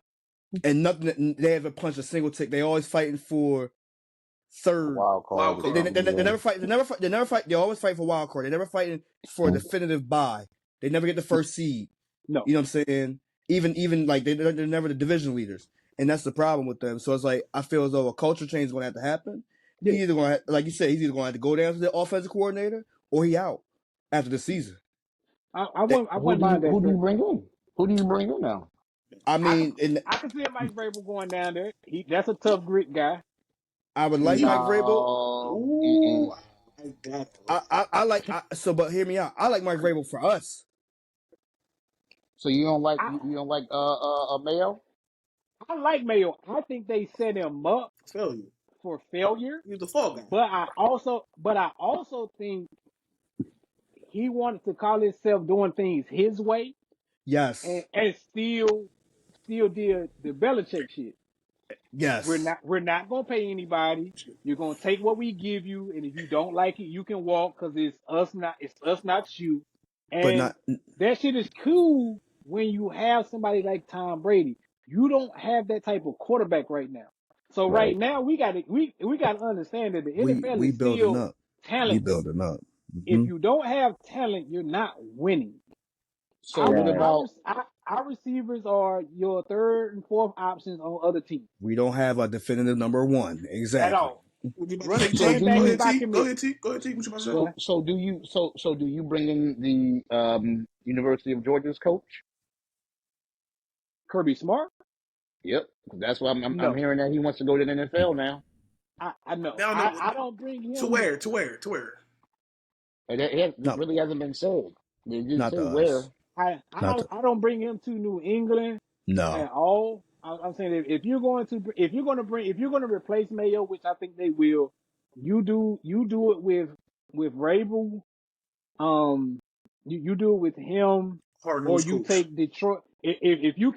And nothing. They haven't punched a single tick. They always fighting for third. Wild Wild card or They card. something. never Yeah. fight. They never fight. They never fight. They always fight for wild card. They never fighting for a definitive bye. They never get the first seed. No. You know what I'm saying? Even like they're never the division leaders, and that's the problem with them. So it's like I feel as though a culture change is going to have to happen. Yeah. He's either going to, like you said, he's either going to have to go down to the offensive coordinator or he out after the season. I wouldn't Who mind that. do you bring in? Who do you bring in now? I mean, I can see Mike Vrabel going down there. That's a tough grit guy. I would like Mike He, Vrabel. No. ooh, I like that. I like but hear me out. I like Mike Vrabel for us. So you don't like I Mayo? I like Mayo. I think they set him up Failure. for failure. He was the fall guy. But I also think he wanted to call himself doing things his way Yes, and still did the Belichick shit. yes. We're not gonna pay anybody. You're gonna take what we give you, and if you don't like it, you can walk because it's us not you. But And not that shit is cool when you have somebody like Tom Brady. You don't have that type of quarterback right now. So right now we got to understand that the NFL we is building still up. We talent based. building up. If you don't have talent, you're not winning. So what about Our receivers are your third and fourth options on other teams We don't have a definitive number one. at Exactly. all. What you about to say, so T? do Go you ahead, by T. Go committee. ahead, T. Go ahead, T. What you about to say? Go ahead. so do you bring in the University of Georgia's coach? Kirby Smart? Yep, that's why I'm No, hearing that he wants to go to the NFL now. I know. Now, no, I don't bring him to where? To where? To where? And it No, really hasn't been said. They didn't not say to where. us. Not to, I don't bring him to New England no. at all. I'm saying if you're going to replace Mayo, which I think they will, you do it with Rabel. You do it with him, Hard or nosed you coach. take Detroit. If you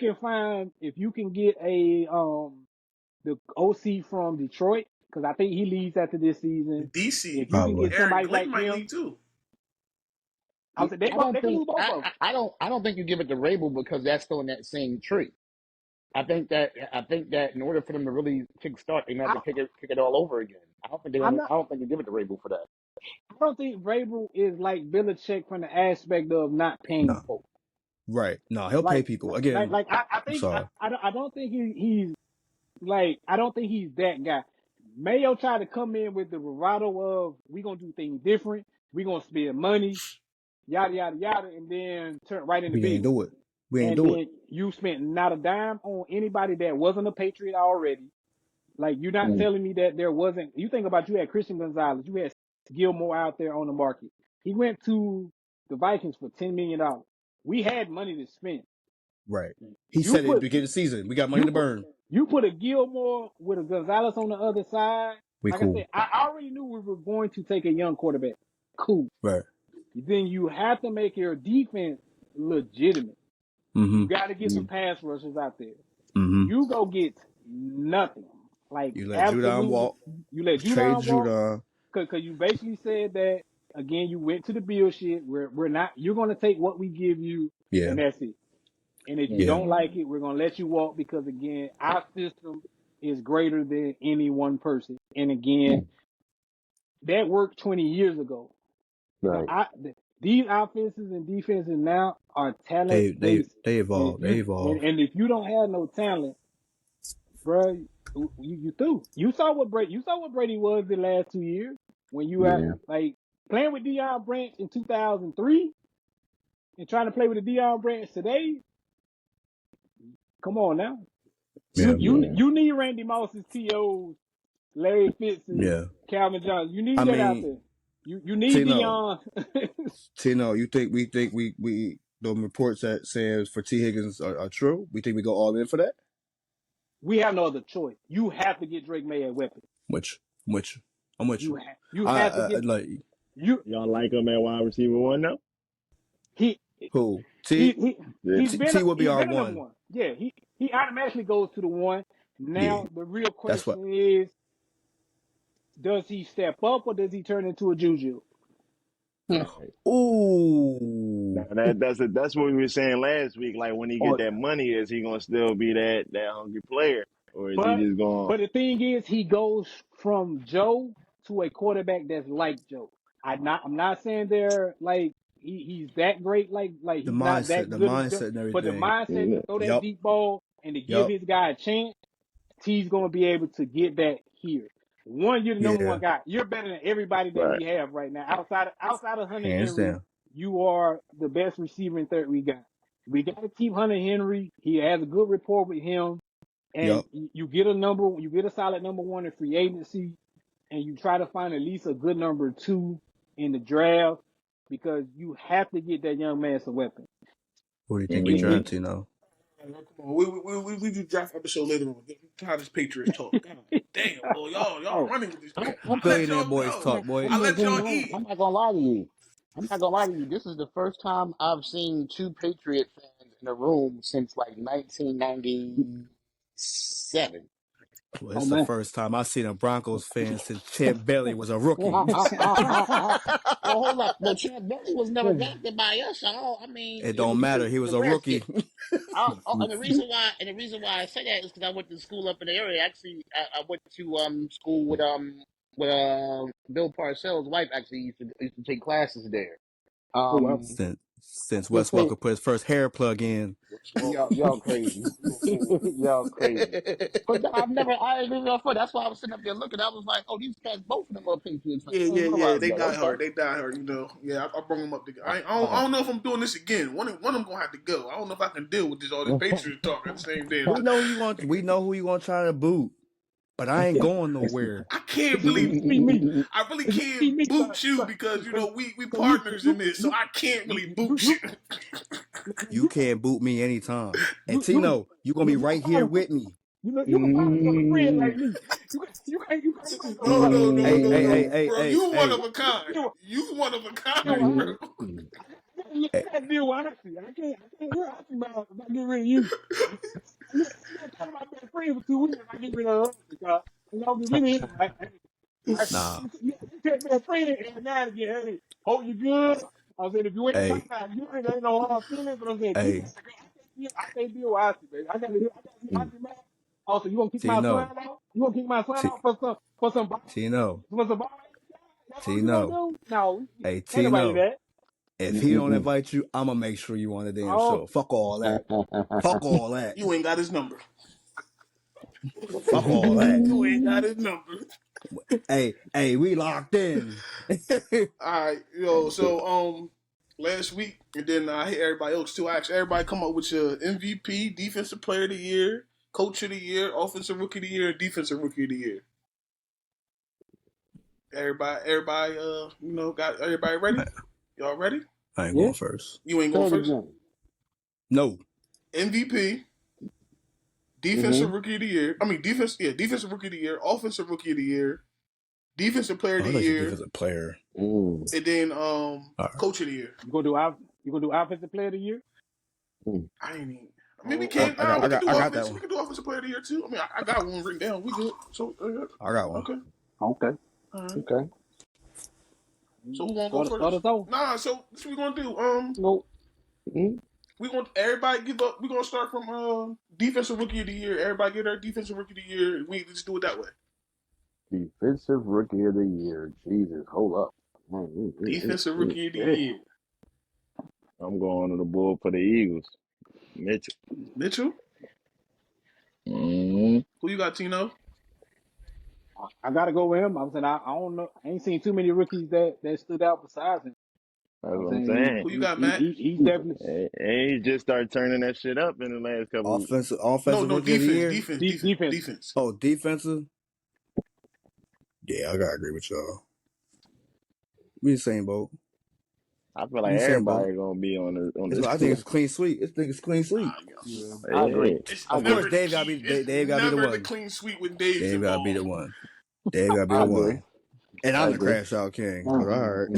can get the OC from Detroit, because I think he leaves after this season. DC. If you can Probably. get Aaron somebody Glenn like might him, leave too. I would say they can lose both of them. I don't think you give it to Rabel because that's still in that same tree. I think that in order for them to really kickstart, they have to kick it all over again. I don't think you give it to Rabel for that. I don't think Vrabel is like Belichick from the aspect of not paying No. folks. Right. No, he'll pay people. Again, I I'm think sorry. I don't think he's like I don't think he's that guy. Mayo tried to come in with the bravado of we gonna do things different, we gonna spend money, yada yada yada, and then turn right in the We ain't bill. do it. We ain't And do it. then you spent not a dime on anybody that wasn't a Patriot already. Like you're not telling me that there wasn't. You think about you had Christian Gonzalez, you had Gilmore out there on the market. He went to the Vikings for $10 million. We had money to spend. Right. He You said it at the put beginning of the season. We got money you to put burn. you put a Gilmore with a Gonzalez on the other side. We Like I cool. said, I already knew we were going to take a young quarterback. Cool. Right. Then you have to make your defense legitimate. Mm-hmm. You got to get some pass rushers out there. Mm-hmm. You go get nothing. Like You let Judon absolutely, walk. you let Trade Judon walk Judon. because you basically said that again. You went to the Bill shit. We're not. You're going to take what we give you, Yeah. and that's it. And if you don't like it, we're going to let you walk because again, our system is greater than any one person. And again, that worked 20 years ago. Right. These offenses and defenses now are talent They based. evolve. They evolve. And if you don't have no talent, bro, you through. You saw what Brady was the last 2 years when you had like playing with Deion Branch in 2003 and trying to play with the Deion Branch today. Come on now. Yeah. You need Randy Moss's TOs, Larry Fitz's, Yeah. Calvin Johnson. You need I that out mean, there. You need Deion. Tino, you think we the reports that says for T Higgins are true? We think we go all in for that? We have no other choice. You have to get Drake May at weapon. Which I'm with you. You have to get like you. Y'all like him at wide receiver one now? He who T he's been T would be our a number one. one. Yeah, he automatically goes to the one. Now the real That's what. question is, does he step up or does he turn into a juju? Right. Ooh. Now that's what we were saying last week. Like when he get Or, that money, is he gonna still be that hungry player, or is he but just going? but the thing is, he goes from Joe to a quarterback that's like Joe. I'm not saying they're like he's that great, like The he's not mindset, that the good of a jump, mindset and but the everything. mindset to throw that Yup, deep ball and to give yup, his guy a chance, T's gonna be able to get that here. One, you're the number yeah, one guy. You're better than everybody that Right. we have right now. Outside of Hunter hands Henry, down. you are the best receiver and third we got. We got to keep Hunter Henry. He has a good rapport with him, and Yup, you get a solid number one in free agency, and you try to find at least a good number two in the draft because you have to get that young man some weapons. who do you think we Hmm. draft, know? Come on, we do draft episode later on. Get tired of this Patriots talk. God damn, boy, y'all Oh, running with this. I'm, I let Billionaire y'all boys go. talk, boy. I I'm not let y'all gonna, eat. I'm not gonna lie to you. I'm not gonna lie to you. This is the first time I've seen two Patriot fans in a room since like 1997. Well, oh it's the man. first time I seen a Broncos fan since Champ Bailey was a rookie. Well, hold up. Well, Chad Bailey was never drafted by us. I mean, It it don't was matter. two He was a rookie. Redskins. And the reason why I say that is because I went to school up in the area. Actually, I went to school with Bill Parcells' wife. Actually, used to take classes there. Oh well. Since Just Wes say Welker put his first hair plug in. y'all crazy, y'all crazy. But no, I ain't even for. That's why I was sitting up there looking. I was like, oh, these cats, both of them are Patriots fans. I didn't Yeah. realize They that. die hard. Okay. They die hard. You know. Yeah, I brought them up together. I Uh, don't know if I'm doing this again. One of them gonna have to go. I don't know if I can deal with all this Patriots talk at the same damn We time. know we know who you gonna try to boot, but I ain't going nowhere. I can't It's really. me. I really It's can't me. boot you But because we so you partners in you this, so you I can't you really you boot you. you You you can't boot me anytime. And you Tino, you gonna be you right can here find with me. you can find a friend like me. You can't go No, no, no, Hey, no, hey, hey, no, hey, bro. hey, You one hey, of a kind. deal You one of a kind, with bro. hey. I can't deal with honesty. I can't hear honesty about if I get rid of you. I'm not talking about being friends for 2 weeks if I get rid of honesty. Because you know, it really is. Nah. You can't be a friend and now again. Hey, hope you good. I said if you ain't Hey, talking about you ain't no hard feelings, but I'm saying you hey, I can't deal with honesty, baby. I gotta see honesty back. Also, you gonna kick my son Tino, out? You gonna kick my son T, out for some Tino, ball? That's what you gonna Tino. do? No, Hey, ain't nobody Tino. that. If he don't invite you, I'ma make sure you on the damn Oh, show. Fuck all that. Fuck all that. You ain't got his number. Fuck all that. You ain't got his number. Hey, we locked in. All right, So last week, and then I hit everybody else too. I asked everybody come up with your MVP, Defensive Player of the Year, Coach of the Year, Offensive Rookie of the Year, Defensive Rookie of the Year. Everybody, got everybody ready? Y'all ready? I ain't yeah. going first. You ain't Say going it first. again. No. MVP, Defensive Rookie of the Year. I mean, Defensive Rookie of the Year, Offensive Rookie of the Year, Defensive Player of Oh, the I thought you Year, defensive player. and then All right. Coach of the Year. You gonna do offensive player of the year? I ain't even. I mean, we I, can. I Nah, got, we I can got, do I got that offense. We one. can do offensive player of the year too. I mean, I got one written down. We good. So I got one. okay. Okay. All right. Okay. So who gonna go Start first? us off. Nah. So this what we gonna do. Nope. Mhm. We gonna everybody give up. We gonna start from defensive rookie of the year. Everybody get their defensive rookie of the year. We just do it that way. Defensive Rookie of the Year. Jesus, hold up. Defensive rookie of the year. I'm going to the bull for the Eagles. Mitchell. Mitchell. Mm-hmm. Who you got, Tino? I gotta go with him. I'm saying I don't know. I ain't seen too many rookies that stood out besides him. That's I'm what I'm saying saying. Who you got, Matt? he's definitely And he just started turning that shit up in the last couple weeks. Offensive No, rookie of the defense, year. defense, defense, defense. defense. Oh, defensive. Yeah, I gotta agree with y'all. We the same boat. I feel We like the same boat. everybody gonna be on this I think team. it's clean sweep. This thing is clean sweep. Yeah, I agree. Yeah. It's I Of agree. course, never Dave gotta be it's Dave gotta be the never the one. clean sweep when Dave's Dave gotta be the involved. one. Dave gotta be I the agree. one. And I I'm the agree. crash out king. But all right.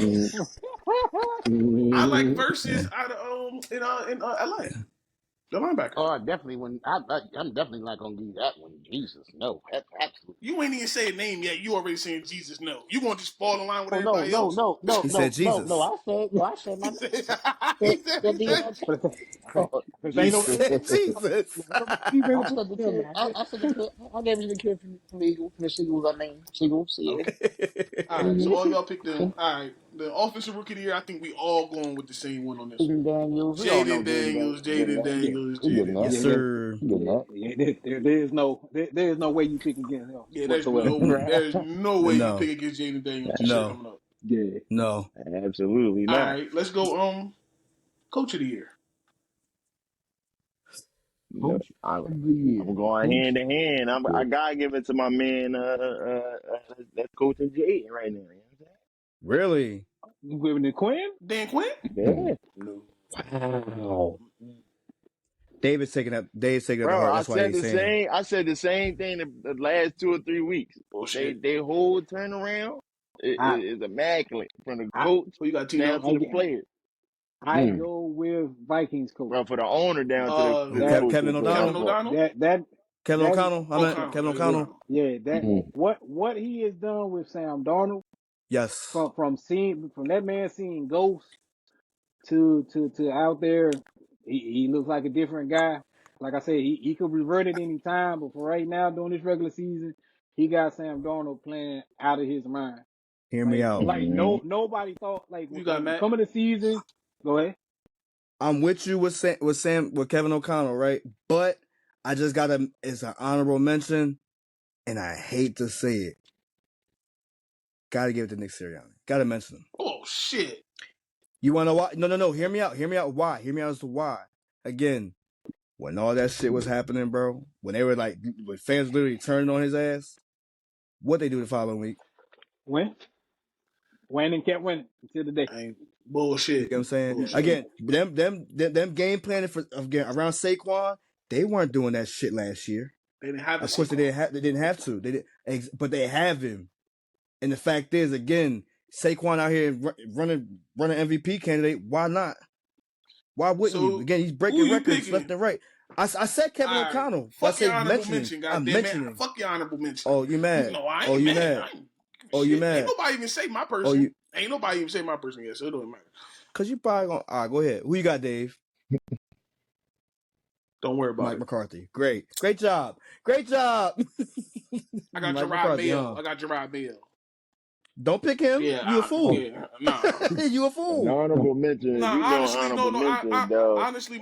I like Yeah. verses out of in LA. The linebacker. Oh, I definitely wouldn't. I'm definitely not gonna do that one. Jesus, no, absolutely. You ain't even say a name yet. You already saying Jesus. No, you gonna just fall in line with Oh no, everybody no, else. no, no, He said no, no, no. Jesus. I said my he name. said, Said, he said said, Deion But Oh, ain't He no, Jesus. said Jesus. I said the kid. I said the kid. I gave you the kid from Eagles. From the Seagulls. I mean, Seagulls. okay. Seagulls. All right. So all y'all picked them. All right. The offensive rookie of the year. I think we all going with the same one on this one. Jaden Daniels. We all know Jaden Jaden Daniels. Daniels. We getting Jaden that. yeah, Daniels. We getting Jaden that. Yes, yeah, Daniels. sir. We getting that. there is no way you pick against him Yeah, whatsoever. there's no way you No, pick against Jaden Daniels this year no, coming up. Yeah. no. Absolutely All not. right, let's go. Coach of the year. You know, Coach of the year. I'm going Coach hand in hand. I of gotta give it to my man. That's coaching Jaden right now. You know what Really? You giving it Quinn? Dan Quinn? the I'm saying? Yeah, No. Wow. David's taking that. Dave's taking it to bro. heart. That's why he's saying. I said the same thing the last 2 or 3 weeks. Bullshit. They whole turnaround I is immaculate from the I coach Who you got, down Tino? to I the get player. I go with Vikings coach. Well, for the owner down to Uh, the That coach to Kevin the player. My Kevin O'Donnell. fault. O'Donnell? Kevin that O'Connell. I meant O'Connell. Kevin Yeah, O'Connell. O'Connell. yeah, that what he has done with Sam Darnold Yes. from that man seeing ghosts to out there, he looks like a different guy. Like I said, he could revert at any time, but for right now, during this regular season, he got Sam Darnold playing out of his mind. Hear me out. Nobody thought Who you got, Matt? coming the season. Go ahead. I'm with you with Kevin O'Connell, right? But I just gotta. It's an honorable mention, and I hate to say it. Gotta give it to Nick Sirianni. Gotta mention him. Oh, shit. You wanna know why? No. Hear me out. Hear me out. Why? Hear me out as to why. Again, when all that shit was happening, bro, when they were like, when fans literally turning on his ass, what they do the following week? Win and kept winning until the day. I ain't You bullshit. get what I'm saying? Bullshit. Again, them game planning for again around Saquon, they weren't doing that shit last year. They didn't have a Of course, they didn't have to. They did, but they have him. And the fact is, again, Saquon out here running MVP candidate. Why not? Why wouldn't you? So, Again, he's who breaking you records picking? left and right. I said Kevin All right. O'Connell. But I Fuck your say honorable mentioning. mention, I'm goddamn it. mentioning. Fuck your honorable mention. Oh, you mad? No, I Oh, ain't you mad. mad? Oh, you mad? Ain't nobody even say my person. Oh, you? Ain't nobody even say my person yet, so it don't matter. Cause you probably gonna. All right, go ahead. Who you got, Dave? Don't worry about Mike it. McCarthy. Great job. I got Mike Gerard McCarthy, Mayo. huh? I got Gerard Mayo. Don't pick him. You a fool. Nah. You a An fool. honorable mention. If Nah, we going honestly, honorable no. mention, though. Honestly,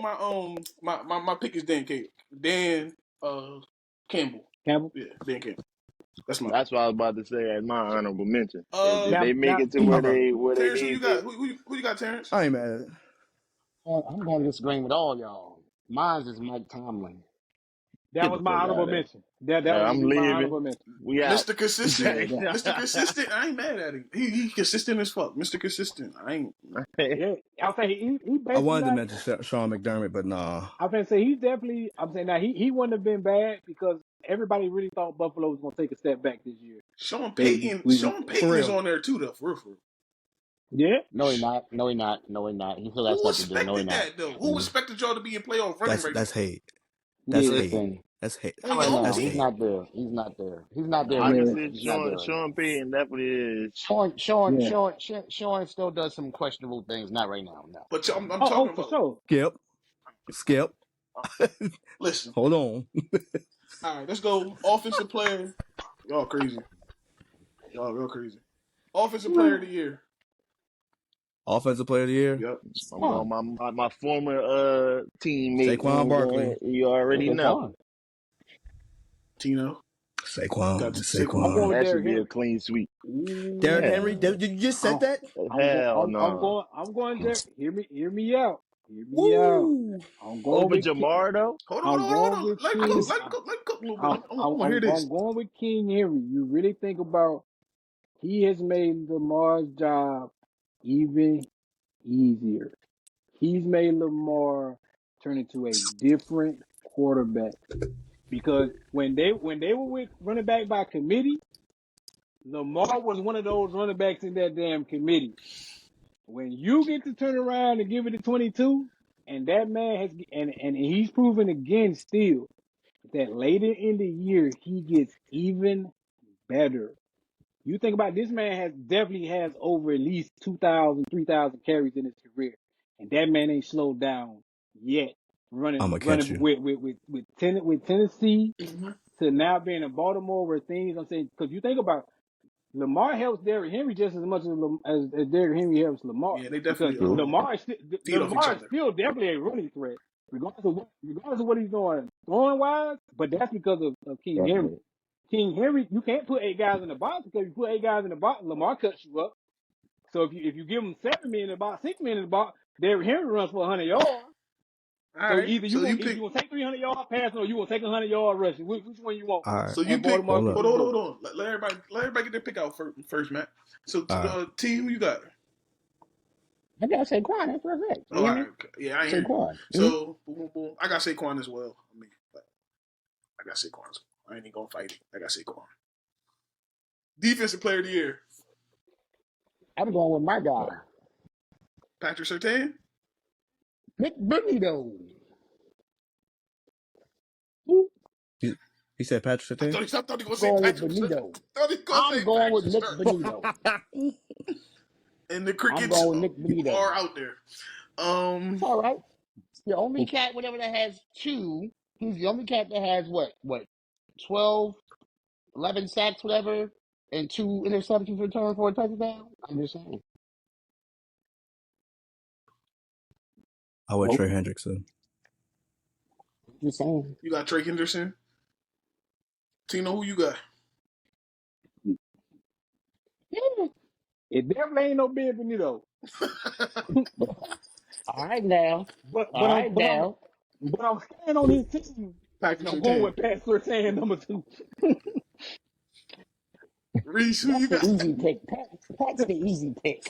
my pick is Dan Campbell. Campbell. Yeah, Dan Campbell. That's my pick. That's what I was about to say as my honorable mention. If Uh, they make Now, it to where Okay. they Terrence, who you need got? to, Who you got, Terrence? I ain't mad at it. I'm going to disagree with all y'all. Mine is Mike Tomlin. that get the was my fuck honorable out of there. mention. That was gonna I'm be my leaving. honorable mention. We out. Mr. Consistent. Yeah, Mr. Consistent. I ain't mad at him. He consistent as fuck. Mr. Consistent. I ain't. yeah. I'll say he I basically wanted to not. mention Sean McDermott, but nah. I'm gonna say he's definitely. I'm saying now he wouldn't have been bad because everybody really thought Buffalo was gonna take a step back this year. Sean They Payton. we Sean For Payton is real. on there too, though. For real. yeah. No, he not. No, he not. No, he not. He still got Who stuff to do. No, he expected not. that though? Who expected y'all to be in playoff running right That's hate. That's Yeah, hate. Listen, That's hate. now on right your own now, That's he's team? hate. not there. He's not there. He's not No, there I right can yeah, now. say He's not there right now. Sean Payton definitely is. yeah. Sean still does some questionable things. Not right now. No, But no, I'm Oh, talking for about. sure. Skip. Listen. Hold on. All right, let's go. Offensive player. Y'all crazy. Y'all real crazy. Offensive player of the year. Offensive player of the year. Yep. I'm going my former teammate. Saquon Barkley. You already okay, know. fine. Tino. Saquon. Got I'm going Saquon. with That should Derrick be a Henry. clean sweep. Derrick Hell, Henry. Ooh. Did you just said I'm, that? hell I'm no. going Derrick. Hear me out. Hear me out. Woo. I'm going Over with Jamar though. I'm going with Let him King. cook. Let him cook a little bit. I want to hear this. I'm going with King Henry. You really think about he has made Lamar's job even easier. He's made Lamar turn into a different quarterback because when they were with running back by committee, Lamar was one of those running backs in that damn committee. When you get to turn around and give it to 22 And that man has, and he's proven again still that later in the year he gets even better. You think about it, this man definitely has over at least 2,000, 3,000 carries in his career, and that man ain't slowed down yet. I'm Running gonna catch you. with Tennessee Mm-hmm. to now being in Baltimore, where things I'm saying, because you think about Lamar helps Derrick Henry just as much as Derrick Henry helps Lamar, Yeah, they because definitely True. feed off each Lamar is other. still definitely a running threat, regardless of what he's doing throwing wise. But that's because of King Henry. Definitely. King Henry, you can't put 8 guys in the box, because if you put 8 guys in the box, Lamar cuts you up. So if you give him 7 men in the box, 6 men in the box, Derrick Henry runs for 100 yards. All So right. either So you either pick. you gonna take 300 yards passing, or you gonna take 100 yard rushing. Which one you want? All right. So you And pick. Baltimore Hold up. picked Hold you on, both. hold on. Let everybody get their pick out first, Matt. So All right. T, who you got? I gotta say Saquon. That's what I said. Oh, all right. Okay. Yeah, I hear you. Saquon. So boom, boom, boom. I got Saquon as well. I got Saquon as well. I ain't even gonna fight it. I got Saquon. Defensive Player of the Year, I'm going with my guy, Patrick Surtain. Nick Benito. He said Patrick I Surtain? thought he was I'm gonna say going with Patrick. Benito. I thought he was gonna I'm say going with Patrick Nick Surtain. Benito. And the I'm crickets going with Nick Benito. are out there. It's all right. The only cat, whatever, that has 2. He's the only cat that has what 12, 11 sacks, whatever, and 2 interceptions returned for a touchdown. I'm just saying. I went Trey Hendrickson. Just saying. You got Trey Henderson. Tino, who you got? Yeah. It definitely ain't no Ben Benito. All right now. But All right now. I'm staying on his team, Patrick and I'm going Surtain. with Pat Surtain number 2. Reese, who That's you the got? easy pick. Pat's the easy pick.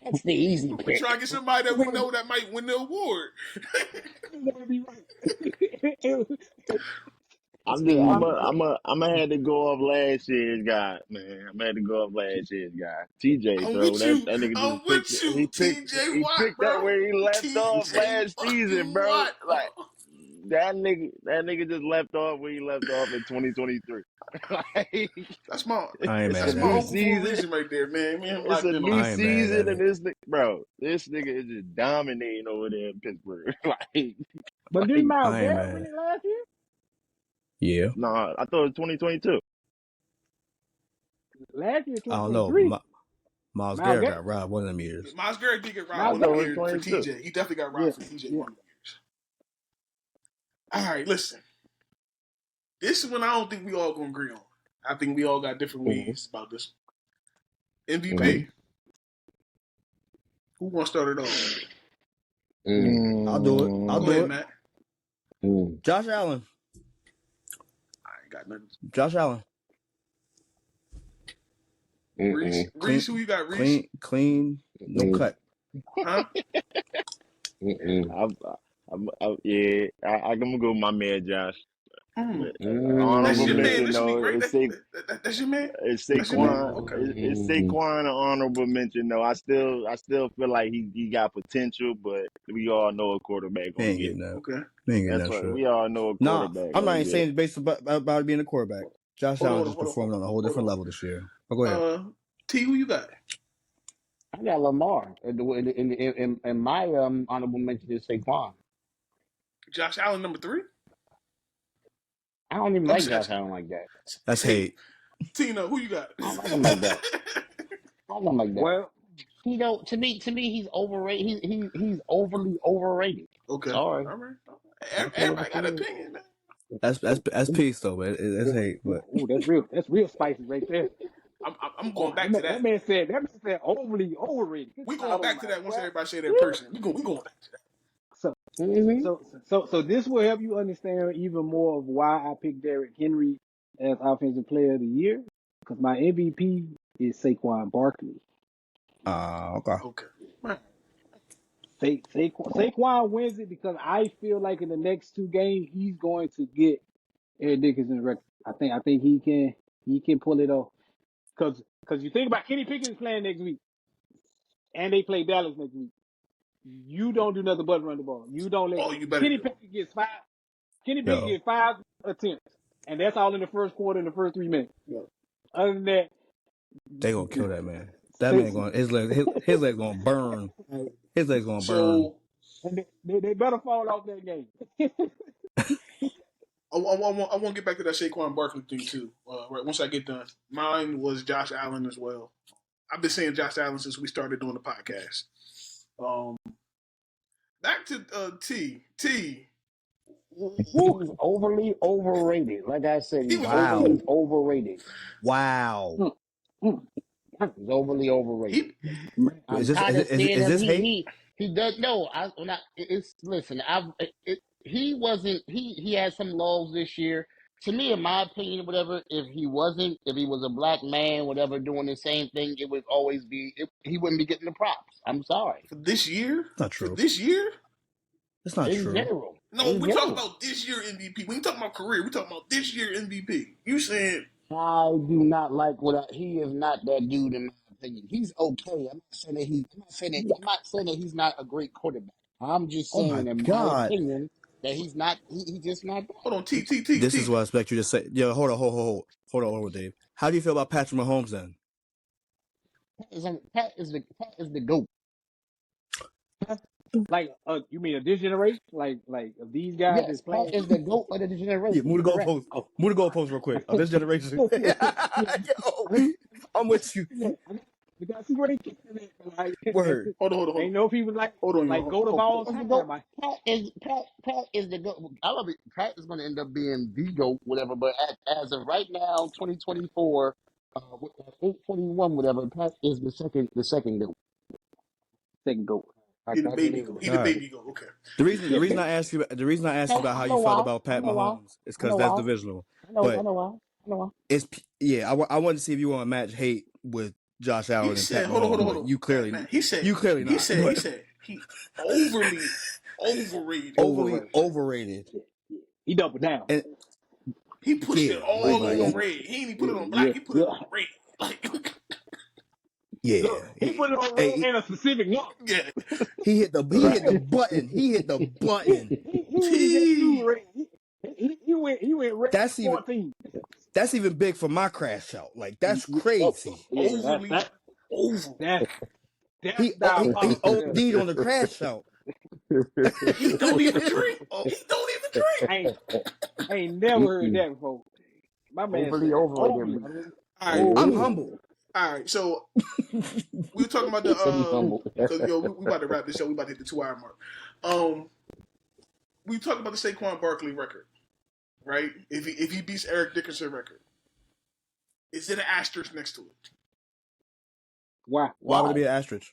That's the easy We pick. try to get somebody that we know that might win the award. Gonna be right. I'm just Yeah, I'm gonna have to go off last year's guy, man. I'm gonna have to go off last year's guy. TJ, I'm bro. with That you. that nigga I'm just picked with you. TJ he Watt, picked up bro. where he left off TJ last season, fucking bro. Watt. Like that nigga just left off where he left off in 2023. Like, That's my I ain't it's a mad that's at my new it. uncle for a season. reason right there, man. Me and him It's locked a in on new I it. ain't mad season, at and it. this nigga is just dominating over there in Pittsburgh. But didn't Like, Miles I ain't Garrett win mad. it last year? Yeah. nah, I thought it was 2022. Last year, I don't know. 2023. Miles Miles Garrett Garrett. got robbed one of them years. Miles Garrett did get robbed I Miles one of thought the it Garrett. was years for 22. TJ. He definitely got Yeah, robbed for TJ yeah. one of the years. All right, listen. This is when I don't think we all gonna agree on. I think we all got different Mm-hmm. ways about this one. Mm-hmm. MVP. Who wants to start it off? I'll do it. I'll Go do ahead, it. Matt. Josh Allen. I ain't got nothing. Josh Allen. Reese, Clean, who you got? Reese, clean, no cut. huh? Yeah, I'm gonna go with my man Josh. That's Honorable your man. mention This should be though. great. That's your man. It's That's your man. Saquon. Okay. It's Saquon an honorable mention though. I still feel like he got potential, but we all know a quarterback He gonna ain't get getting it. that. Okay. He ain't getting That's that what shit. we all know a Nah, quarterback I'm not gonna even get saying it. it's based about being a quarterback. Josh Allen just Hold performed on a whole on. different level this year. But go ahead. T, who you got? I got Lamar. In my honorable mention is Saquon. Josh Allen, number 3. I don't even I'm like just Josh Allen like that. That's hey, hate. Tina, who you got? I don't like him like that. I don't like him like that. Well, He don't. To me, he's overrated. He's overly overrated. Okay. Sorry. All right. That's what Everybody it got an is. opinion, man. That's peace though, but that's hate. But ooh, that's real spicy right there. I'm Oh, going back to that that. man said overly overrated. Good We going God back to that Almighty, once boy. everybody say their person. We going back to that. So Mm-hmm. so this will help you understand even more of why I picked Derrick Henry as Offensive Player of the Year, because my MVP is Saquon Barkley. okay. Okay. Right. Saquon wins it because I feel like in the next 2 games he's going to get Eric Dickerson's record. I think he can pull it off. Because you think about Kenny Pickett's playing next week, and they play Dallas next week. You don't do nothing but run the ball. You don't let Oh, you better Kenny do. Pickett gets five. Kenny Pickett Yo, gets 5 attempts, and that's all in the first quarter, in the first 3 minutes. Other than that, they gonna kill that man. That say, man going his legs gonna burn. His legs gonna burn. So and they better fall off that game. I want to get back to that Saquon Barkley thing too. Right once I get done, mine was Josh Allen as well. I've been saying Josh Allen since we started doing the podcast. Back to T. He's overly overrated. Like I said, he's Wow. overly overrated. Wow. He's overly overrated. I'm Is this kind of seeing him. this hate? He does no. It's listen. He wasn't. He had some lulls this year. To me, in my opinion, whatever. If he was a black man, whatever, doing the same thing, it would always be. He wouldn't be getting the props. I'm sorry. For this year? Not true. For this year? It's not In true. general. No, we're talking about this year MVP. When you talking about career, we're talking about this year MVP. You saying I do not like he is not that dude in my opinion. He's okay. I'm not saying that he's not a great quarterback. I'm just Oh my saying in my God. opinion that he's not he just not that. hold on, T. This is what I expect you to say. Yo, hold on, Dave. How do you feel about Patrick Mahomes then? Pat is the GOAT. Like, you mean of this generation? Like of these guys Yes, that's playing? Pat is the GOAT of the generation. Yeah, move the Correct. goalpost. Move the goalpost real quick. This generation. Yo, I'm with you. Because see where they get it. Like, Word. Hold on. ain't no people like Hold on, go to ball time. Pat is the GOAT. Pat is going to end up being the GOAT, whatever. But as of right now, 2024, 821, whatever. Pat is the second GOAT. Second goal. He the baby go. He the baby go. Okay. The reason I asked you about how you felt about Pat Mahomes is because that's divisional. I know why. It's I wanted to see if you want to match hate with Josh Allen and Pat Mahomes. Hold on. You clearly, he said not. He said he overly overrated. Overly overrated. He doubled down. And he pushed it all on red. He ain't even put it on black. He put it on red. Like, yeah, he put it on red in a specific look. Yeah, he hit the button. He hit the button. He went red. That's 14. That's even big for my crash out. Like that's crazy. Overly over. He OD'd on the crash out. He don't even drink. I ain't never heard that before. My man overly overrated, brother. All right, I'm humble. All right, so we were talking about the we about to wrap this up. We about to hit the 2-hour mark. We talked about the Saquon Barkley record, right? If he beats Eric Dickerson's record, is it an asterisk next to it? Why would it be an asterisk?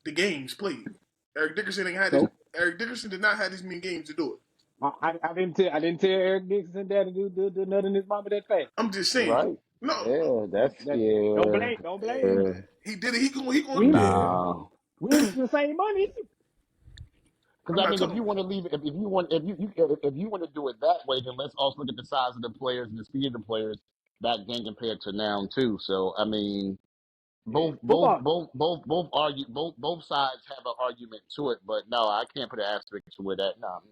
The games played. Eric Dickerson Eric Dickerson did not have these many games to do it. I didn't tell Eric Dickerson that to do nothing his mama that fast. I'm just saying. Right. No. Yeah, Don't blame. He did it. He going. Nah. We the same money. Because I mean, if you want to leave it, if you want to do it that way, then let's also look at the size of the players and the speed of the players back then compared to now too. So I mean, both sides have an argument to it, but no, I can't put an asterisk to that. No.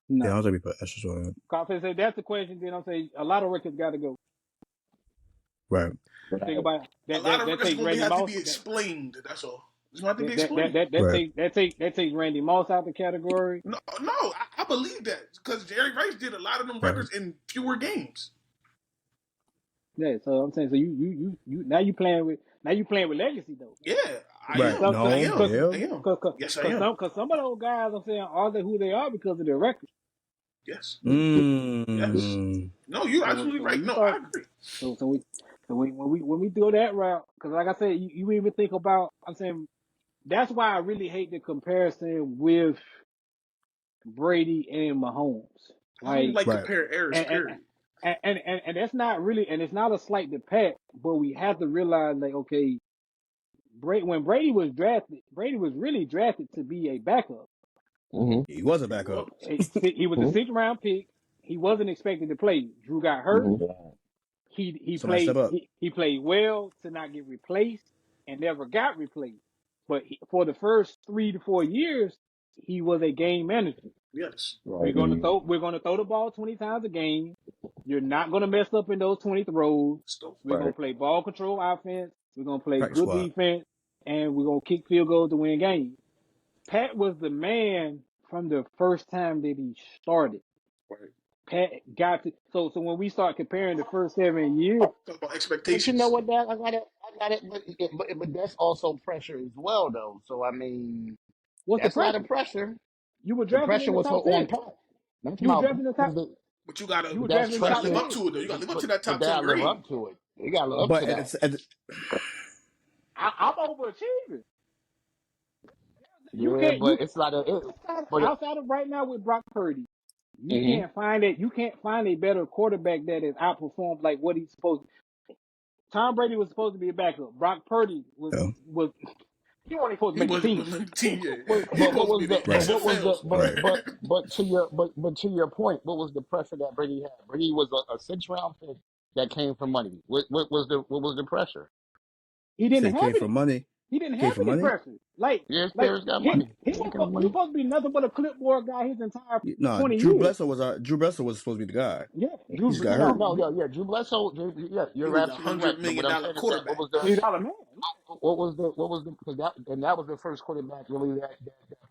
Yeah, I don't think we put asterisk on it. Coffee said that's the question. Then I'll say a lot of records got to go. Right. Think about that. A lot of records Randy have Moss, to be explained. That's all. It's not to be explained. That takes Randy Moss out the category. No, I believe that because Jerry Rice did a lot of them records in fewer games. Yeah, so I'm saying, so you now you playing with legacy though. Yeah, I right. am. No, I am. Yes, I am. Because some of those guys, I'm saying, are they who they are because of their record? Yes. Yes. No, you're absolutely right. No, I agree. So when we do that route, because like I said, you even think about, I'm saying, that's why I really hate the comparison with Brady and Mahomes. I don't like compare errors, period. And that's not really, and it's not a slight to Pat, but we have to realize, like, okay, when Brady was drafted, Brady was really drafted to be a backup. Mm-hmm. He was a backup. He was a 6th round pick. He wasn't expected to play. Drew got hurt. Mm-hmm. He played well to not get replaced and never got replaced. But for the first 3 to 4 years, he was a game manager. Yes. We're Right. gonna throw the ball 20 times a game. You're not gonna mess up in those 20 throws. Still. We're gonna Right. play ball control offense. We're gonna play Practice good squad. defense, and we're gonna kick field goals to win games. Pat was the man from the first time that he started. Right. Pat got to so when we start comparing the first 7 years, Talk about But you know expectations. what, Dad? I got it. But that's also pressure as well, though. So I mean, what's the that's a lot of pressure? pressure. You were The drafted in pressure the was top on 10. Pat. That's You were my drafted in the top. But you gotta You were that's drafted in the top live pressure. up 10. to it though. You gotta live up to that But top 10 that live grade. up to it. You gotta live up But to that. I'm overachieving. You Yeah, can't. You but it's like a. It, but outside of right now with Brock Purdy, you mm-hmm. can't find it. You can't find a better quarterback that has outperformed like what he's supposed to. Tom Brady was supposed to be a backup. Brock Purdy was he wasn't supposed to He make the wasn't team. supposed to make the team yet. He But what supposed to be was the the but what was the XFLs. but to your point, what was the pressure that Brady had? Brady was a 6 round pick that came from money. What was the pressure? He Say didn't he have came any. from money. He didn't Came have from any money. pressure. Like Yeah, Spears got money. he He was got money. supposed to be nothing but a clipboard guy his entire No, 20 Drew years. Bledsoe was supposed to be the guy. Yeah, He just got No, hurt. no, yeah. Drew Bledsoe. Yeah, He you're was absolutely right. $100 But what million I'm saying is that quarterback. $3 man. what was the because that was the first quarterback really that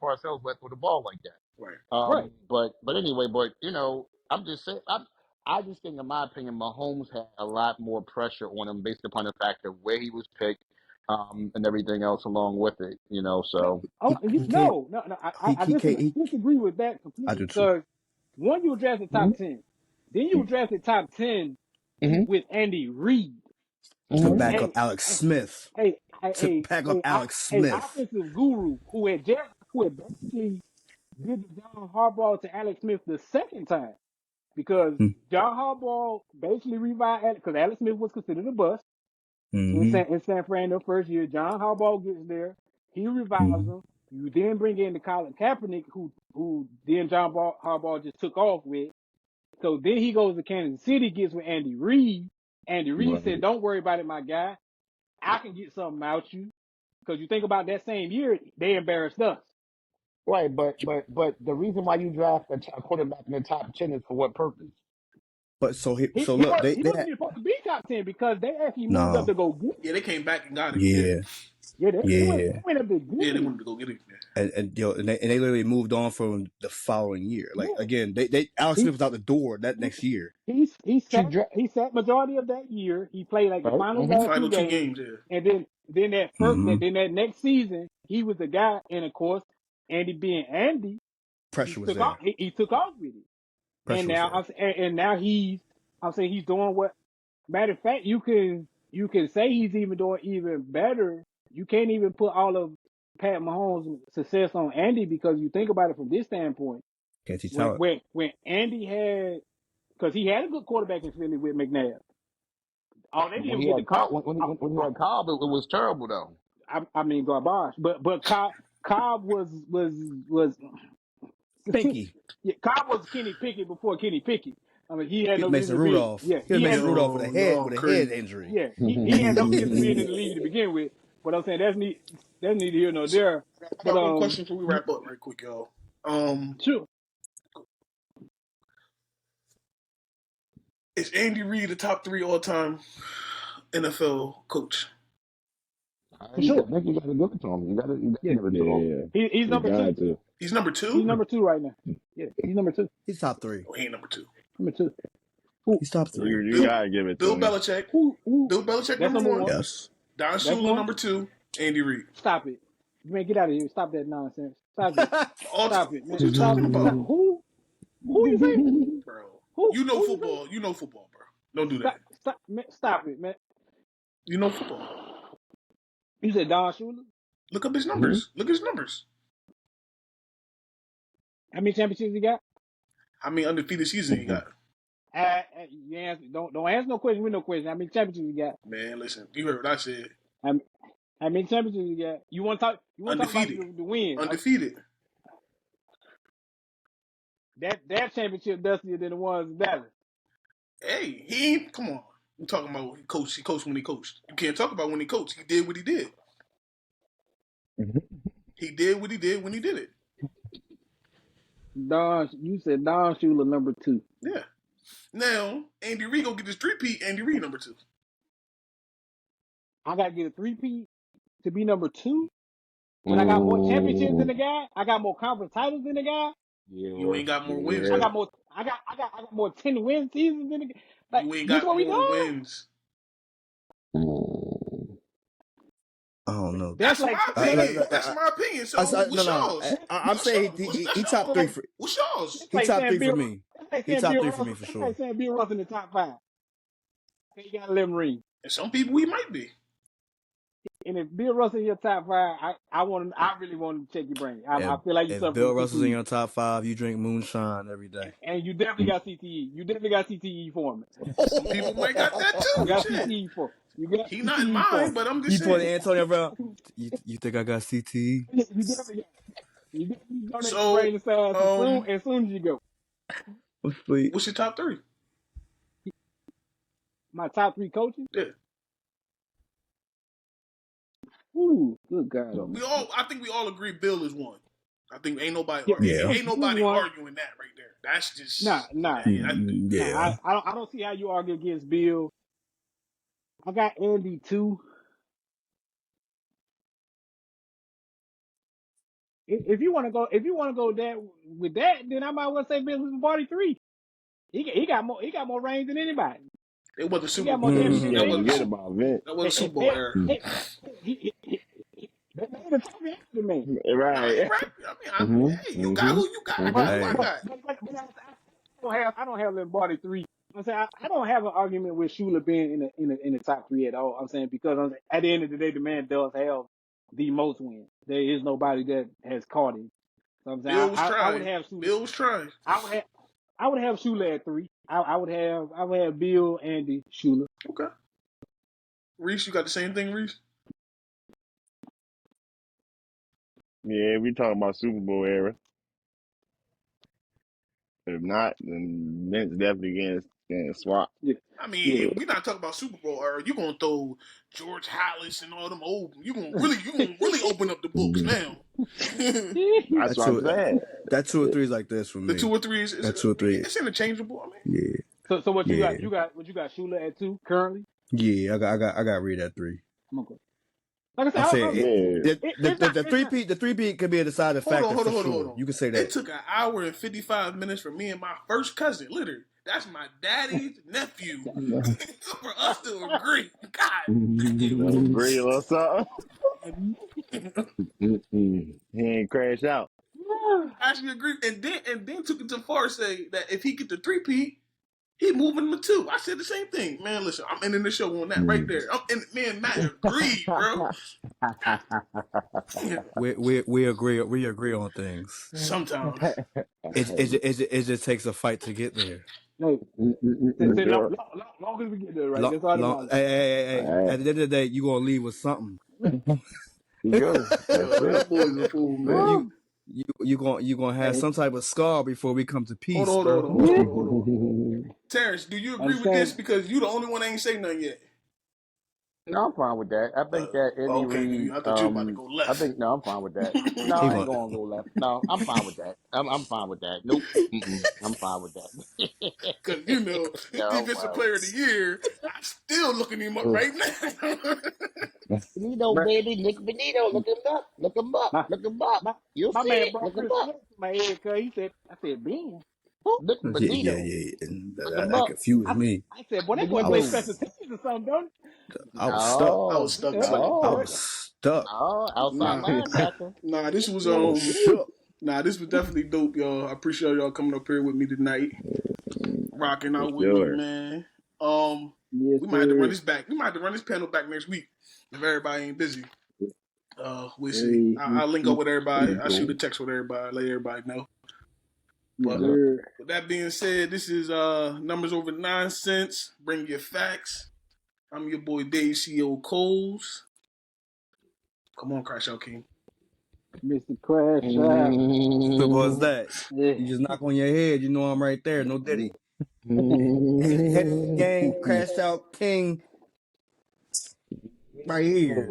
Parcells let throw the ball like that. Right. Right. But anyway, but you know, I'm just saying, I just think, in my opinion, Mahomes had a lot more pressure on him based upon the fact of where he was picked, and everything else along with it. You know, so He came. No. I He came. disagree with that I completely do too. because one, you were drafted hmm top 10. Then you were drafted top 10 hmm with Andy Reid. To hmm back up Hey, Alex hey, Smith. hey, To back up Alex a Smith. offensive guru who had basically did the John Harbaugh to Alex Smith the second time because John Harbaugh basically revived because Alex Smith was considered a bust Mm-hmm. in San Fran the first year. John Harbaugh gets there, he revives Mm-hmm. him. You then bring in the Colin Kaepernick, who then John Harbaugh just took off with. So then he goes to Kansas City, gets with Andy Reid. Andy Reid said, Right. "Don't worry about it, my guy. I can get something out you." Because you think about that same year, they embarrassed us. right. But the reason why you draft a quarterback in the top 10 is for what purpose? But so He look, he they wasn't had even supposed to be top 10 because they actually moved up no. to go get him. Yeah, they came back and got him. Yeah. Yeah. Yeah, they Yeah. went up to get Yeah, they him. wanted to go get him. Yeah. And they literally moved on from the following year. Like Yeah. again, they Alex He Smith was out the door that next year. he You sat majority of that year. He played like the right? final hmm last two Final two games, games, yeah. and then Mm-hmm. that next season he was the guy. And of course, Andy being Andy, Pressure was there. He took off with it. And Pressure was now there. I'm saying he's doing what. Matter of fact, you can say he's even doing even better. You can't even put all of Pat Mahomes' success on Andy because you think about it from this standpoint. Can't see talent. When Andy had, because he had a good quarterback in Philly with McNabb. All they did When was he get the had car. when he had Cobb, it was terrible though. I mean garbage, but Cobb was Stinky. yeah, Cobb was Kenny Pickett before Kenny Pickett. I mean, he had no Mason reason to be. Rudolph. Yeah, He was he had Mason no. Rudolph with Y'all a head crazy. injury. Yeah, he had no business being in the league to begin with. But I'm saying that's neither here nor there. I But got one question before we wrap up right quick, y'all. sure. Is Andy Reid the top 3 all-time NFL coach? For sure. I think you got to give it to him. You got to give it to him. Yeah. He's number two. To. He's number 2? He's number 2 right now. Yeah, he's number 2. He's top 3. Oh, he ain't number 2. Number 2. He's top 3. You gotta give it to Bill him. Belichick. Who? Bill Belichick That's number 1. Yes. Don That's Shula one. number 2. Andy Reid. Stop it. Man, get out of here. Stop that nonsense. Stop it. Stop it, man. What you talking about? Who? Who you say? Bro. Who? You know who football. You know football, bro. Don't do that. Stop it, man. You know football. You said Don Shula? Look up his numbers. Look at his numbers. How many championships he got? How many undefeated seasons he got? You answer, don't answer no question with no question. How many championships he got? Man, listen. You heard what I said. How many championships he got? You want to talk? You want to talk about Undefeated. the win? Undefeated. That championship dustier than the ones in Dallas. Hey, he ain't. Come on. We're talking about he coached when he coached. You can't talk about when he coached. He did what he did. He did what he did when he did it. You said Don Shula number 2. Yeah. Now, Andy Reid go get his 3-peat. Andy Reid number 2. I gotta get a 3P to be number 2. When I got more championships than the guy, I got more conference titles than the guy. You ain't got more wins. I Though. got more. I got more 10-win seasons than the guy. Like, You ain't this got what we more doing? wins. I don't know. That's my opinion. That's I- my opinion. So what's yours? I'm saying he top 3 for What's yours? he top 3 for me. He top 3 for me for It's sure. like saying Bill Russell in the top 5. So you got 11 rings. And some people we might be. And if Bill Russell in your top 5, I really want to check your brain. I feel like you If suffer Bill from Russell's in CTE. your top 5, you drink moonshine every day. And you definitely got CTE. You definitely got CTE for me. Some people might got that too. You got Shit. CTE for. You got He CTE not in mine, but I'm You just pointed saying. Antonio Brown. You think I got CTE? You definitely donate So, your brain size as soon as you go. I'm sweet. What's your top 3? My top 3 coaches? Yeah. Ooh, good God. I think we all agree Bill is one. I think ain't nobody Yeah. ain't nobody arguing that right there. That's just Nah. Yeah. I don't see how you argue against Bill. I got Andy 2. If you want to go with that, then I might well say Bill Lombardi 3. He got more rings than anybody. It wasn't Super got Bowl. more You championships can't than forget anybody. about Vince. That wasn't Super Bowl era. That man the top after man. Right. I mean, hey, you got who you got. I got who I got. I don't have Lombardi 3. I'm saying I don't have an argument with Shula being in the top 3 at all. I'm saying because at the end of the day, the man does have the most wins. There is nobody that has caught him. So I'm saying Bill was I trying. would have Shula. Bill was trying. I would have Shula at 3. I would have Bill, Andy, Shula. Okay. Reese, you got the same thing, Reese? Yeah, we talking about Super Bowl era. If not, then Vince definitely getting swapped. Yeah. I mean, if we're not talking about Super Bowl era, you're gonna throw George Hallis and all them old. You gonna really open up the books now. That's what I'm saying. That 2 or 3 is like this for me. The 2 or 3 is that 2 or 3. It's interchangeable. I mean, Yeah. So what you got? You got Shula at 2 currently? Yeah, I got Reid at 3. Okay. Like I said, the 3-peat could be a deciding factor. Hold for sure. on. You can say that. It took an hour and 55 minutes for me and my first cousin. Literally, that's my daddy's nephew. For us to agree, God, Agree or something. He ain't crash out. actually agree, and then took it too far to say that if he get the 3-peat, he moving to 2. I said the same thing, man. Listen, I'm ending the show on that right there. Me and Matt agreed, bro. We agree on things. Sometimes It just takes a fight to get there. long as we get there, right? That's all that matters. Hey. At the end of the day, you gonna leave with something. You go. that boy's a fool, man. You gonna have some type of scar before we come to peace. Hold bro. on. Terrence, do you agree with this? Because you the only one that ain't say nothing yet. No, I'm fine with that. I think that Andy Reid. I thought you were about to go left. I'm fine with that. No, I ain't gonna go left. No, I'm fine with that. I'm fine with that. Nope. I'm fine with that. Because, defensive player of the year, I'm still looking him up right now. Benito, baby. Nick Benito. Look him up. You'll my see man it. brought Look him Chris up. Smith to my head because I said, Ben. Nick Benito. That confused me. I said, boy, that boy play special teams or something, don't he? I was stuck. I was stuck. Outside linebacker. Nah, this was this was definitely dope, y'all. I appreciate y'all coming up here with me tonight, rocking out with me, man. We might have to run this back. We might have to run this panel back next week if everybody ain't busy. We'll see. I'll link up with everybody. I'll shoot a text with everybody, let everybody know. But with that being said, this is Numbers Over Nonsense. Bring your facts. I'm your boy Dave C.O. Coles. Come on, Crash Out King. Mr. Crash Out. Simple as that. You just knock on your head, you know I'm right there. No diddy. Head of the game, Crash Out King. Right here.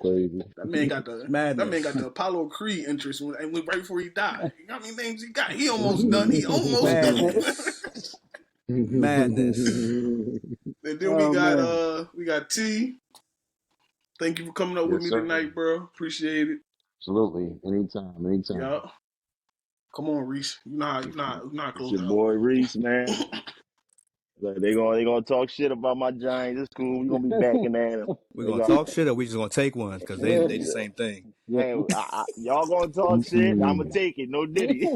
Crazy. That man got the Madness. Apollo Creed interest right before he died. You know how many names he got? He almost done. He almost done. Madness. Madness. And then Oh, man. we got T. Thank you for coming up with me Yes, sir. tonight, bro. Appreciate it. Absolutely. Anytime. Yeah. Come on, Reese. You know how It's close your that boy out. Reese, man. Like, they gonna talk shit about my Giants. It's cool. We gonna be backing at them. We're going to talk shit or we just going to take one because they the same thing. Yeah. Hey, y'all gonna talk shit? I'm gonna take it. No Diddy.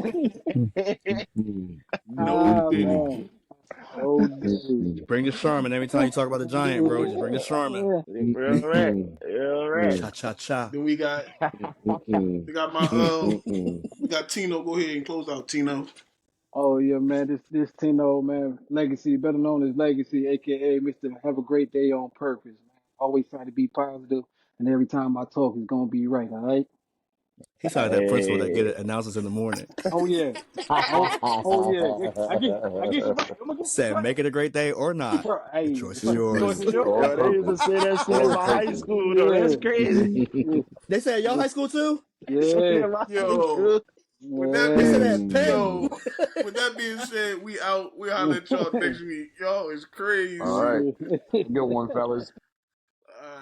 No Diddy. Man. Oh, Diddy. Bring the Sherman every time you talk about the Giant, bro. Just bring the Sherman. Real right. Real right. Cha-cha-cha. Then we got we got Tino. Go ahead and close out, Tino. Oh yeah, man. This Tino, man, legacy, better known as Legacy, aka Mr. Have a Great Day on Purpose. Man. Always try to be positive, and every time I talk, it's gonna be right. All right. He sounded that principal that get Hey. it announcers in the morning. Oh yeah. Oh yeah. I get you right. I'm gonna get Said, you right. make it a great day or not. Hey, The choice is choice yours. is yours. Yo, they used to say that shit in my high school, though. That's crazy. They said, y'all high school too? Yeah. Yo. With that They said being, that yo, pen. with that being said, we out. We holler at y'all next week. Y'all is crazy. All right. Good one, fellas.